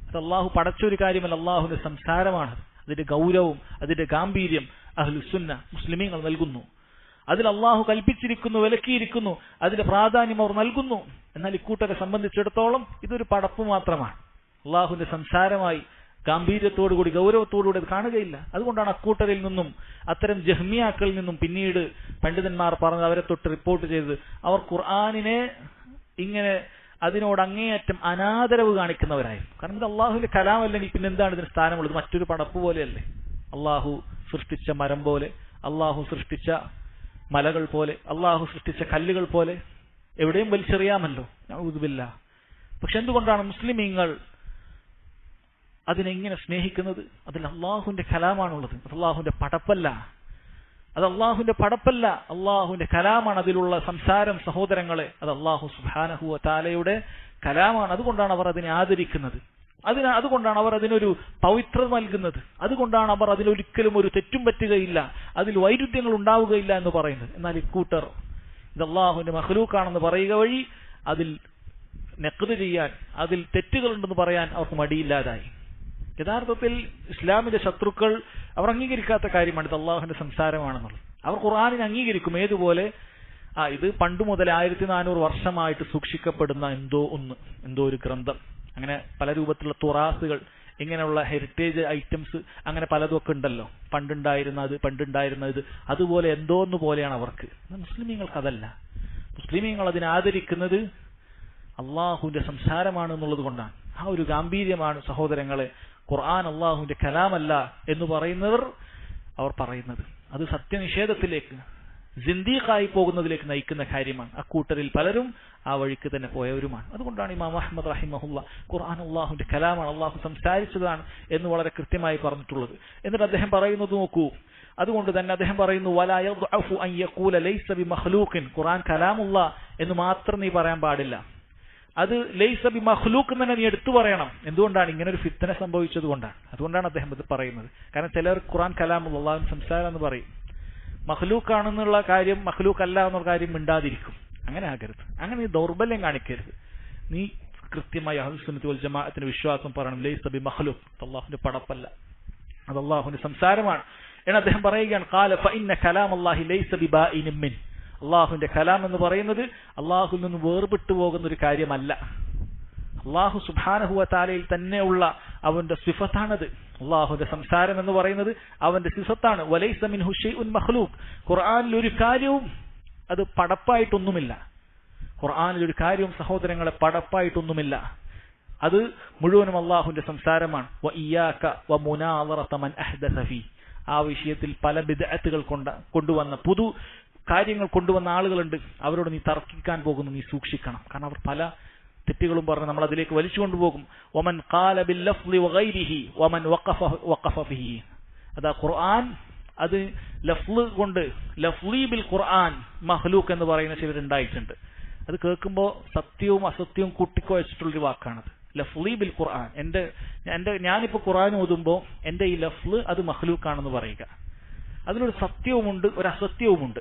അത് അള്ളാഹു പടച്ചൊരു കാര്യമല്ല, അള്ളാഹുവിന്റെ സംസാരമാണ്. അതിന്റെ ഗൗരവം, അതിന്റെ ഗാംഭീര്യം അഹ്ലുസുന്ന മുസ്ലിമീങ്ങൾ നൽകുന്നു. അതിൽ അള്ളാഹു കൽപ്പിച്ചിരിക്കുന്നു, വിലക്കിയിരിക്കുന്നു, അതിന്റെ പ്രാധാന്യം അവർ നൽകുന്നു. എന്നാൽ ഇക്കൂട്ടരെ സംബന്ധിച്ചിടത്തോളം ഇതൊരു പടപ്പ് മാത്രമാണ്. അള്ളാഹുവിന്റെ സംസാരമായി ഗാംഭീര്യത്തോടുകൂടി ഗൗരവത്തോടുകൂടി അത് കാണുകയില്ല. അതുകൊണ്ടാണ് അക്കൂട്ടരിൽ നിന്നും, അത്തരം ജഹ്മിയാക്കളിൽ നിന്നും പിന്നീട് പണ്ഡിതന്മാർ പറഞ്ഞ് അവരെ തൊട്ട് റിപ്പോർട്ട് ചെയ്തത്, അവർ ഖുർആനിനെ ഇങ്ങനെ അതിനോട് അങ്ങേയറ്റം അനാദരവ് കാണിക്കുന്നവരായിരുന്നു. കാരണം ഇത് അള്ളാഹുവിന്റെ കലാമല്ലെങ്കിൽ പിന്നെ എന്താണ് ഇതിന് സ്ഥാനമുള്ളത്? മറ്റൊരു പടപ്പ് പോലെയല്ലേ? അള്ളാഹു സൃഷ്ടിച്ച മരം പോലെ, അള്ളാഹു സൃഷ്ടിച്ച മലകൾ പോലെ, അള്ളാഹു സൃഷ്ടിച്ച കല്ലുകൾ പോലെ എവിടെയും വലിച്ചെറിയാമല്ലോ. നഊദു ബില്ലാഹ്. പക്ഷെ എന്തുകൊണ്ടാണ് മുസ്ലിമീങ്ങൾ അതിനെങ്ങനെ സ്നേഹിക്കുന്നത്? അതിൽ അള്ളാഹുവിന്റെ കലാമാണുള്ളത്. അത് അള്ളാഹുവിന്റെ പടപ്പല്ല. അള്ളാഹുവിന്റെ കലാമാണ് അതിലുള്ള സംസാരം. സഹോദരങ്ങളെ, അത് അള്ളാഹു സുബ്ഹാനഹു വ തആലയുടെ കലാമാണ്. അതുകൊണ്ടാണ് അവർ അതിനെ ആദരിക്കുന്നത്. അതുകൊണ്ടാണ് അവർ അതിനൊരു പവിത്രത നൽകുന്നത്. അതുകൊണ്ടാണ് അവർ അതിനൊരിക്കലും ഒരു തെറ്റും പറ്റുകയില്ല, അതിൽ വൈരുദ്ധ്യങ്ങൾ ഉണ്ടാവുകയില്ല എന്ന് പറയുന്നത്. എന്നാൽ ഇക്കൂട്ടർ ഇത് അള്ളാഹുവിന്റെ മഖ്ലൂക്കാണെന്ന് പറയുക വഴി അതിൽ നഖ്ദ് ചെയ്യാൻ, അതിൽ തെറ്റുകളുണ്ടെന്ന് പറയാൻ അവർക്ക് മടിയില്ലാതായി. യഥാർത്ഥത്തിൽ ഇസ്ലാമിന്റെ ശത്രുക്കൾ അവർ അംഗീകരിക്കാത്ത കാര്യമാണ് ഇത് അള്ളാഹുവിന്റെ സംസാരമാണെന്നുള്ളത്. അവർ ഖുർആനിനെ അംഗീകരിക്കും ഏതുപോലെ ഇത് പണ്ട് മുതൽ 1400 വർഷമായിട്ട് സൂക്ഷിക്കപ്പെടുന്ന എന്തോ ഒരു ഗ്രന്ഥം, അങ്ങനെ പല രൂപത്തിലുള്ള തുറാസുകൾ, ഇങ്ങനെയുള്ള ഹെറിറ്റേജ് ഐറ്റംസ് അങ്ങനെ പലതൊക്കെ ഉണ്ടല്ലോ, പണ്ടുണ്ടായിരുന്നത് അതുപോലെ എന്തോന്ന് പോലെയാണ് അവർക്ക്. മുസ്ലിമീങ്ങൾക്ക് അതല്ല. മുസ്ലിമീങ്ങൾ അതിനെ ആദരിക്കുന്നത് അള്ളാഹുവിന്റെ സംസാരമാണ് എന്നുള്ളത് കൊണ്ടാണ്. ആ ഒരു ഗാംഭീര്യമാണ് സഹോദരങ്ങളെ ഖുർആൻ അള്ളാഹുവിന്റെ കലാമല്ല എന്ന് പറയുന്നവർ അവർ പറയുന്നത്. അത് സത്യനിഷേധത്തിലേക്ക്, സിന്ദീഖായി പോകുന്നതിലേക്ക് നയിക്കുന്ന കാര്യമാണ്. അക്കൂട്ടരിൽ പലരും ആ വഴിക്ക് തന്നെ പോയവരുമാണ്. അതുകൊണ്ടാണ് ഇമാം അഹ്മദ് റഹിമഹുല്ല ഖുർആൻ അള്ളാഹുവിന്റെ കലാമാണ്, അള്ളാഹു സംസാരിച്ചതാണ് എന്ന് വളരെ കൃത്യമായി പറഞ്ഞിട്ടുള്ളത്. എന്നിട്ട് അദ്ദേഹം പറയുന്നത് നോക്കൂ, അതുകൊണ്ട് തന്നെ അദ്ദേഹം പറയുന്നു വലാ യദ്അഫു അൻ യഖൂല ലൈസ ബിമഖ്ലൂഖിൻ, ഖുർആൻ കലാമുള്ള എന്ന് മാത്രം നീ പറയാൻ പാടില്ല. അത് ലൈസ ബിമഖ്ലൂഖ് എന്ന് തന്നെ നീ എടുത്തു പറയണം. എന്തുകൊണ്ടാണ്? ഇങ്ങനെ ഒരു ഫിത്ന സംഭവിച്ചത് കൊണ്ടാണ്. അതുകൊണ്ടാണ് അദ്ദേഹം ഇത് പറയുന്നത്. കാരണം ചിലർ ഖുർആൻ കലാമുള്ള, അള്ളാഹുവിന്റെ സംസാരം എന്ന് പറയും, മഖ്ലൂഖാണെന്നുള്ള കാര്യം മഖ്ലൂഖ് അല്ല എന്നുള്ള കാര്യം മിണ്ടാതിരിക്കും. അങ്ങനെ ആകരുത്, അങ്ങനെ നീ ദൗർബല്യം കാണിക്കരുത്. നീ കൃത്യമായി അഹ്ലുസ് സുന്നത്ത് വൽ ജമാഅത്തിന്റെ വിശ്വാസം പറയണം. ലൈസ ബിമഖ്ലൂഖ്, അള്ളാഹുവിന്റെ പടപ്പല്ല, അത് അള്ളാഹുവിന്റെ സംസാരമാണ് എന്ന് അദ്ദേഹം പറയുകയാണ്. ഖാല ഫഇന്ന കലാമല്ലാഹി ലൈസ ബിബാഇനിൻ മിൻ, അള്ളാഹുവിന്റെ കലാം എന്ന് പറയുന്നത് അള്ളാഹുവിൽ നിന്ന് വേർപെട്ടു പോകുന്ന ഒരു കാര്യമല്ല. അള്ളാഹു സുബ്ഹാനഹു വ തആലയിൽ തന്നെയുള്ള അവന്റെ സിഫത്താണത്. അള്ളാഹുവിന്റെ സംസാരം എന്ന് പറയുന്നത് അവന്റെ സിഫത്താണ്. വലൈസ മിൻഹു ശൈഉൻ മഖ്ലൂഖ്, ഖുർആനിൽ ഒരു കാര്യവും അത് പടപ്പായിട്ടൊന്നുമില്ല. ഖുർആനിൽ ഒരു കാര്യവും സഹോദരങ്ങളെ പടപ്പായിട്ടൊന്നുമില്ല. അത് മുഴുവനും അള്ളാഹുവിന്റെ സംസാരമാണ്. വ ഇയ്യാക വ മുനാദറത മൻ അഹ്ദസ ഫീ, ആ വിഷയത്തിൽ പല ബിദ്അത്തുകൾ കൊണ്ടുവന്ന പുതു കാര്യങ്ങൾ കൊണ്ടുവന്ന ആളുകളുണ്ട്. അവരോട് നീ തർക്കിക്കാൻ പോകുന്നു, നീ സൂക്ഷിക്കണം. കാരണം അവർ പല തെറ്റുകളും പറഞ്ഞ് നമ്മൾ അതിലേക്ക് വലിച്ചു കൊണ്ടുപോകും. വമൻ ഖാല ബിൽ ലഫ്ളി വഗൈരിഹി വമൻ വഖഫ ഫീഹി, അതാ ഖുർആൻ അത് ലഫ്ള് കൊണ്ട്, ലഫ്ളി ബിൽ ഖുർആൻ മഖ്ലൂഖ് എന്ന് പറയുന്ന ചിലരുണ്ടായിട്ടുണ്ട്. അത് കേൾക്കുമ്പോൾ സത്യവും അസത്യവും കൂട്ടിക്കുഴച്ചിട്ടുള്ളൊരു വാക്കാണത്. ലഫ്ളി ബിൽ ഖുർആൻ, ഞാനിപ്പോൾ ഖുർആൻ ഓതുമ്പോൾ എന്റെ ഈ ലഫ്ള് അത് മഖ്ലൂഖാണെന്ന് പറയുക. അതിലൊരു സത്യവുമുണ്ട്, ഒരു അസത്യവുമുണ്ട്.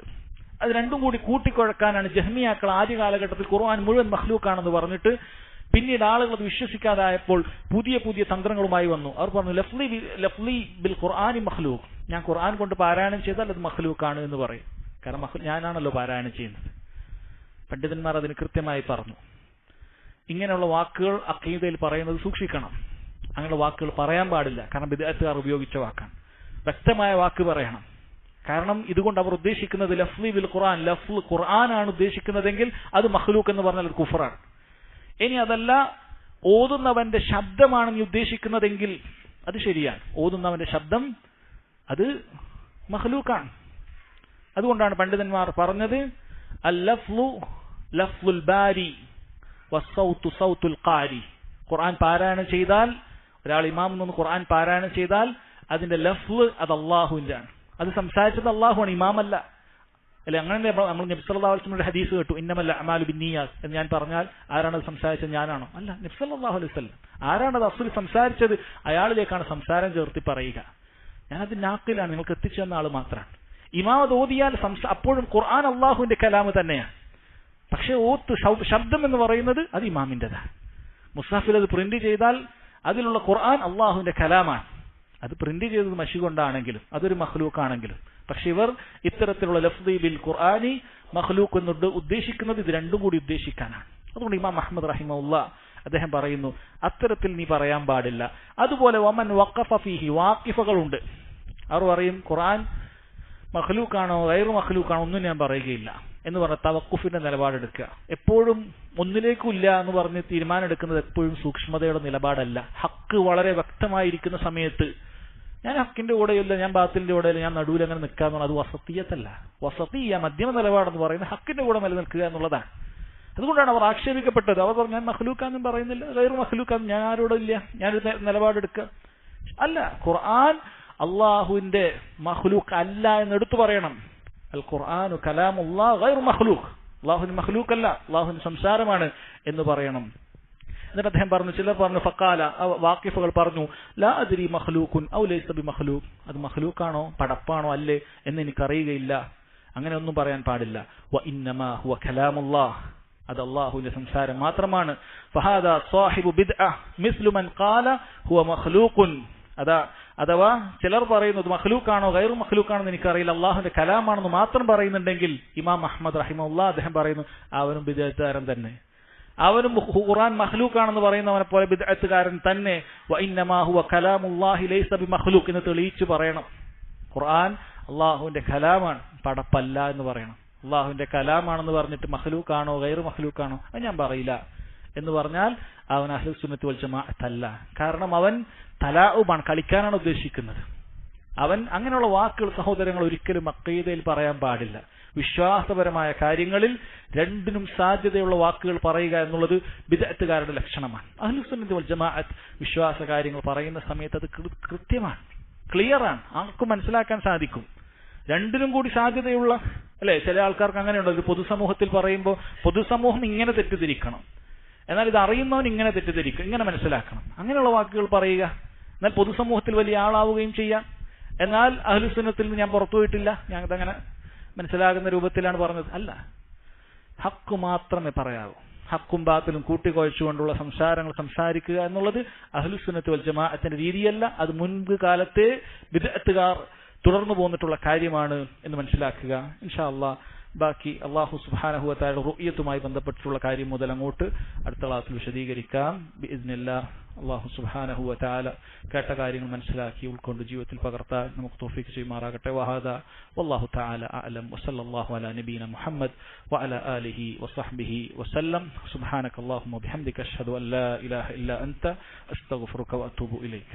അത് രണ്ടും കൂടി കൂട്ടിക്കുഴക്കാനാണ് ജഹ്മിയാക്കൾ ആദ്യ കാലഘട്ടത്തിൽ ഖുർആൻ മുഴുവൻ മഖ്ലൂഖാണെന്ന് പറഞ്ഞിട്ട് പിന്നീട് ആളുകൾ അത് വിശ്വസിക്കാതായപ്പോൾ പുതിയ പുതിയ തന്ത്രങ്ങളുമായി വന്നു. അവർ പറഞ്ഞു ലഫ്ലി ബിൽ ഖുർആനി മഖ്ലൂഖ്, ഞാൻ ഖുർആൻ കൊണ്ട് പാരായണം ചെയ്താൽ അത് മഖ്ലൂഖാണ് എന്ന് പറയും. കാരണം ഞാനാണല്ലോ പാരായണം ചെയ്യുന്നത്. പണ്ഡിതന്മാർ അതിന് കൃത്യമായി പറഞ്ഞു. ഇങ്ങനെയുള്ള വാക്കുകൾ അഖീദയിൽ പറയുന്നത് സൂക്ഷിക്കണം. അങ്ങനെയുള്ള വാക്കുകൾ പറയാൻ പാടില്ല. കാരണം ബിദ്അത്തുകാർ ഉപയോഗിച്ച വാക്കാണ്. വ്യക്തമായ വാക്ക് പറയണം. കാരണം ഇതുകൊണ്ട് അവർ ഉദ്ദേശിക്കുന്നത് ലഫ്ലി ബിൽ ഖുർആൻ, ലഫ്ൽ ഖുർആനാണ് ഉദ്ദേശിക്കുന്നതെങ്കിൽ അത് മഖ്ലൂഖ് എന്ന് പറഞ്ഞാൽ അത് കുഫറാണ്. ഇനി അതല്ല, ഓതുന്നവന്റെ ശബ്ദമാണ് നീ ഉദ്ദേശിക്കുന്നതെങ്കിൽ അത് ശരിയാണ്. ഓതുന്നവന്റെ ശബ്ദം അത് മഖ്ലൂഖാണ്. അതുകൊണ്ടാണ് പണ്ഡിതന്മാർ പറഞ്ഞത് അൽ ലഫ്ലു ലഫ്ലുൽ ബാരി വസ്സൗതു സൗതുൽ ഖാരി. ഖുർആൻ പാരായണം ചെയ്താൽ, ഒരാൾ ഇമാം നിന്ന് ഖുർആൻ പാരായണം ചെയ്താൽ അതിന്റെ ലഫ്ല് അത് അള്ളാഹുവിന്റെ ആണ്. അത് സംസാരിച്ചത് അള്ളാഹുവാണ്, ഇമാമല്ല. അല്ലെ, അങ്ങനെ നമ്മൾ നബി സല്ലല്ലാഹു അലൈഹി വസല്ലം ഹദീസ് കേട്ടു, ഇന്നമൽ അഅമാലു ബിന്നിയാത്ത് എന്ന് ഞാൻ പറഞ്ഞാൽ ആരാണത് സംസാരിച്ചത്? ഞാനാണോ? അല്ല, നബി സല്ലല്ലാഹു അലൈഹി വസല്ലം. ആരാണത് അസ്ലി സംസാരിച്ചത്? അയാളിലേക്കാണ് സംസാരം ചേർത്തി പറയുക. ഞാനത് നാക്കിലാണ്, നിങ്ങൾക്ക് എത്തിച്ചു തന്ന ആൾ മാത്രമാണ്. ഇമാം ഓതിയാൽ അപ്പോഴും ഖുർആൻ അള്ളാഹുവിന്റെ കലാമ് തന്നെയാണ്. പക്ഷെ ശബ്ദം എന്ന് പറയുന്നത് അത് ഇമാമിന്റേതാണ്. മുസ്ഹഫിൽ അത് പ്രിന്റ് ചെയ്താൽ അതിലുള്ള ഖുർആൻ അള്ളാഹുവിന്റെ കലാമാണ്. അത് പ്രിന്റ് ചെയ്തത് മഷി കൊണ്ടാണെങ്കിലും അതൊരു മഖ്ലൂഖ് ആണെങ്കിലും. പക്ഷെ ഇവർ ഇത്തരത്തിലുള്ള ലഫ്ദി ബിൽ ഖുർആനി മഖ്ലൂഖ് എന്നുണ്ട് ഉദ്ദേശിക്കുന്നത് ഇത് രണ്ടും കൂടി ഉദ്ദേശിക്കാനാണ്. അതുകൊണ്ട് ഇമാം അഹ്മദ് റഹിമഹുല്ലാ അദ്ദേഹം പറയുന്നു അത്തരത്തിൽ നീ പറയാൻ പാടില്ല. അതുപോലെ വമൻ വഖഫ ഫീഹി, വാഖിഫകളുണ്ട്. അവർ പറയും ഖുർആൻ മഖ്ലൂഖാണോ ഗൈറു മഖ്ലൂഖാണോ ഒന്നും ഞാൻ പറയുകയില്ല എന്ന് പറഞ്ഞ തവക്കുഫിന്റെ നിലപാടെടുക്കുക. എപ്പോഴും ഒന്നിലേക്കും ഇല്ല എന്ന് പറഞ്ഞ് തീരുമാനം എടുക്കുന്നത് എപ്പോഴും സൂക്ഷ്മതയുടെ നിലപാടല്ല. ഹക്ക് വളരെ വ്യക്തമായിരിക്കുന്ന സമയത്ത് ഞാൻ ഹക്കിന്റെ കൂടെയില്ല, ഞാൻ ബാത്തിലിന്റെ കൂടെയില്ല, ഞാൻ നടുവിൽ അങ്ങനെ നിൽക്കുക എന്നുള്ളത് അത് വസത്തിയത്തല്ല. വസത്തിയ മധ്യമ നിലപാടെന്ന് പറയുന്നത് ഹക്കിന്റെ കൂടെ നിലനിൽക്കുക എന്നുള്ളതാണ്. അതുകൊണ്ടാണ് അവർ ആക്ഷേപിക്കപ്പെട്ടത്. അവർ പറഞ്ഞു ഞാൻ മഖ്ലൂഖാന്നും പറയുന്നില്ല, ഗൈറു മഖ്ലൂഖാന്നും ഞാൻ ആരോടും ഇല്ല, ഞാനൊരു നിലപാടെടുക്കുക അല്ല. ഖുർആൻ അള്ളാഹുവിന്റെ മഖ്ലൂഖ് അല്ല എന്ന് എടുത്തു പറയണം. അൽ ഖുർആനു കലാമുല്ലാഹ് ഗൈറു മഖ്ലൂഖ്, അള്ളാഹുവിന്റെ മഖ്ലൂഖ് അല്ല, അള്ളാഹുവിന്റെ സംസാരമാണ് എന്ന് പറയണം. എന്നിട്ട് അദ്ദേഹം പറഞ്ഞു, ചിലർ പറഞ്ഞു ഫഖാല, വാഖിഫുകൾ പറഞ്ഞു ലാ അദ്രി മഖ്ലൂഖുൻ ഔ ലൈസ ബി മഖ്ലൂഖ്, അത് മഖ്ലൂഖാണോ പടപ്പാണോ അല്ലേ എന്ന് എനിക്കറിയുകയില്ല. അങ്ങനെ ഒന്നും പറയാൻ പാടില്ല. വ ഇന്നമാ ഹുവ കലാമുല്ലാഹ്, അത് അല്ലാഹുവിന്റെ സംസാരം മാത്രമാണ്. ഫഹാദാ സാഹിബു ബിദ്അ മിസ്ലു മൻ ഖാല ഹുവ മഖ്ലൂഖുൻ, അഥവാ ചിലർ പറയുന്നത് മഖ്ലൂഖാണോ ഗൈറു മഖ്ലൂഖാണോ എന്ന് എനിക്കറിയില്ല, അള്ളാഹുവിന്റെ കലാമാണെന്ന് മാത്രം പറയുന്നുണ്ടെങ്കിൽ ഇമാം അഹ്മദ് റഹിമഹുല്ലാഹ് അദ്ദേഹം പറയുന്നു അവനും ബിദ്അത്തുകാരൻ തന്നെ, അവനും ഖുർആൻ മഖ്ലൂഖാണെന്ന് പറയുന്നവനെ പോലെ ബിദ്അത്തുകാരൻ തന്നെ. വ ഇന്നമാ ഹുവ കലാമുല്ലാഹി ലൈസ ബിമഖ്ലൂഖ് എന്ന് തെളിയിച്ചു പറയണം. ഖുർആൻ അള്ളാഹുവിന്റെ കലാമാണ്, പടപ്പല്ല എന്ന് പറയണം. അള്ളാഹുവിന്റെ കലാമാണെന്ന് പറഞ്ഞിട്ട് മഖ്ലൂഖാണോ ഗൈറു മഖ്ലൂഖാണോ അത് ഞാൻ പറയില്ല എന്ന് പറഞ്ഞാൽ അവൻ അഹ്ലുസ് സുന്നത്ത് വൽ ജമാഅത്ത് അല്ല. കാരണം അവൻ തലാഉബാണ്, കളിക്കാനാണ് ഉദ്ദേശിക്കുന്നത്. അവൻ അങ്ങനെയുള്ള വാക്കുകൾ സഹോദരങ്ങൾ ഒരിക്കലും അഖീദയിൽ പറയാൻ പാടില്ല. വിശ്വാസപരമായ കാര്യങ്ങളിൽ രണ്ടിനും സാധ്യതയുള്ള വാക്കുകൾ പറയുക എന്നുള്ളത് ബിദ്അത്തുകാരുടെ ലക്ഷണമാണ്. അഹ്ലുസ് സുന്നത്ത് വൽ ജമാഅത്ത് വിശ്വാസ കാര്യങ്ങൾ പറയുന്ന സമയത്ത് അത് കൃത്യമാണ്, ക്ലിയറാണ്, ആർക്കും മനസ്സിലാക്കാൻ സാധിക്കും. രണ്ടിനും കൂടി സാധ്യതയുള്ള, അല്ലെ, ചില ആൾക്കാർക്ക് അങ്ങനെയുണ്ട്. ഒരു പൊതുസമൂഹത്തിൽ പറയുമ്പോൾ പൊതുസമൂഹം ഇങ്ങനെ തെറ്റിദ്ധരിക്കണം, എന്നാൽ ഇത് അറിയുന്നവൻ ഇങ്ങനെ തെറ്റിദ്ധരിക്കും, ഇങ്ങനെ മനസ്സിലാക്കണം. അങ്ങനെയുള്ള വാക്കുകൾ പറയുക, എന്നാൽ പൊതുസമൂഹത്തിൽ വലിയ ആളാവുകയും ചെയ്യാം. എന്നാൽ അഹ്ലുസ് സുന്നത്തിൽ നിന്ന് ഞാൻ പുറത്തു പോയിട്ടില്ല, ഞങ്ങൾക്കങ്ങനെ മനസ്സിലാകുന്ന രൂപത്തിലാണ് പറഞ്ഞത്. അല്ല, ഹക്ക് മാത്രമേ പറയാവൂ. ഹക്കും ബാത്തിലും കൂട്ടിക്കുഴച്ചുകൊണ്ടുള്ള സംസാരങ്ങൾ സംസാരിക്കുക എന്നുള്ളത് അഹ്ലുസ് സുന്നത്ത് വൽ ജമാഅത്തിന്റെ രീതിയല്ല. അത് മുൻപ് കാലത്തെ ബിദ്അത്തുകാർ തുടർന്നു പോന്നിട്ടുള്ള കാര്യമാണ് എന്ന് മനസ്സിലാക്കുക. ഇൻഷാ അല്ലാഹ് ബാക്കി അല്ലാഹു സുബ്ഹാനഹു വ തആല റുഅ്യത്തുമായി ബന്ധപ്പെട്ടിട്ടുള്ള കാര്യം മുതൽ അങ്ങോട്ട് അടുത്ത ക്ലാസ്സിൽ വിശദീകരിക്കാം ബിഇസ്നില്ലാഹ്. അല്ലാഹു സുബ്ഹാനഹു വ തആല കേട്ട കാര്യങ്ങൾ മനസ്സിലാക്കി ഉൾക്കൊണ്ട് ജീവിതത്തിൽ പകർത്താൻ നമുക്ക് തൗഫീഖ് ചെയ്യുമാറാകട്ടെ. വഹാദാ വല്ലാഹു തആല അഅലം വസല്ലല്ലാഹു അലാ നബീന മുഹമ്മദ് വഅലാ ആലിഹി വസഹ്ബിഹി വസല്ലം. സുബ്ഹാനക അല്ലാഹുമ്മ വബിഹംദിക അഷ്ഹദു അൻ ലാ ഇലാഹ ഇല്ലാ അൻത അസ്തഗ്ഫിറുക വഅതൂബു ഇലൈക.